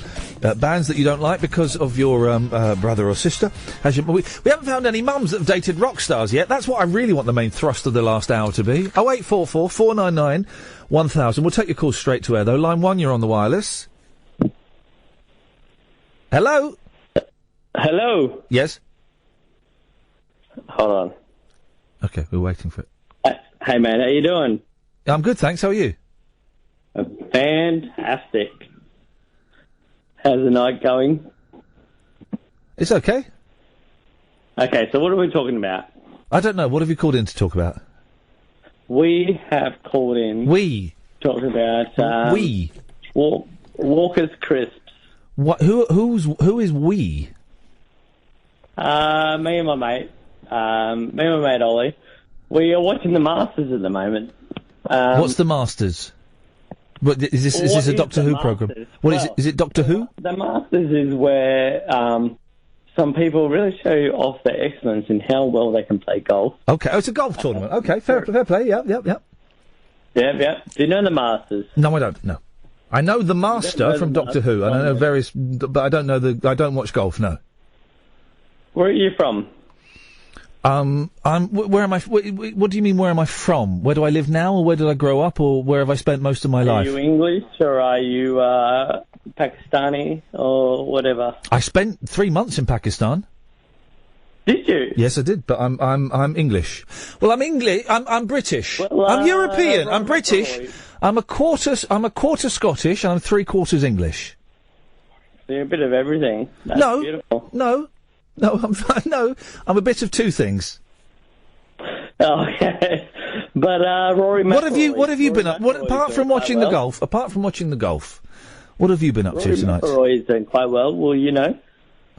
bands that you don't like because of your brother or sister. We haven't found any mums that have dated rock stars yet. That's what I really want the main thrust of the last hour to be. 0844 499 1000. We'll take your call straight to air, though. Line 1, you're on the wireless. Hello? Hello? Yes? Hold on. Okay, we're waiting for it. Hey, man, how you doing? I'm good, thanks. How are you? Fantastic. How's the night going? It's okay. Okay, so what are we talking about? I don't know. What have you called in to talk about? We have called in... We? Talking about... we? Walker's Crisps. What? Who is we? Me and my mate. Ollie. We are watching the Masters at the moment. What's the Masters? What, is this a Doctor Who program? What is it? Is it Doctor Who? The Masters is where some people really show off their excellence in how well they can play golf. Okay, it's a golf tournament. Okay, fair play. Yep. Yeah. Do you know the Masters? No, I don't. No, I know the Master from Doctor Who, and I know various, but I don't know I don't watch golf. No. Where are you from? Where am I? What do you mean? Where am I from? Where do I live now, or where did I grow up, or where have I spent most of my life? Are you English, or are you Pakistani, or whatever? I spent 3 months in Pakistan. Did you? Yes, I did, but I'm English. Well, I'm English. I'm British. Well, I'm European. I'm Ron British. McElroy. I'm a quarter Scottish, and I'm 3/4 English. So you're a bit of everything. That's No. beautiful. No, I'm a bit of two things. Okay. But Rory McIlroy. What have you been up? What apart from watching the golf? Apart from watching the golf, what have you been up to tonight? Rory is doing quite well. Well, you know.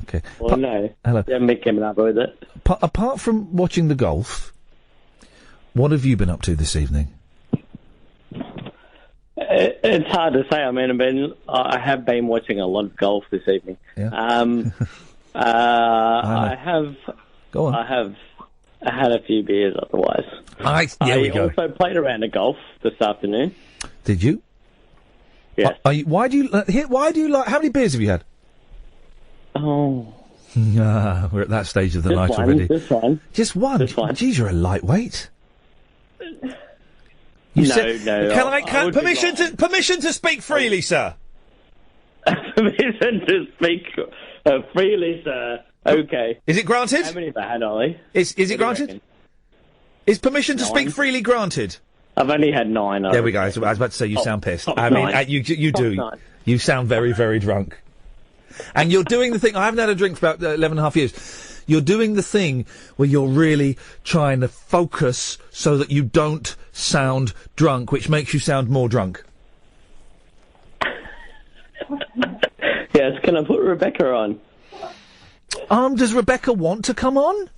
Okay. Well, no. Hello. They haven't been coming up with it. Apart from watching the golf, what have you been up to this evening? It's hard to say. I mean, I have been watching a lot of golf this evening. Yeah. I have. Go on. I had a few beers otherwise. I also played a round of golf this afternoon. Did you? Yes. Why do you like? How many beers have you had? Oh. We're at that stage of the night already. Just one. Just one. Jeez, you're a lightweight. No. Permission to speak freely, sir. Permission to speak freely, sir. Okay. Is it granted? How many have I had, Ollie? Is it granted? Is permission to speak freely granted? I've only had 9. There we go. I was about to say you sound pissed. I mean, you do. 9. You sound very, very drunk. And you're doing the thing. I haven't had a drink for about 11 and a half years. You're doing the thing where you're really trying to focus so that you don't sound drunk, which makes you sound more drunk. Yes, can I put Rebecca on? Does Rebecca want to come on?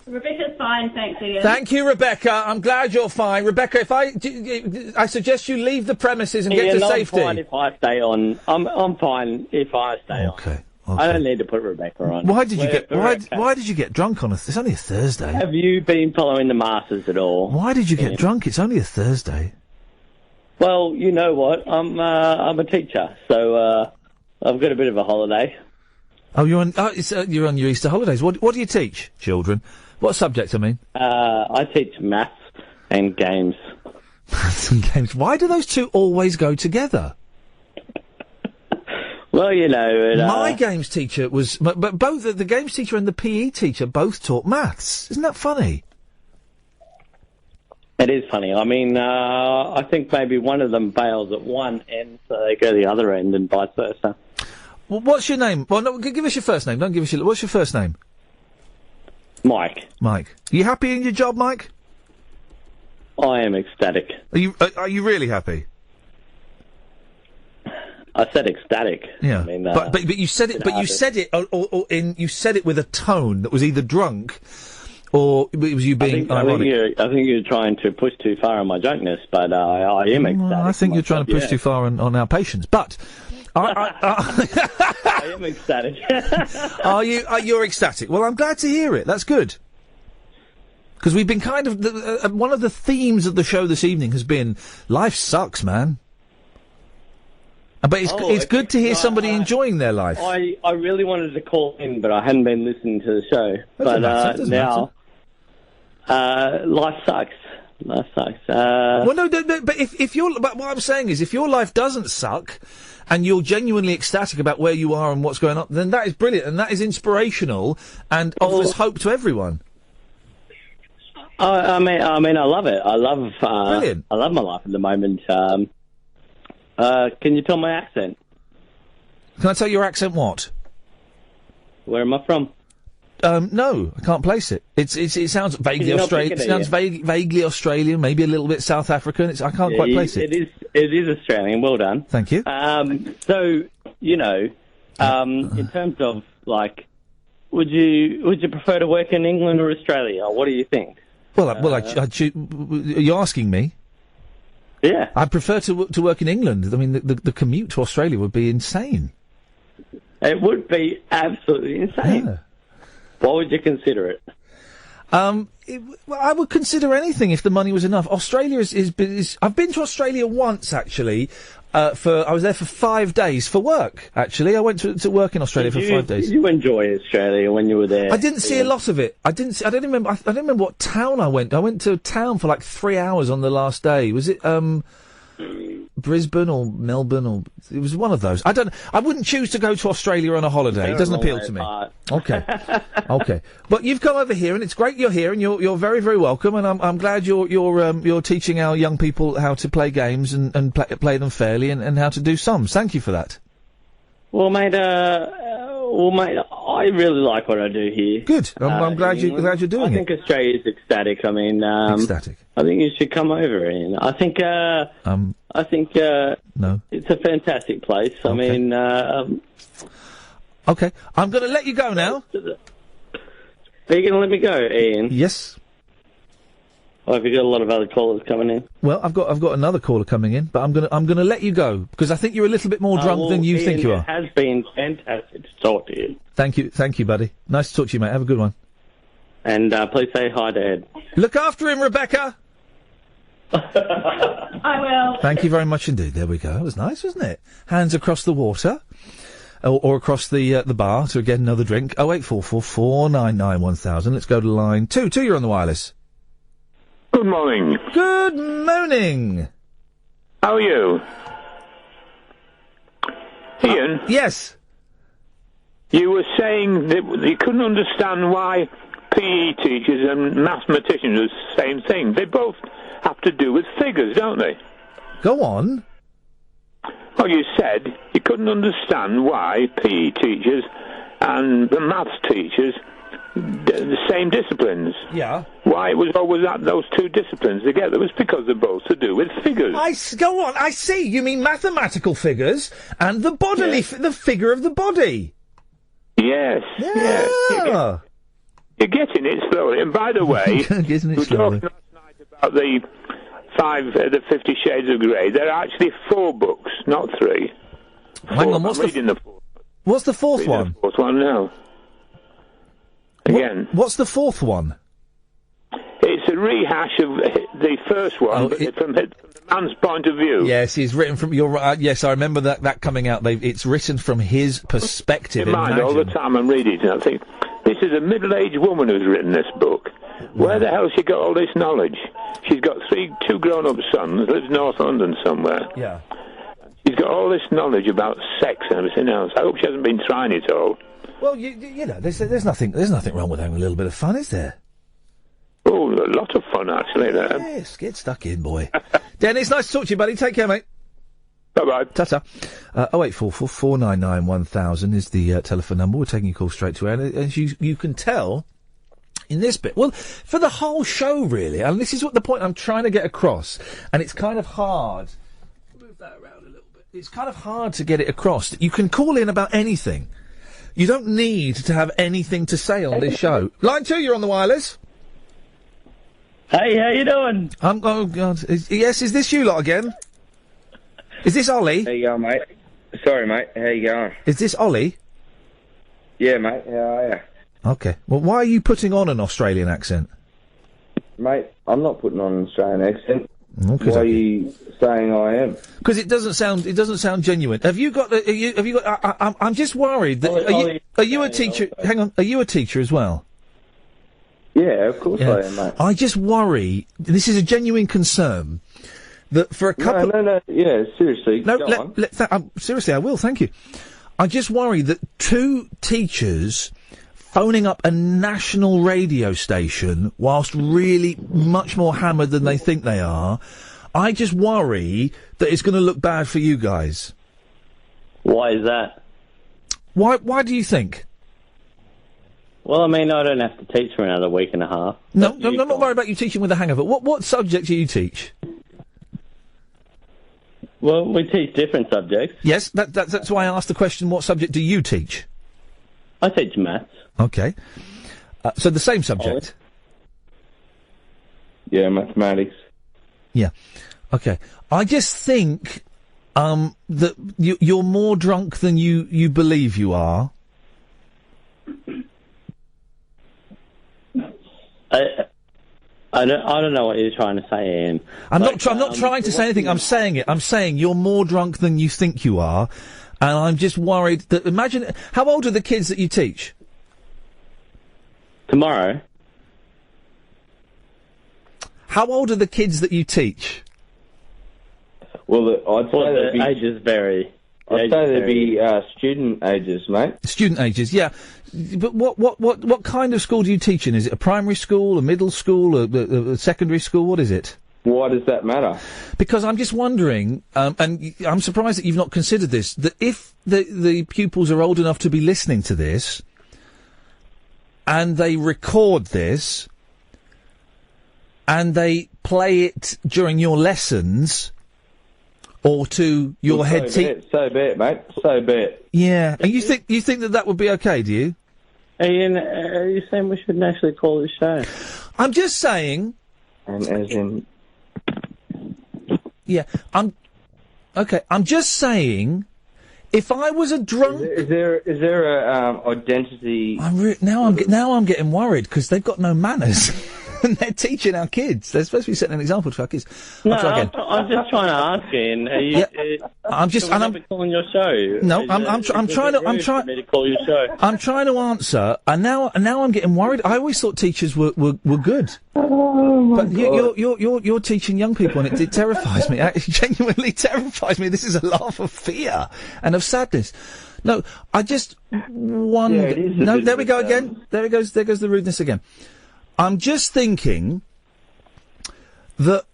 Rebecca's fine, thanks, Ian. Thank you, Rebecca. I'm glad you're fine. Rebecca, I suggest you leave the premises and get to safety. I'm fine if I stay on. I'm fine if I stay on. Okay. I don't need to put Rebecca on. Why did you get drunk on it's only a Thursday? Have you been following the Masters at all? Why did you get drunk? It's only a Thursday. Well, you know what? I'm a teacher, so I've got a bit of a holiday. Oh, you're on your Easter holidays. What do you teach children? What subject, I mean? I teach maths and games. Maths and games. Why do those two always go together? Well, you know... My games teacher was... But both the games teacher and the PE teacher both taught maths. Isn't that funny? It is funny. I mean, I think maybe one of them fails at one end, so they go the other end and vice versa. Well, what's your name? Well, no, give us your first name. Don't give us your... What's your first name? Mike. Mike. Are you happy in your job, Mike? I am ecstatic. Are you really happy? I said ecstatic. Yeah. I mean, but you said it. But you said it. You said it with a tone that was either drunk, or it was you being ironic. I think you're trying to push too far on my drunkenness, but I am ecstatic. Well, I think you're trying to push too far on our patience, but. I am ecstatic. Are you? You're ecstatic. Well, I'm glad to hear it. That's good. Because we've been kind of one of the themes of the show this evening has been life sucks, man. But it's good to hear somebody enjoying their life. I really wanted to call in, but I hadn't been listening to the show. Doesn't now, life sucks. Life sucks. Well, no, but but what I'm saying is, if your life doesn't suck, and you're genuinely ecstatic about where you are and what's going on, then that is brilliant and that is inspirational and offers hope to everyone. I mean, I love it. I love. Brilliant. I love my life at the moment. Can you tell my accent? Can I tell your accent what? Where am I from? No, I can't place it. It sounds vaguely Australian. It sounds vaguely Australian, maybe a little bit South African. I can't quite place it. It is Australian. Well done. Thank you. So you know, in terms of like, would you prefer to work in England or Australia? What do you think? Well, are you asking me? Yeah. I prefer to work in England. I mean, the commute to Australia would be insane. It would be absolutely insane. Yeah. Why would you consider it? I would consider anything if the money was enough. Australia is I've been to Australia once, actually. I was there for 5 days for work, actually. I went to work in Australia for 5 days. Did you enjoy Australia when you were there? I didn't see a lot of it. I don't remember what town I went. I went to a town for like 3 hours on the last day. Was it, Brisbane or Melbourne, or it was one of those. I wouldn't choose to go to Australia on a holiday. It doesn't appeal to me. Okay, okay. But you've come over here, and it's great you're here, and you're very, very welcome. And I'm glad you're teaching our young people how to play games and play them fairly, and how to do sums. Thank you for that. Well, mate, I really like what I do here. Good. I'm glad you're doing I think Australia's ecstatic. I mean, ecstatic. I think you should come over, Ian. I think no, it's a fantastic place. I mean, okay. I'm going to let you go now. Are you going to let me go, Ian? Yes. Oh, have you got a lot of other callers coming in? Well, I've got another caller coming in, but I'm gonna let you go because I think you're a little bit more drunk than you Ian, think you are. It has been fantastic to talk to you. Thank you, buddy. Nice to talk to you, mate. Have a good one. And please say hi to Ed. Look after him, Rebecca. I will. Thank you very much indeed. There we go. That was nice, wasn't it? Hands across the water, or across the bar to get another drink. 0844 499 1000. Let's go to line 2. 2, you're on the wireless. Good morning. Good morning. How are you? Ian? Yes. You were saying that you couldn't understand why PE teachers and mathematicians are the same thing. They both have to do with figures, don't they? Go on. Well, you said you couldn't understand why PE teachers and the maths teachers the same disciplines. Yeah. Why it was always those two disciplines together? It was because they're both to do with figures. Go on. I see. You mean mathematical figures and the bodily, the figure of the body. Yes. Yeah. You're getting it slowly. And by the way, Isn't it we're slowly? talking last night about the 50 Shades of Grey. There are actually 4 books, not 3. Hang on, what's what's the fourth one? The fourth one now. Again. What's the fourth one? It's a rehash of the first one, but from the man's point of view. Yes, he's written from your. Yes, I remember that coming out. It's written from his perspective. In mind, all the time I'm reading it, and I think this is a middle-aged woman who's written this book. Where the hell she got all this knowledge? She's got 2 grown-up sons, lives North London somewhere. Yeah. She's got all this knowledge about sex and everything else. I hope she hasn't been trying it all. Well, you know, there's nothing wrong with having a little bit of fun, is there? Oh, a lot of fun, actually, there. Yes, get stuck in, boy. Dennis, nice to talk to you, buddy. Take care, mate. Bye-bye. Ta-ta. 0844 499 1000 is the telephone number. We're taking your call straight to air. And as you can tell in this bit, well, for the whole show, really, and this is what the point I'm trying to get across, and it's kind of hard. Move that around a little bit. It's kind of hard to get it across. You can call in about anything. You don't need to have anything to say on this show. Line 2, you're on the wireless. Hey, how you doing? Oh, God. Yes, is this you lot again? Is this Ollie? How you going, mate? Sorry, mate. How you going? Is this Ollie? Yeah, mate. How are you? Okay. Well, why are you putting on an Australian accent? Mate, I'm not putting on an Australian accent. Okay. Why are you saying I am? Because it doesn't sound genuine. Have you got? I'm just worried that. Are you a teacher? Hang on. Are you a teacher as well? Yeah, of course I am, mate. I just worry. This is a genuine concern. That for a couple. No. Yeah, seriously. No, go on. seriously, I will. Thank you. I just worry that 2 teachers phoning up a national radio station whilst really much more hammered than they think they are. I just worry that it's going to look bad for you guys. Why is that? Why do you think? Well, I mean, I don't have to teach for another week and a half. No, I'm not worried about you teaching with a hangover. What subject do you teach? Well, we teach different subjects. Yes, that's why I asked the question, what subject do you teach? I teach maths. Okay. So the same subject? Yeah, mathematics. Yeah. Okay. I just think that you're more drunk than you believe you are. I don't know what you're trying to say, Ian. I'm not trying to say anything. I'm saying it. I'm saying you're more drunk than you think you are, and I'm just worried that. Imagine how old are the kids that you teach? Tomorrow. How old are the kids that you teach? Well, I'd say there'd be ages vary. I'd say there'd be student ages, mate. Student ages, yeah. But what kind of school do you teach in? Is it a primary school, a middle school, a secondary school? What is it? Why does that matter? Because I'm just wondering, and I'm surprised that you've not considered this, that if the pupils are old enough to be listening to this, and they record this, and they play it during your lessons, or to your head teacher. So be it, mate. So be it. Yeah. And you think that would be okay, do you? Ian, are you saying we shouldn't actually call this show? I'm just saying. And as in. Yeah. I'm just saying. If I was a drunk, is there a identity? Now I'm getting worried because they've got no manners. And they're teaching our kids. They're supposed to be setting an example to our kids. No, I'm just trying to ask Ian. Are you, I'm calling your show. No, I'm trying to call your show. I'm trying to answer, and now I'm getting worried. I always thought teachers were good. But you're teaching young people, and it terrifies me. It genuinely terrifies me. This is a laugh of fear and of sadness. No, I just wonder. No, there we go again. There goes the rudeness again. I'm just thinking that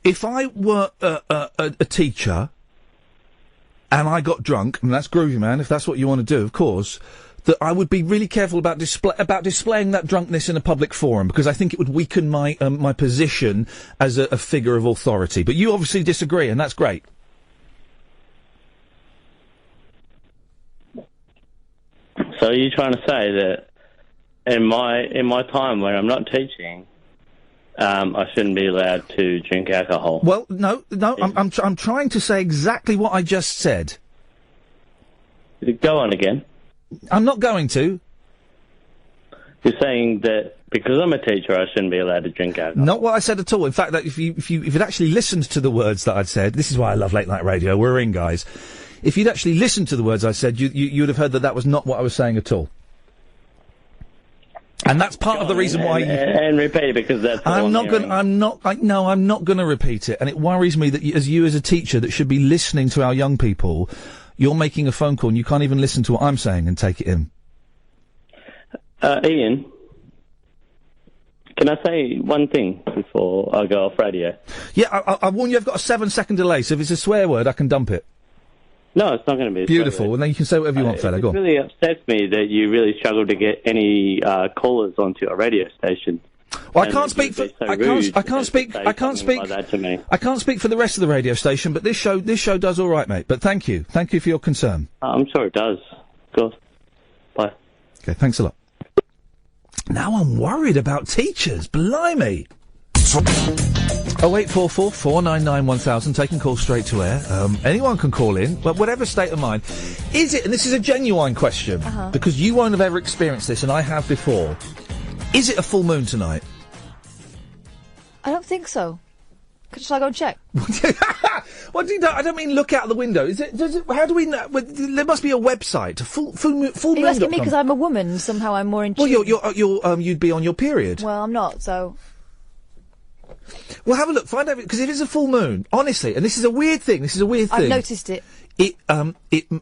if I were a teacher and I got drunk, and that's groovy, man, if that's what you want to do, of course, that I would be really careful about displaying that drunkenness in a public forum, because I think it would weaken my my position as a figure of authority. But you obviously disagree, and that's great. So are you trying to say that in my time when I'm not teaching, I shouldn't be allowed to drink alcohol? Well, no, I'm trying to say exactly what I just said. Go on again. I'm not going to. You're saying that because I'm a teacher, I shouldn't be allowed to drink alcohol. Not what I said at all. In fact, that if you'd actually listened to the words that I'd said, this is why I love late night radio. We're in, guys. If you'd actually listened to the words I said, you'd have heard that was not what I was saying at all. And that's part of the reason why. And repeat it, because that's. I'm not going to repeat it, and it worries me that you as a teacher that should be listening to our young people, you're making a phone call and you can't even listen to what I'm saying and take it in. Ian, can I say one thing before I go off radio? Yeah, I warn you, I've got a 7-second delay, so if it's a swear word, I can dump it. No, it's not going to be. Beautiful, and then you can say whatever you want, fella. Go on. It really upsets me that you really struggle to get any callers onto a radio station. Well, I can't speak for like that to me. I can't speak for the rest of the radio station, but this show does all right, mate. But thank you for your concern. I'm sure it does. Of course. Bye. Okay, thanks a lot. Now I'm worried about teachers. Blimey. 0844 499 1000, taking calls straight to air. Anyone can call in, but whatever state of mind. Is it, and this is a genuine question, because you won't have ever experienced this, and I have before, is it a full moon tonight? I don't think so. Shall I go and check? What do you know? I don't mean look out the window. How do we know? Well, there must be a website, full moon. Are you asking me because I'm a woman? Somehow I'm more in tune. Well, you'd be on your period. Well, I'm not, so. Well, have a look. Find out, because if it's a full moon, honestly, and this is a weird thing. I've noticed it. It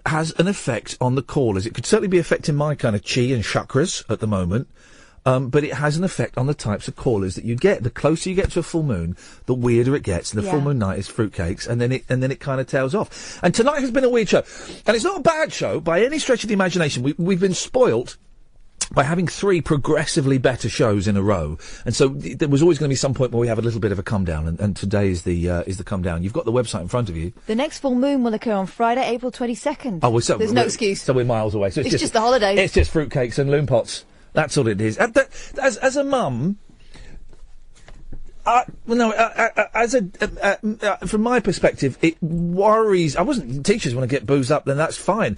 has an effect on the callers. It could certainly be affecting my kind of chi and chakras at the moment. But it has an effect on the types of callers that you get. The closer you get to a full moon, the weirder it gets. And the full moon night is fruitcakes, and then it kind of tails off. And tonight has been a weird show, and it's not a bad show by any stretch of the imagination. We've been spoilt by having 3 progressively better shows in a row, and so there was always going to be some point where we have a little bit of a come down, and today is the come down. You've got the website in front of you. The next full moon will occur on Friday, April 22nd. Oh, well, there's no excuse. So we're miles away. So it's just the holidays. It's just fruitcakes and loom pots. That's all it is. As a mum, from my perspective, it worries. Teachers want to get boozed up, then that's fine.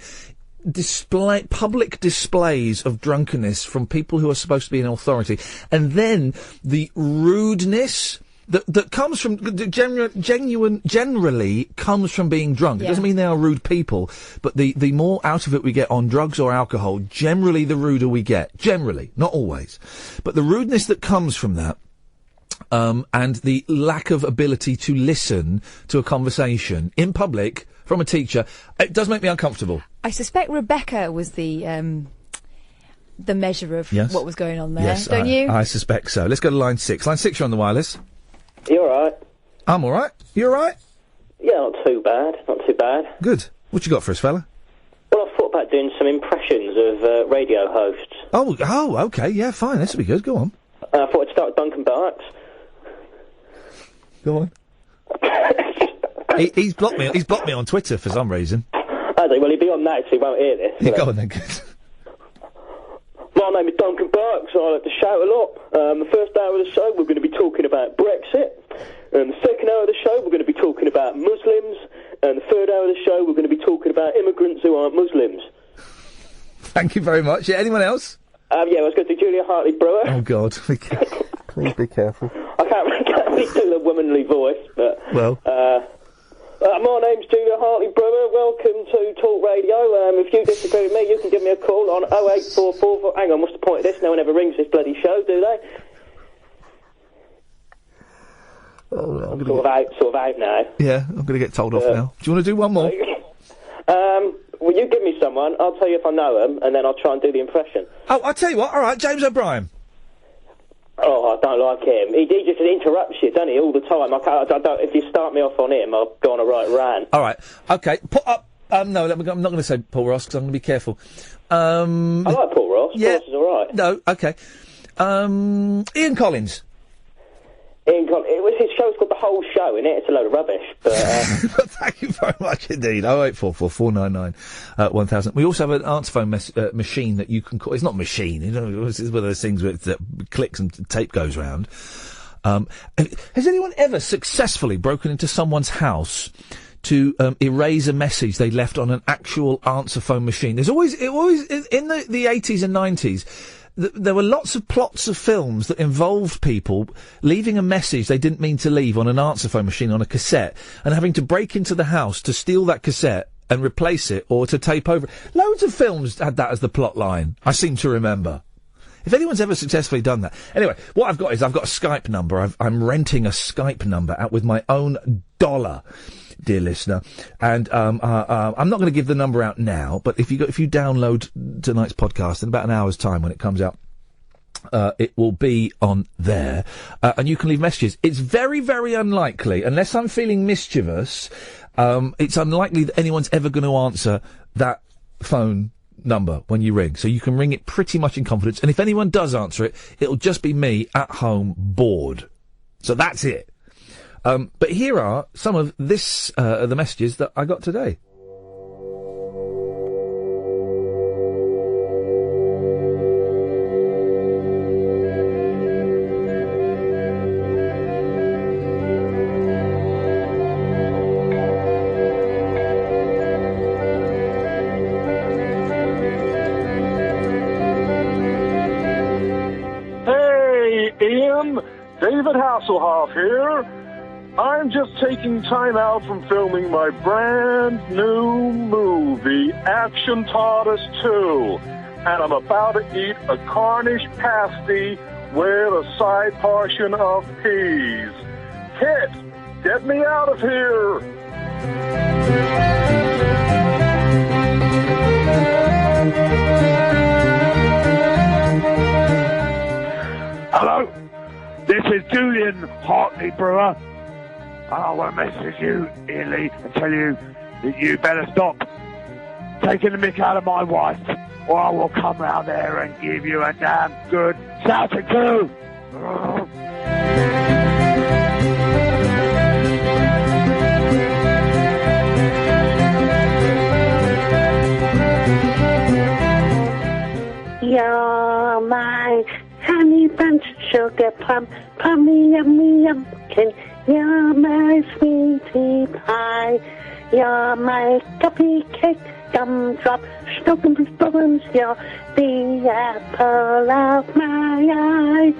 Public displays of drunkenness from people who are supposed to be in authority, and then the rudeness that comes from generally comes from being drunk. It doesn't mean they are rude people, but the more out of it we get on drugs or alcohol, generally the ruder we get. Generally, not always, but the rudeness that comes from that and the lack of ability to listen to a conversation in public from a teacher, it does make me uncomfortable. I suspect Rebecca was the measure of what was going on there, Yes, don't you? I suspect so. Let's go to line 6. Line 6, you're on the wireless. You alright? I'm alright. You alright? Yeah, not too bad. Not too bad. Good. What you got for us, fella? Well, I thought about doing some impressions of radio hosts. Oh, okay, yeah, fine. This will be good. Go on. I thought I'd start with Duncan Barks. Go on. He's blocked me. He's blocked me on Twitter for some reason. Has he? Well, he'll be on that, so he won't hear this. You go on then. Good. My name is Duncan Barks. I like to shout a lot. The first hour of the show, we're going to be talking about Brexit. And the second hour of the show, we're going to be talking about Muslims. And the third hour of the show, we're going to be talking about immigrants who aren't Muslims. Thank you very much. Yeah, anyone else? Yeah, I was going to do Julia Hartley-Brewer. Oh, God. Please be careful. I can't really do the womanly voice, but... Well... my name's Julia Hartley-Brewer. Welcome to Talk Radio. If you disagree with me, you can give me a call on 0844... Hang on, what's the point of this? No one ever rings this bloody show, do they? Oh, I'm sort of out now. Yeah, I'm going to get told off now. Do you want to do one more? Well, you give me someone, I'll tell you if I know them, and then I'll try and do the impression. Oh, I'll tell you what. All right, James O'Brien. Oh, I don't like him. He just interrupts you, doesn't he, all the time. I don't, if you start me off on him, I'll go on a right rant. All right. Okay. Put up... no, I'm not going to say Paul Ross, because I'm going to be careful. I like Paul Ross. Yeah. Ross is all right. No, okay. Ian Collins. His show's called The Whole Show, innit? It's a load of rubbish, but... Thank you very much indeed. 0844 499 1000. We also have an answer phone machine that you can call. It's not a machine, you know, it's one of those things where that clicks and tape goes round. Has anyone ever successfully broken into someone's house to erase a message they left on an actual answer phone machine? There's always in the 80s and 90s, there were lots of plots of films that involved people leaving a message they didn't mean to leave on an answer phone machine on a cassette and having to break into the house to steal that cassette and replace it or to tape over. Loads of films had that as the plot line, I seem to remember. If anyone's ever successfully done that. Anyway, what I've got is I've got a Skype number. I'm renting a Skype number out with my own dollar, dear listener. And I'm not going to give the number out now, but if you download tonight's podcast in about an hour's time when it comes out, it will be on there, and you can leave messages. It's very, very unlikely, unless I'm feeling mischievous, it's unlikely that anyone's ever going to answer that phone number when you ring. So you can ring it pretty much in confidence. And if anyone does answer it, it'll just be me at home bored. So that's it. But here are some of the messages that I got today. David Hasselhoff here. I'm just taking time out from filming my brand new movie, Action Taught Us 2. And I'm about to eat a Cornish pasty with a side portion of peas. Kit, get me out of here! Hello? This is Julian Hartley-Brewer. And I want to message you, Iain Lee, and tell you that you better stop taking the mick out of my wife, or I will come round there and give you a damn good shouting to. You're my honey bunch sugar plum, plummy yummy yumkin. You're my sweetie pie. You're my cupcake, gumdrop, snuggles, bubbles. You're the apple of my eye.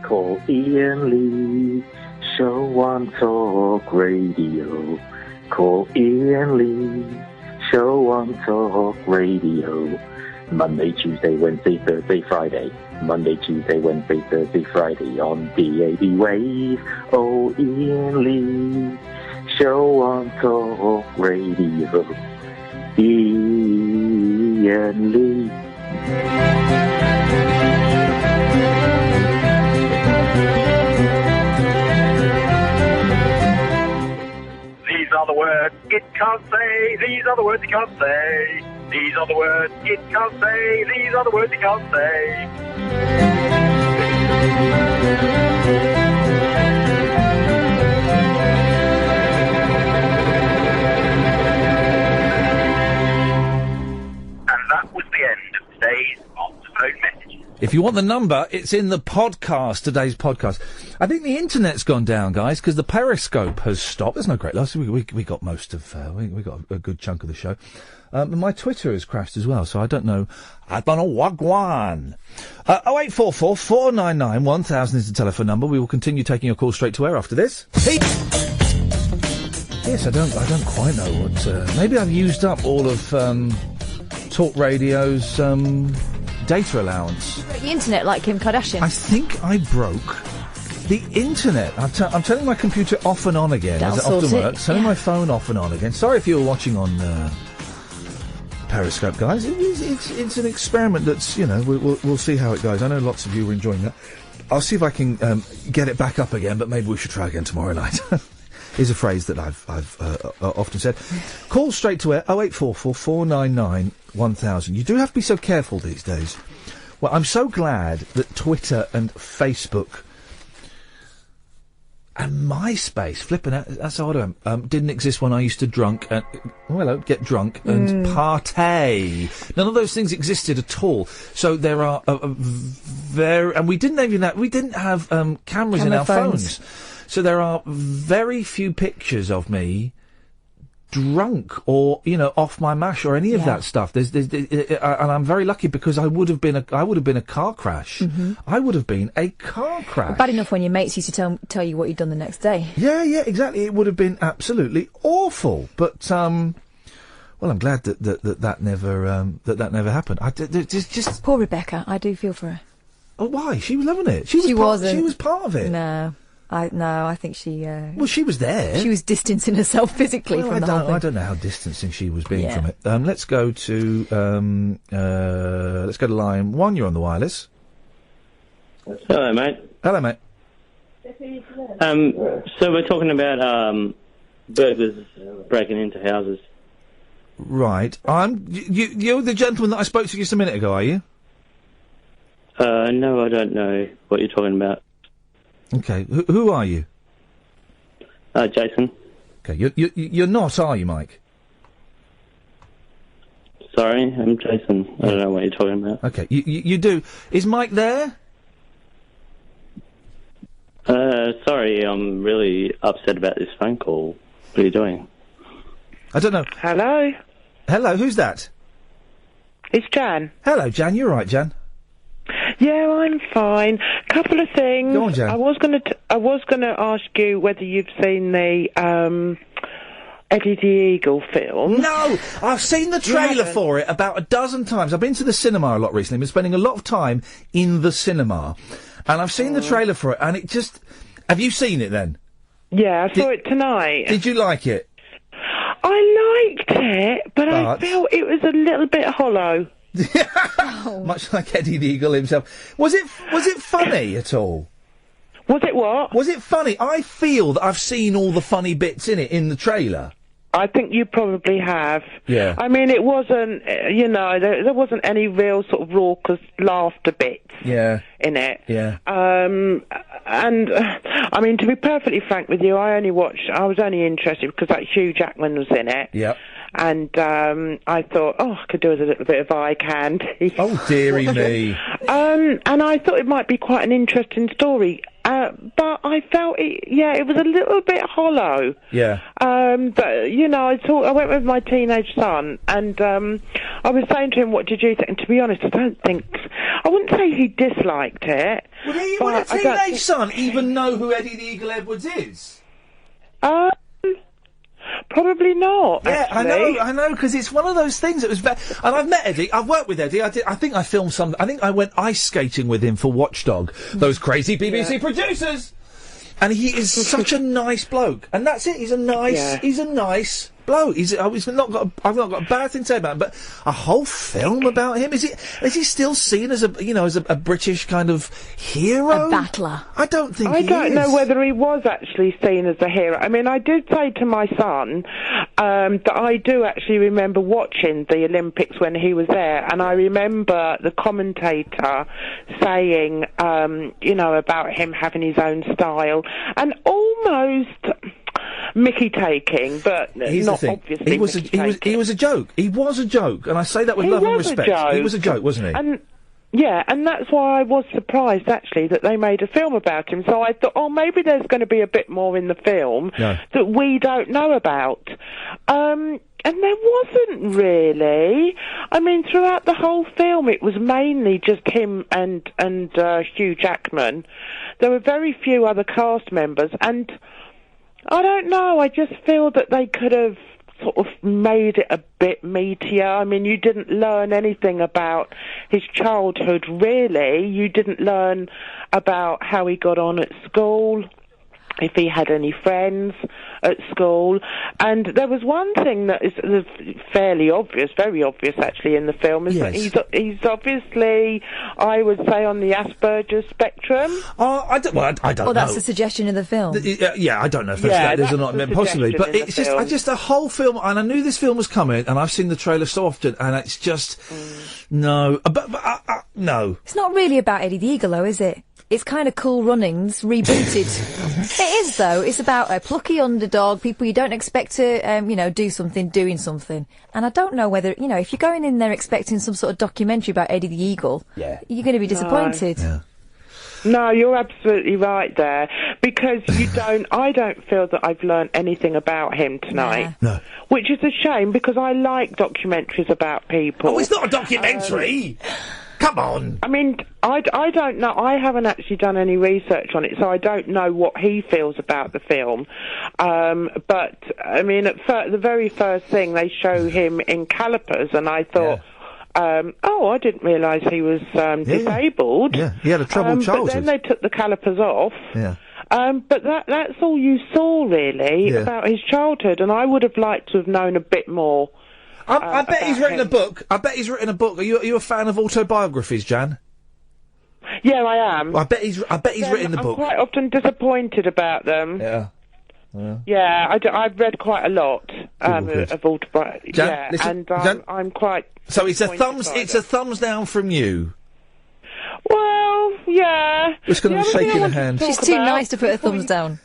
Call Iain Lee, show on talk radio. Call Iain Lee, show on Talk Radio. Monday, Tuesday, Wednesday, Thursday, Friday. Monday, Tuesday, Wednesday, Thursday, Friday on DAB Wave. Oh, Iain Lee. Show on Talk Radio. Iain Lee. These are the words it can't say. These are the words it can't say. These are the words it can't say. These are the words it can't say. And that was the end of today's on-the-phone message. If you want the number, it's in the podcast, today's podcast. I think the internet's gone down, guys, because the Periscope has stopped. There's no great loss. We got most of, we got a good chunk of the show. And my Twitter has crashed as well, so I don't know wagwan. 0844 499 1000 is the telephone number. We will continue taking your calls straight to air after this. Yes, I don't quite know what, maybe I've used up all of, Talk Radio's, data allowance. The internet, like Kim Kardashian. I think I broke the internet. I'm turning my computer off and on again, as it often works. Turning my phone off and on again. Sorry if you were watching on Periscope, guys. It's an experiment that's, you know, we'll see how it goes. I know lots of you were enjoying that. I'll see if I can get it back up again, but maybe we should try again tomorrow night. Is a phrase that I've often said. Call straight to air 0844 499 1000. You do have to be so careful these days. Well, I'm so glad that Twitter and Facebook and MySpace, flipping out, that's odd, didn't exist when I used to get drunk and partay. None of those things existed at all. So there are and we didn't have cameras in our phones. So there are very few pictures of me drunk or, you know, off my mash or any of that stuff. And I'm very lucky because I would have been a car crash. Mm-hmm. I would have been a car crash. Bad enough when your mates used to tell you what you'd done the next day. Yeah, exactly. It would have been absolutely awful. But well, I'm glad that never happened. Just poor Rebecca. I do feel for her. Oh, why? She was loving it. She was part of it. No. I think she... well, she was there. She was distancing herself physically from the whole thing. I don't know how distancing she was being from it. Let's go to line 1. You're on the wireless. Hello, mate. Hello, mate. So we're talking about burglars breaking into houses. Right. You're the gentleman that I spoke to just a minute ago, are you? No, I don't know what you're talking about. Okay, who are you? Jason. Okay, you're not, are you, Mike? Sorry, I'm Jason. I don't know what you're talking about. Okay, you do. Is Mike there? Sorry, I'm really upset about this phone call. What are you doing? I don't know. Hello? Hello, who's that? It's Jan. Hello, Jan, you're right, Jan. Yeah, I'm fine. Couple of things. Go on, Jan. I was going to ask you whether you've seen the Eddie the Eagle film. No, I've seen the trailer for it about a dozen times. I've been to the cinema a lot recently. I've been spending a lot of time in the cinema, and I've seen the trailer for it, and it just. Have you seen it then? Yeah, I saw it tonight. Did you like it? I liked it, but I felt it was a little bit hollow. Much like Eddie the Eagle himself. Was it funny at all? Was it what? Was it funny? I feel that I've seen all the funny bits in it in the trailer. I think you probably have. Yeah. I mean, it wasn't, there wasn't any real sort of raucous laughter bits in it. Yeah. And, I mean, to be perfectly frank with you, I was only interested because that Hugh Jackman was in it. Yep. And I thought, I could do with a little bit of eye candy. Oh, dearie me. And I thought it might be quite an interesting story. But I felt it was a little bit hollow. Yeah. But, I went with my teenage son, and I was saying to him, what did you think? And to be honest, I wouldn't say he disliked it. Would a teenage son even know who Eddie the Eagle Edwards is? Probably not. Yeah, actually. I know, because it's one of those things that was and I've met Eddie, I've worked with Eddie, I think I filmed I think I went ice skating with him for Watchdog, those crazy BBC producers! And he is such a nice bloke. And that's it, he's a nice bloke. I've not got a bad thing to say about him, but a whole film about him? Is he still seen as a British kind of hero? A battler. I don't think I don't know whether he was actually seen as a hero. I mean, I did say to my son that I do actually remember watching the Olympics when he was there, and I remember the commentator saying, about him having his own style, and almost Mickey taking, but not obviously. He was a joke. He was a joke, and I say that with love and respect. He was a joke, wasn't he? And and that's why I was surprised actually that they made a film about him. So I thought, maybe there's going to be a bit more in the film that we don't know about. And there wasn't really. I mean, throughout the whole film, it was mainly just him and Hugh Jackman. There were very few other cast members, and I don't know, I just feel that they could have sort of made it a bit meatier. I mean, you didn't learn anything about his childhood, really. You didn't learn about how he got on at school, if he had any friends at school. And there was one thing that is fairly obvious, very obvious actually in the film, is that he's obviously, I would say, on the Asperger's spectrum. I don't know. Well, that's the suggestion in the film. I don't know if there's or not, possibly, but it's just a whole film, and I knew this film was coming, and I've seen the trailer so often, and it's just no. It's not really about Eddie the Eagle, though, is it? It's kind of Cool Runnings rebooted. It is, though. It's about a plucky underdog, people you don't expect to, do something, doing something. And I don't know whether, if you're going in there expecting some sort of documentary about Eddie the Eagle, you're going to be disappointed. No, you're absolutely right there, because I don't feel that I've learned anything about him tonight. No. Which is a shame, because I like documentaries about people. Oh, it's not a documentary! Come on! I mean, I don't know. I haven't actually done any research on it, so I don't know what he feels about the film. But, I mean, the very first thing, they show him in calipers, and I thought, I didn't realise he was disabled. Yeah, he had a troubled childhood. But then they took the calipers off. Yeah. But that's all you saw, really, about his childhood, and I would have liked to have known a bit more. I bet he's written a book. Are you a fan of autobiographies, Jan? Yeah, I am. I bet he's written the book. I'm quite often disappointed about them. Yeah. Yeah, I've read quite a lot of autobiographies. I'm quite. So it's a thumbs down from you. Well, yeah. Just going to shake in a hand. She's too nice to put her thumbs down.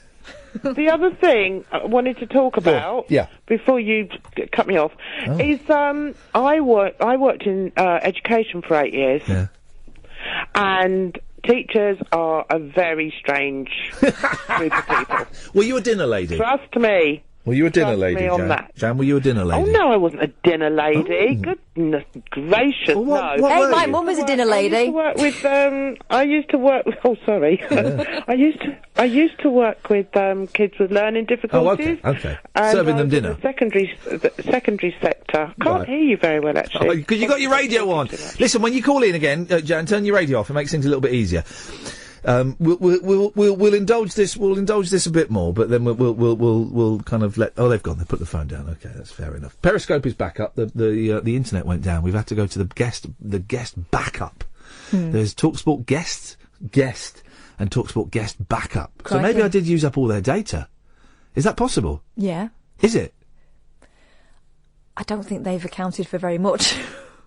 The other thing I wanted to talk about, before you cut me off, is I worked in education for 8 years, and teachers are a very strange group of people. Were you a dinner lady? Trust me. Were you a dinner lady, Jan? Jan, were you a dinner lady? Oh, no, I wasn't a dinner lady. Goodness gracious, no. Hey, my mum was a dinner lady. I used to work with, I used to work with kids with learning difficulties. Oh, okay. Serving them dinner. The secondary sector. Can't hear you very well, actually. Because you got your radio on. Listen, when you call in again, Jan, turn your radio off. It makes things a little bit easier. We'll indulge this. We'll indulge this a bit more, but then we'll kind of let. Oh, they've gone. They put the phone down. Okay, that's fair enough. Periscope is back up. The internet went down. We've had to go to the guest backup. There's TalkSport guest, and TalkSport guest backup. Crikey. So maybe I did use up all their data. Is that possible? Yeah. Is it? I don't think they've accounted for very much.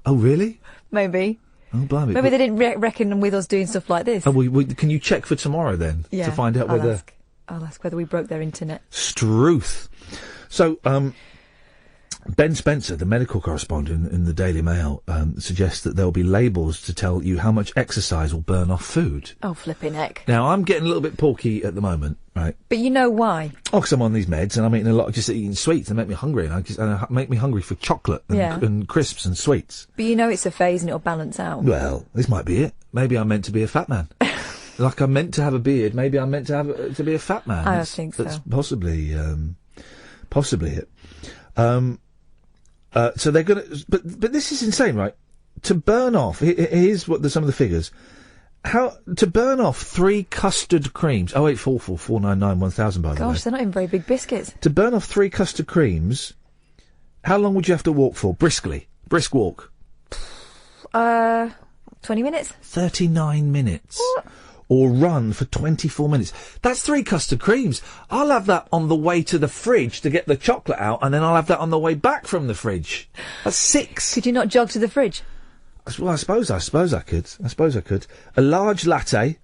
Oh, really? Maybe. Oh, blimey. Maybe they didn't reckon with us doing stuff like this. Oh, can you check for tomorrow then? Yeah, to find out whether... I'll ask whether we broke their internet. Struth. So, Ben Spencer, the medical correspondent in the Daily Mail, suggests that there'll be labels to tell you how much exercise will burn off food. Oh, flipping heck. Now, I'm getting a little bit porky at the moment, right? But you know why? Oh, because I'm on these meds and I'm eating a lot, just eating sweets. They make me hungry and make me hungry for chocolate and crisps and sweets. But you know it's a phase and it'll balance out. Well, this might be it. Maybe I'm meant to be a fat man. Like I'm meant to have a beard, maybe I'm meant to be a fat man. I don't think so. That's possibly possibly it. So they're going to, but this is insane, right? To burn off, here's some of the figures. To burn off 3 custard creams, 0844 499 1000 by the way. Gosh, they're not even very big biscuits. To burn off 3 custard creams, how long would you have to walk for? Brisk walk. 20 minutes? 39 minutes. What? Or run for 24 minutes. That's 3 custard creams. I'll have that on the way to the fridge to get the chocolate out, and then I'll have that on the way back from the fridge. That's 6. Could you not jog to the fridge? Well, I suppose I could. A large latte.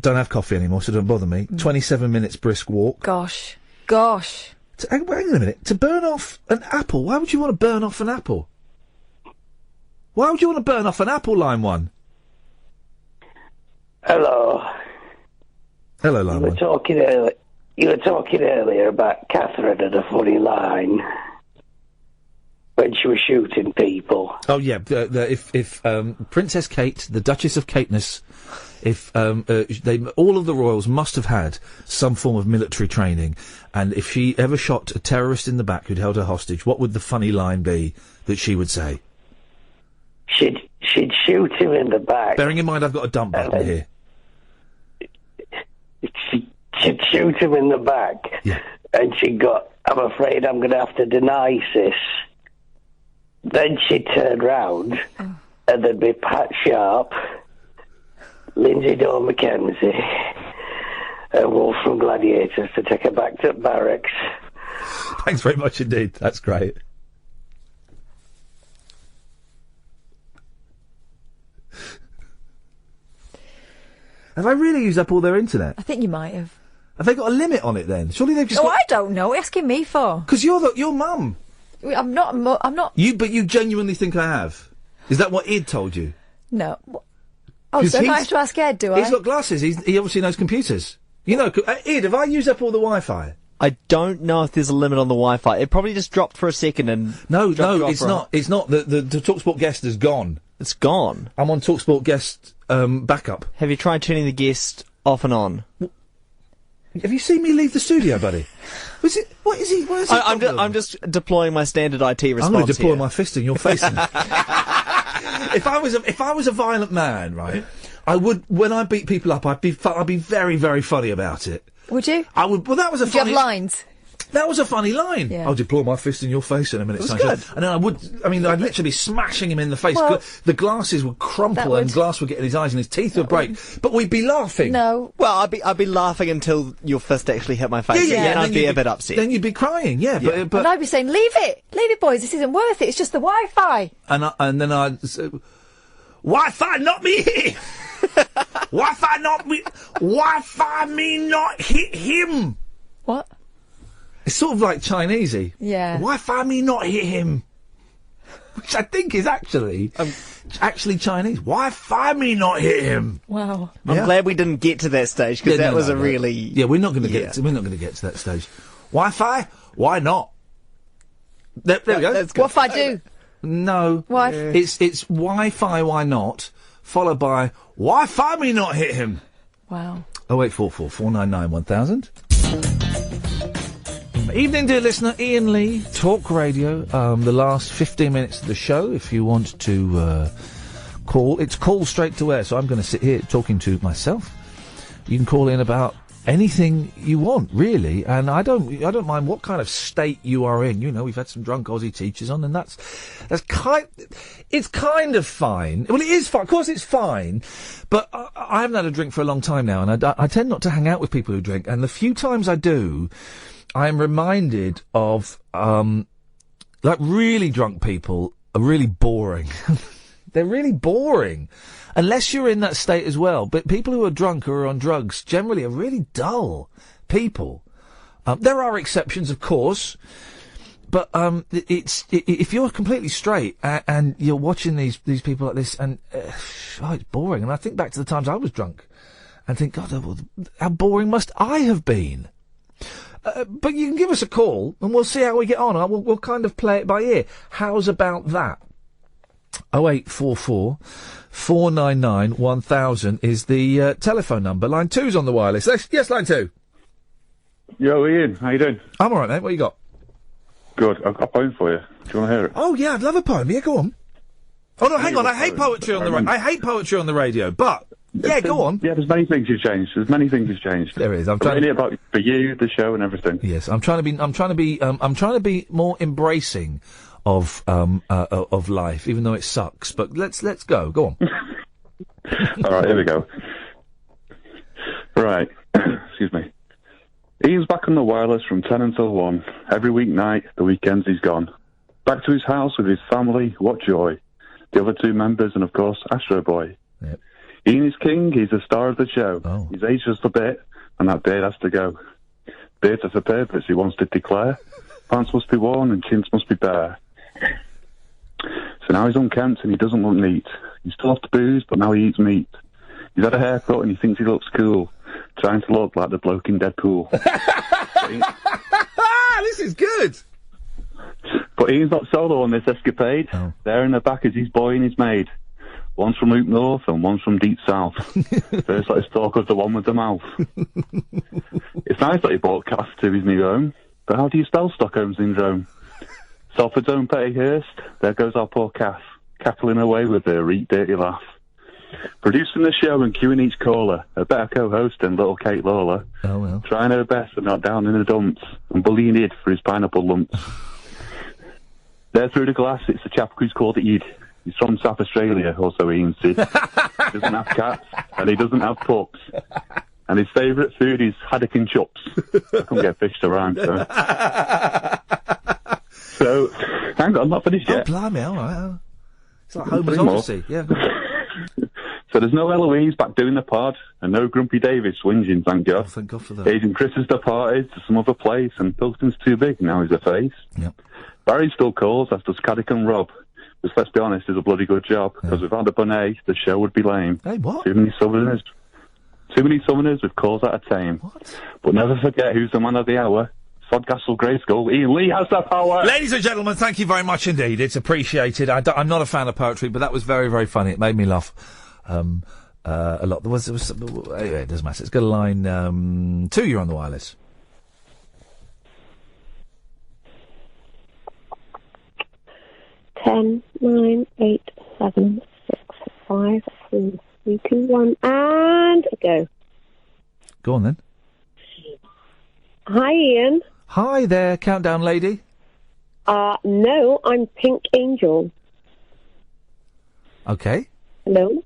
Don't have coffee anymore, so don't bother me. 27 minutes wrist walk. Gosh. Hang on a minute. To burn off an apple, why would you want to burn off an apple? Why would you want to burn off an apple, line 1? Hello. Hello, line 1. You were talking earlier about Catherine and a funny line when she was shooting people. Oh yeah, if Princess Kate, the Duchess of Caithness, if all of the royals must have had some form of military training, and if she ever shot a terrorist in the back who'd held her hostage, what would the funny line be that she would say? She'd shoot him in the back. Bearing in mind I've got a dump button here. She'd shoot him in the back, and she'd go, I'm afraid I'm going to have to deny this. Then she'd turn round, and there'd be Pat Sharp, Lindsay Dawn Mackenzie, and Wolf from Gladiators to take her back to barracks. Thanks very much indeed. That's great. Have I really used up all their internet? I think you might have. Have they got a limit on it then? Surely they've just. I don't know. What are you asking me for? Because you're your mum. I'm not. But you genuinely think I have? Is that what Ed told you? No. Oh, so I have to ask Ed, do I? He's got glasses. He obviously knows computers. You know, Ed, have I used up all the Wi-Fi? I don't know if there's a limit on the Wi-Fi. It probably just dropped for a second and... No, it's not. It's not. The TalkSport guest is gone. It's gone? I'm on TalkSport guest backup. Have you tried turning the guest off and on? Have you seen me leave the studio, buddy? What is he? I'm just deploying my standard IT response. I'm going to deploy my fist in your face. If I was a violent man, right, I would. When I beat people up, I'd be very, very funny about it. Would you? I would. Well, that was a funny. Do you have lines? That was a funny line. Yeah. I'll deploy my fist in your face in a minute. It was good. And then I'd literally be smashing him in the face. Well, the glasses would crumple and glass would get in his eyes and his teeth would break. But we'd be laughing. No. Well, I'd be laughing until your fist actually hit my face. Yeah. And I'd be a bit upset. Then you'd be crying. Yeah. But and I'd be saying, leave it, boys. This isn't worth it. It's just the Wi-Fi. And then I'd say, Wi-Fi, not me hit. Wi-Fi, not me. Wi-Fi, me not hit him. What? It's sort of like Chinesey. Yeah. Wi-Fi, me not hit him. Which I think is actually Chinese. Wi-Fi, me not hit him. Wow. I'm glad we didn't get to that stage because that was a really. Yeah, we're not going to get. We're not going to get to that stage. Wi-Fi, why not? There we go. What if I do? No. Why? It's Wi-Fi, why not? Followed by Wi-Fi, me not hit him. Wow. 0844 499 1000. Evening, dear listener. Iain Lee, Talk Radio. The last 15 minutes of the show. If you want to call, it's call straight to air. So I'm going to sit here talking to myself. You can call in about anything you want, really, and I don't mind what kind of state you are in. You know, we've had some drunk Aussie teachers on, and it's kind of fine. Well, it is fine. Of course, it's fine, but I haven't had a drink for a long time now, and I tend not to hang out with people who drink. And the few times I do, I am reminded of like really drunk people are really boring. They're really boring. Unless you're in that state as well. But people who are drunk or are on drugs generally are really dull people. There are exceptions, of course. But if you're completely straight and you're watching these people like this, and it's boring. And I think back to the times I was drunk and think, God, how boring must I have been? But you can give us a call and we'll see how we get on. We'll kind of play it by ear. How's about that? 0844 499 1000 is the telephone number. Line 2's on the wireless. Yes, line 2. Yo, Ian, how you doing? I'm alright, mate. What you got? Good. I've got a poem for you. Do you want to hear it? Oh, yeah, I'd love a poem. Yeah, go on. Oh, no, hang on. I hate poetry on the radio. I hate poetry on the radio, but... Yeah, go on. Yeah, there's many things you've changed. There is. I'm trying to about for you, the show, and everything. Yes, I'm trying to be more embracing of life, even though it sucks. But let's go. Go on. All right, here we go. Right. Excuse me. Ian's back on the wireless from 10 until 1. Every weeknight, the weekends he's gone. Back to his house with his family, what joy. The other two members and, of course, Astro Boy. Yep. Ian is king, he's the star of the show. Oh. He's aged just a bit, and that beard has to go. Beards are for purpose, he wants to declare. Pants must be worn and chins must be bare. So now he's unkempt and he doesn't look neat. He's still off to booze, but now he eats meat. He's had a haircut and he thinks he looks cool, trying to look like the bloke in Deadpool. This is good! But Ian's not solo on this escapade. Oh. There in the back is his boy and his maid. One's from Loop North and one's from Deep South. First let's talk of the one with the mouth. It's nice that he bought Cass to his new home, but how do you spell Stockholm Syndrome? Salford's own Petty Hurst, there goes our poor Cass, cackling away with her dirty laugh. Producing the show and queuing each caller, a better co-host than little Kate Lawler. Oh well. Trying her best but not down in the dumps, and bullying Id for his pineapple lumps. There through the glass, it's a chap who's called Id. He's from South Australia, also Ian Sid. He doesn't have cats, and he doesn't have pups. And his favourite food is haddock and chops. I couldn't get fish to rhyme, so... So, hang on, I'm not finished yet. Oh, blimey, all right. It's like Homer's Odyssey. Yeah, go on. So there's no Eloise back doing the pod, and no Grumpy David swinging, thank God. Oh, thank God for that. Agent Chris has departed to some other place, and Pilton's too big, now he's a face. Yep. Barry still calls, as does Caddick and Rob. Which, let's be honest, is a bloody good job, because without a bonnet, the show would be lame. Hey, what? Too many summoners with calls out of time. What? But never forget who's the man of the hour. Sodcastle Grayskull, Iain Lee has the power! Ladies and gentlemen, thank you very much indeed. It's appreciated. I'm not a fan of poetry, but that was very, very funny. It made me laugh a lot. Anyway, it doesn't matter. Let's go to line 2. You're on the wireless. Ten, 9, 8, 7, 6, 5, 4, 3, 2, 1, and go. Go on then. Hi, Ian. Hi there, countdown lady. No, I'm Pink Angel. Okay. Hello.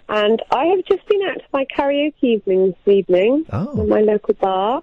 And I have just been out to my karaoke evening this evening at my local bar,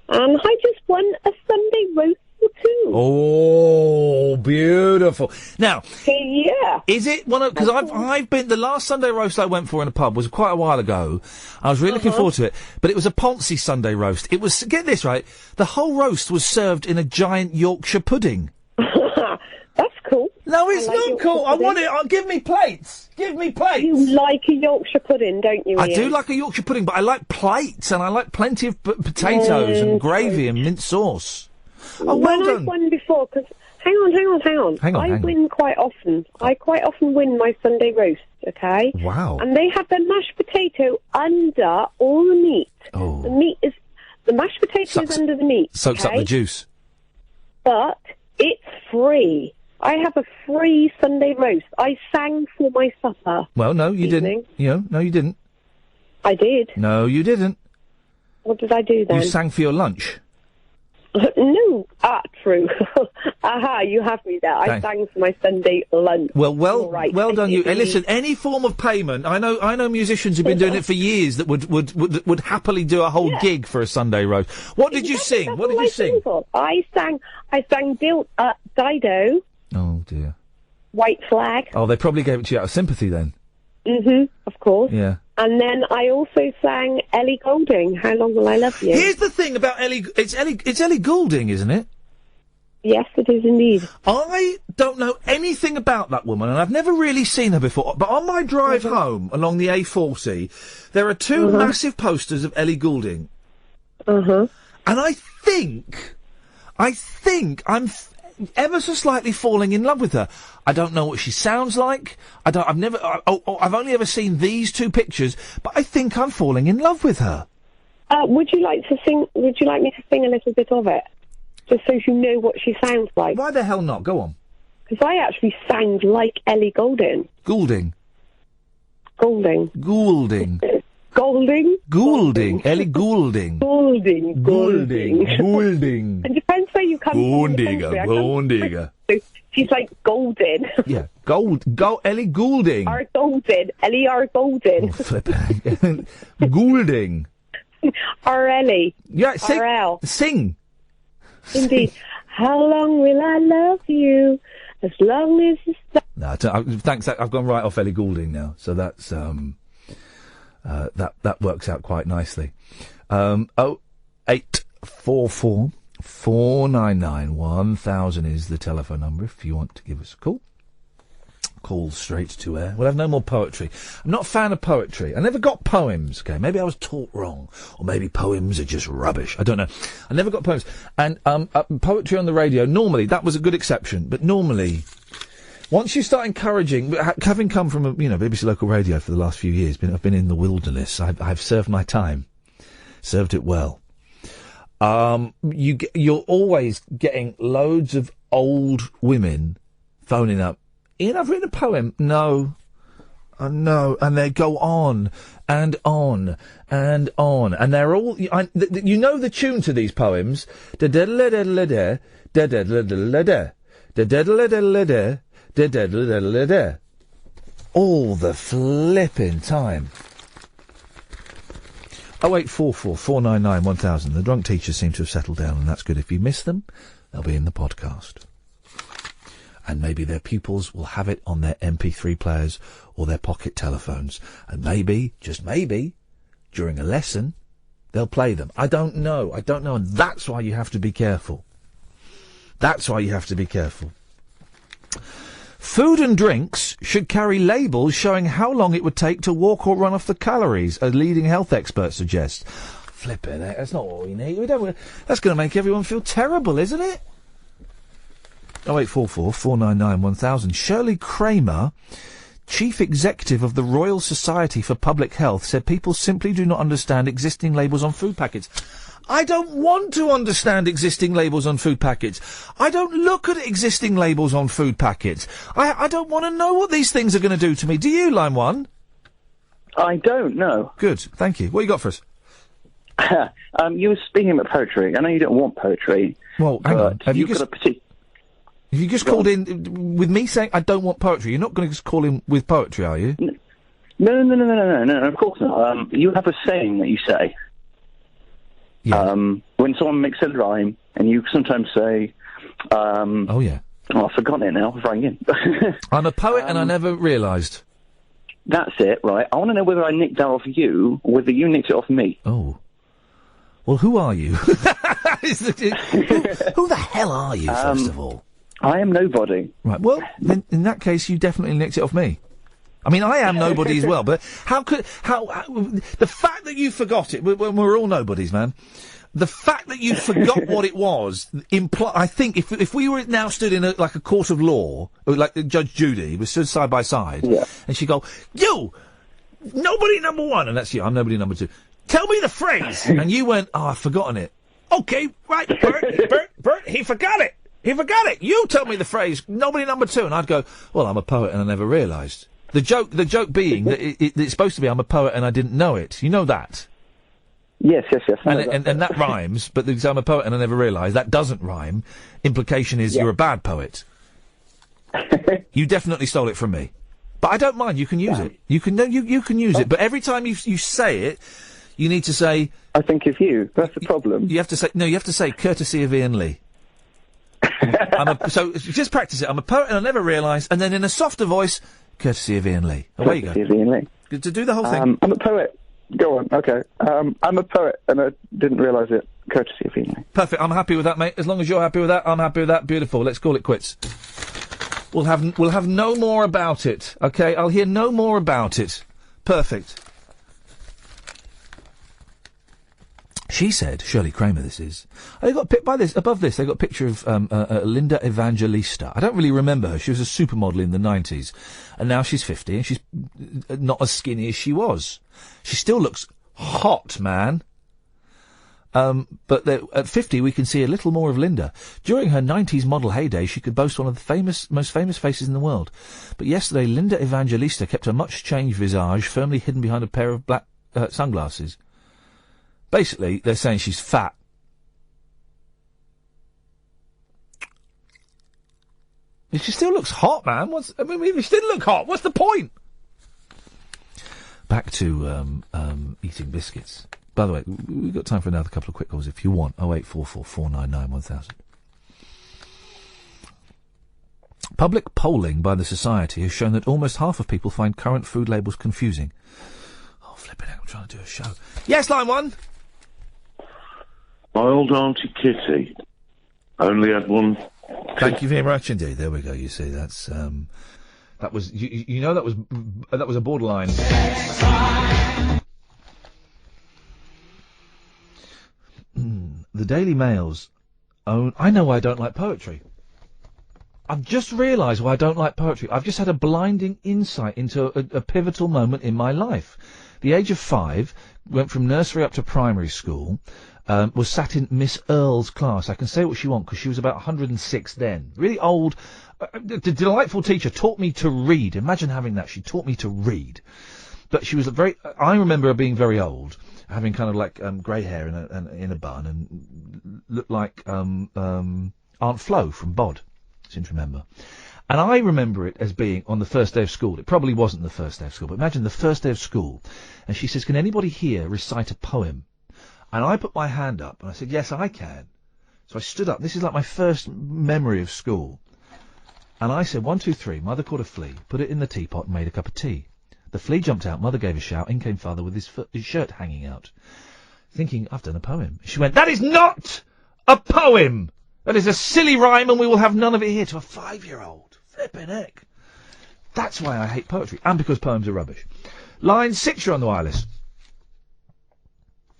and I just won a Sunday roast or two. Oh, beautiful. Now, yeah. Is it one of, because I've been, the last Sunday roast I went for in a pub was quite a while ago. I was really looking forward to it, but it was a Ponzi Sunday roast. It was, get this right, the whole roast was served in a giant Yorkshire pudding. That's cool. No, it's not cool. I want it. Give me plates. Give me plates. You like a Yorkshire pudding, don't you, Ian? I do like a Yorkshire pudding, but I like plates, and I like plenty of potatoes and gravy and mint sauce. Oh, well done. I've won before, because... Hang on. I win quite often. I quite often win my Sunday roast, okay? Wow. And they have the mashed potato under all the meat. Oh. The mashed potato is under the meat, Soaks up the juice. But it's free. I have a free Sunday roast. I sang for my supper. Well, no, you didn't. No, you didn't. I did. No, you didn't. What did I do then? You sang for your lunch. No. True. Aha, you have me there. I sang for my Sunday lunch. Well done you. Listen, any form of payment, I know musicians who've been doing it for years that would happily do a whole gig for a Sunday roast. What did you sing? What did you sing? I sang Dido. Oh dear. White Flag. Oh, they probably gave it to you out of sympathy then. Of course. Yeah. And then I also sang Ellie Goulding, How Long Will I Love You? Here's the thing about Ellie, it's Ellie Goulding, isn't it? Yes, it is indeed. I don't know anything about that woman, and I've never really seen her before, but on my drive home along the A40, there are two massive posters of Ellie Goulding. And I think I'm ever so slightly falling in love with her. I don't know what she sounds like. I've only ever seen these two pictures, but I think I'm falling in love with her. Would you like me to sing a little bit of it? just so you know what she sounds like. Why the hell not? Go on. Because I actually sound like Ellie Goulding. Goulding. Goulding. Goulding. Golding? Goulding. Ellie Goulding. Goulding. Goulding. It depends where you come from. Golddigger. She's like golden. Yeah. Ellie Goulding. R. Golden. Ellie R. Golden. Goulding. R. Ellie. Yeah, sing. RL. Sing. Indeed. How long will I love you? As long as you stop. No, thanks. I've gone right off Ellie Goulding now, so that's that works out quite nicely. 0844 499 1000 is the telephone number if you want to give us a call. Call straight to air. We'll have no more poetry. I'm not a fan of poetry. I never got poems, okay? Maybe I was taught wrong. Or maybe poems are just rubbish. I don't know. I never got poems. And poetry on the radio, normally, that was a good exception. But normally, once you start encouraging, having come from, BBC local radio for the last few years, I've been in the wilderness. I've served my time. Served it well. You're always getting loads of old women phoning up. Ian, I've written a poem. No. No. And they go on and on and on. And they're all... you know the tune to these poems. Da-da-da-da-da-da, da-da-da-da-da-da, da-da-da-da-da-da, da-da-da-da-da-da. All the flipping time. 0844 499 1000. The drunk teachers seem to have settled down, and that's good. If you miss them, they'll be in the podcast. And maybe their pupils will have it on their MP3 players or their pocket telephones. And maybe, just maybe, during a lesson, they'll play them. I don't know. And that's why you have to be careful. Food and drinks should carry labels showing how long it would take to walk or run off the calories, a leading health expert suggests. Flippin' it, that's not what we need. That's going to make everyone feel terrible, isn't it? 0844 499 1000. Shirley Kramer, Chief Executive of the Royal Society for Public Health, said people simply do not understand existing labels on food packets. I don't want to understand existing labels on food packets. I don't look at existing labels on food packets. I don't want to know what these things are going to do to me. Do you, Line 1? I don't know. Good, thank you. What you got for us? You were speaking about poetry. I know you don't want poetry. Well, hang on. Have you just called in with me saying I don't want poetry? You're not going to just call in with poetry, are you? No, of course not. You have a saying that you say. Yeah. When someone makes a rhyme, and you sometimes say, oh, yeah. Oh, I've forgotten it now. I've rang in. I'm a poet and I never realised. That's it, right. I want to know whether I nicked that off you, or whether you nicked it off me. Oh. Well, who are you? Who the hell are you, first of all? I am nobody. Right, well, in that case, you definitely nicked it off me. I mean, I am nobody as well, but how the fact that you forgot it, we're all nobodies, man. The fact that you forgot what it was, I think if we were now stood in a court of law, like Judge Judy, we stood side by side, and she'd go, you, nobody number one, and that's you, I'm nobody number two, tell me the phrase, and you went, oh, I've forgotten it. Okay, right, Bert, he forgot it. He forgot it. You tell me the phrase, nobody number two, and I'd go, well, I'm a poet and I never realised. The joke being that it's supposed to be I'm a poet and I didn't know it. You know that? Yes. And that rhymes, but I'm a poet and I never realised. That doesn't rhyme. Implication is you're a bad poet. You definitely stole it from me. But I don't mind. You can use it. You can use it. But every time you say it, you need to say... I think of you. That's the problem. You have to say, courtesy of Iain Lee. So just practice it. I'm a poet and I never realised. And then in a softer voice... Courtesy of Iain Lee. Away you go. Courtesy of Iain Lee. To do the whole thing. I'm a poet. Go on. Okay. I'm a poet and I didn't realise it. Courtesy of Iain Lee. Perfect. I'm happy with that, mate. As long as you're happy with that, I'm happy with that. Beautiful. Let's call it quits. We'll have no more about it. Okay. I'll hear no more about it. Perfect. She said, Shirley Kramer this is, they got above this, they got a picture of Linda Evangelista. I don't really remember her. She was a supermodel in the 90s. And now she's 50 and she's not as skinny as she was. She still looks hot, man. But at 50, we can see a little more of Linda. During her 90s model heyday, she could boast one of the most famous faces in the world. But yesterday, Linda Evangelista kept her much-changed visage firmly hidden behind a pair of black sunglasses. Basically, they're saying she's fat. She still looks hot, man. If she didn't look hot, what's the point? Back to eating biscuits. By the way, we've got time for another couple of quick calls if you want. 0844 499 1000. Public polling by the Society has shown that almost half of people find current food labels confusing. Oh, flipping out, I'm trying to do a show. Yes, line 1. My old Auntie Kitty only had one. Thank you very much indeed. There we go. You see, that's that was you know that was a borderline. The Daily Mail's own. I know why I don't like poetry. I've just realised why I don't like poetry. I've just had a blinding insight into a pivotal moment in my life. The age of 5, went from nursery up to primary school. Was sat in Miss Earle's class. I can say what she wants because she was about 106 then. Really old. The delightful teacher taught me to read. Imagine having that. She taught me to read. But she was I remember her being very old, having kind of like grey hair in a bun and looked like Aunt Flo from Bod. Seem to remember. And I remember it as being on the first day of school. It probably wasn't the first day of school, but imagine the first day of school. And she says, "Can anybody here recite a poem?" And I put my hand up, and I said, "Yes, I can." So I stood up. This is like my first memory of school. And I said, 1, 2, 3. Mother caught a flea, put it in the teapot, and made a cup of tea. The flea jumped out. Mother gave a shout. In came father with his shirt hanging out. Thinking, I've done a poem. She went, "That is not a poem! That is a silly rhyme, and we will have none of it here." To a 5-year-old. Flippin' heck. That's why I hate poetry. And because poems are rubbish. Line 6, you're on the wireless.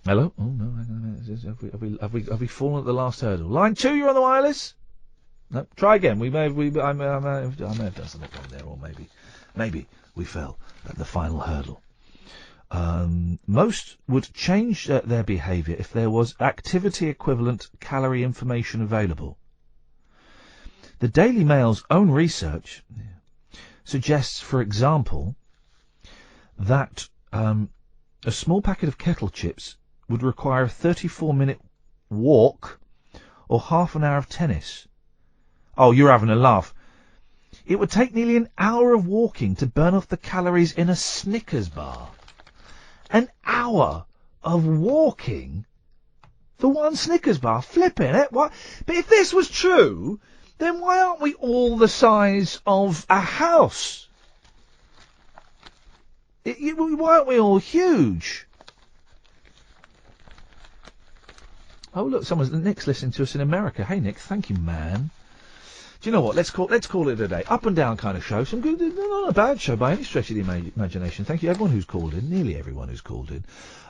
Hello? Oh, no, hang on a minute. Have we fallen at the last hurdle? Line 2, you're on the wireless? No, try again. I may have done something wrong there, or maybe we fell at the final hurdle. Most would change their behaviour if there was activity equivalent calorie information available. The Daily Mail's own research suggests, for example, that a small packet of kettle chips would require a 34-minute walk or half an hour of tennis. Oh, you're having a laugh. It would take nearly an hour of walking to burn off the calories in a Snickers bar. An hour of walking for one Snickers bar? Flipping it. What? But if this was true, then why aren't we all the size of a house? Why aren't we all huge? Oh, look, Nick's listening to us in America. Hey, Nick, thank you, man. Do you know what? Let's call it a day. Up and down kind of show. Some good, not a bad show by any stretch of the imagination. Thank you, everyone who's called in. Nearly everyone who's called in.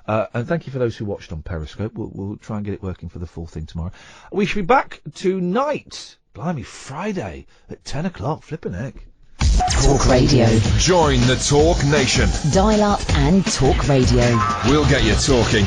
And thank you for those who watched on Periscope. We'll try and get it working for the full thing tomorrow. We should be back tonight. Blimey, Friday at 10 o'clock. Flippin' heck. Talk Radio. Join the Talk Nation. Dial up and Talk Radio. We'll get you talking.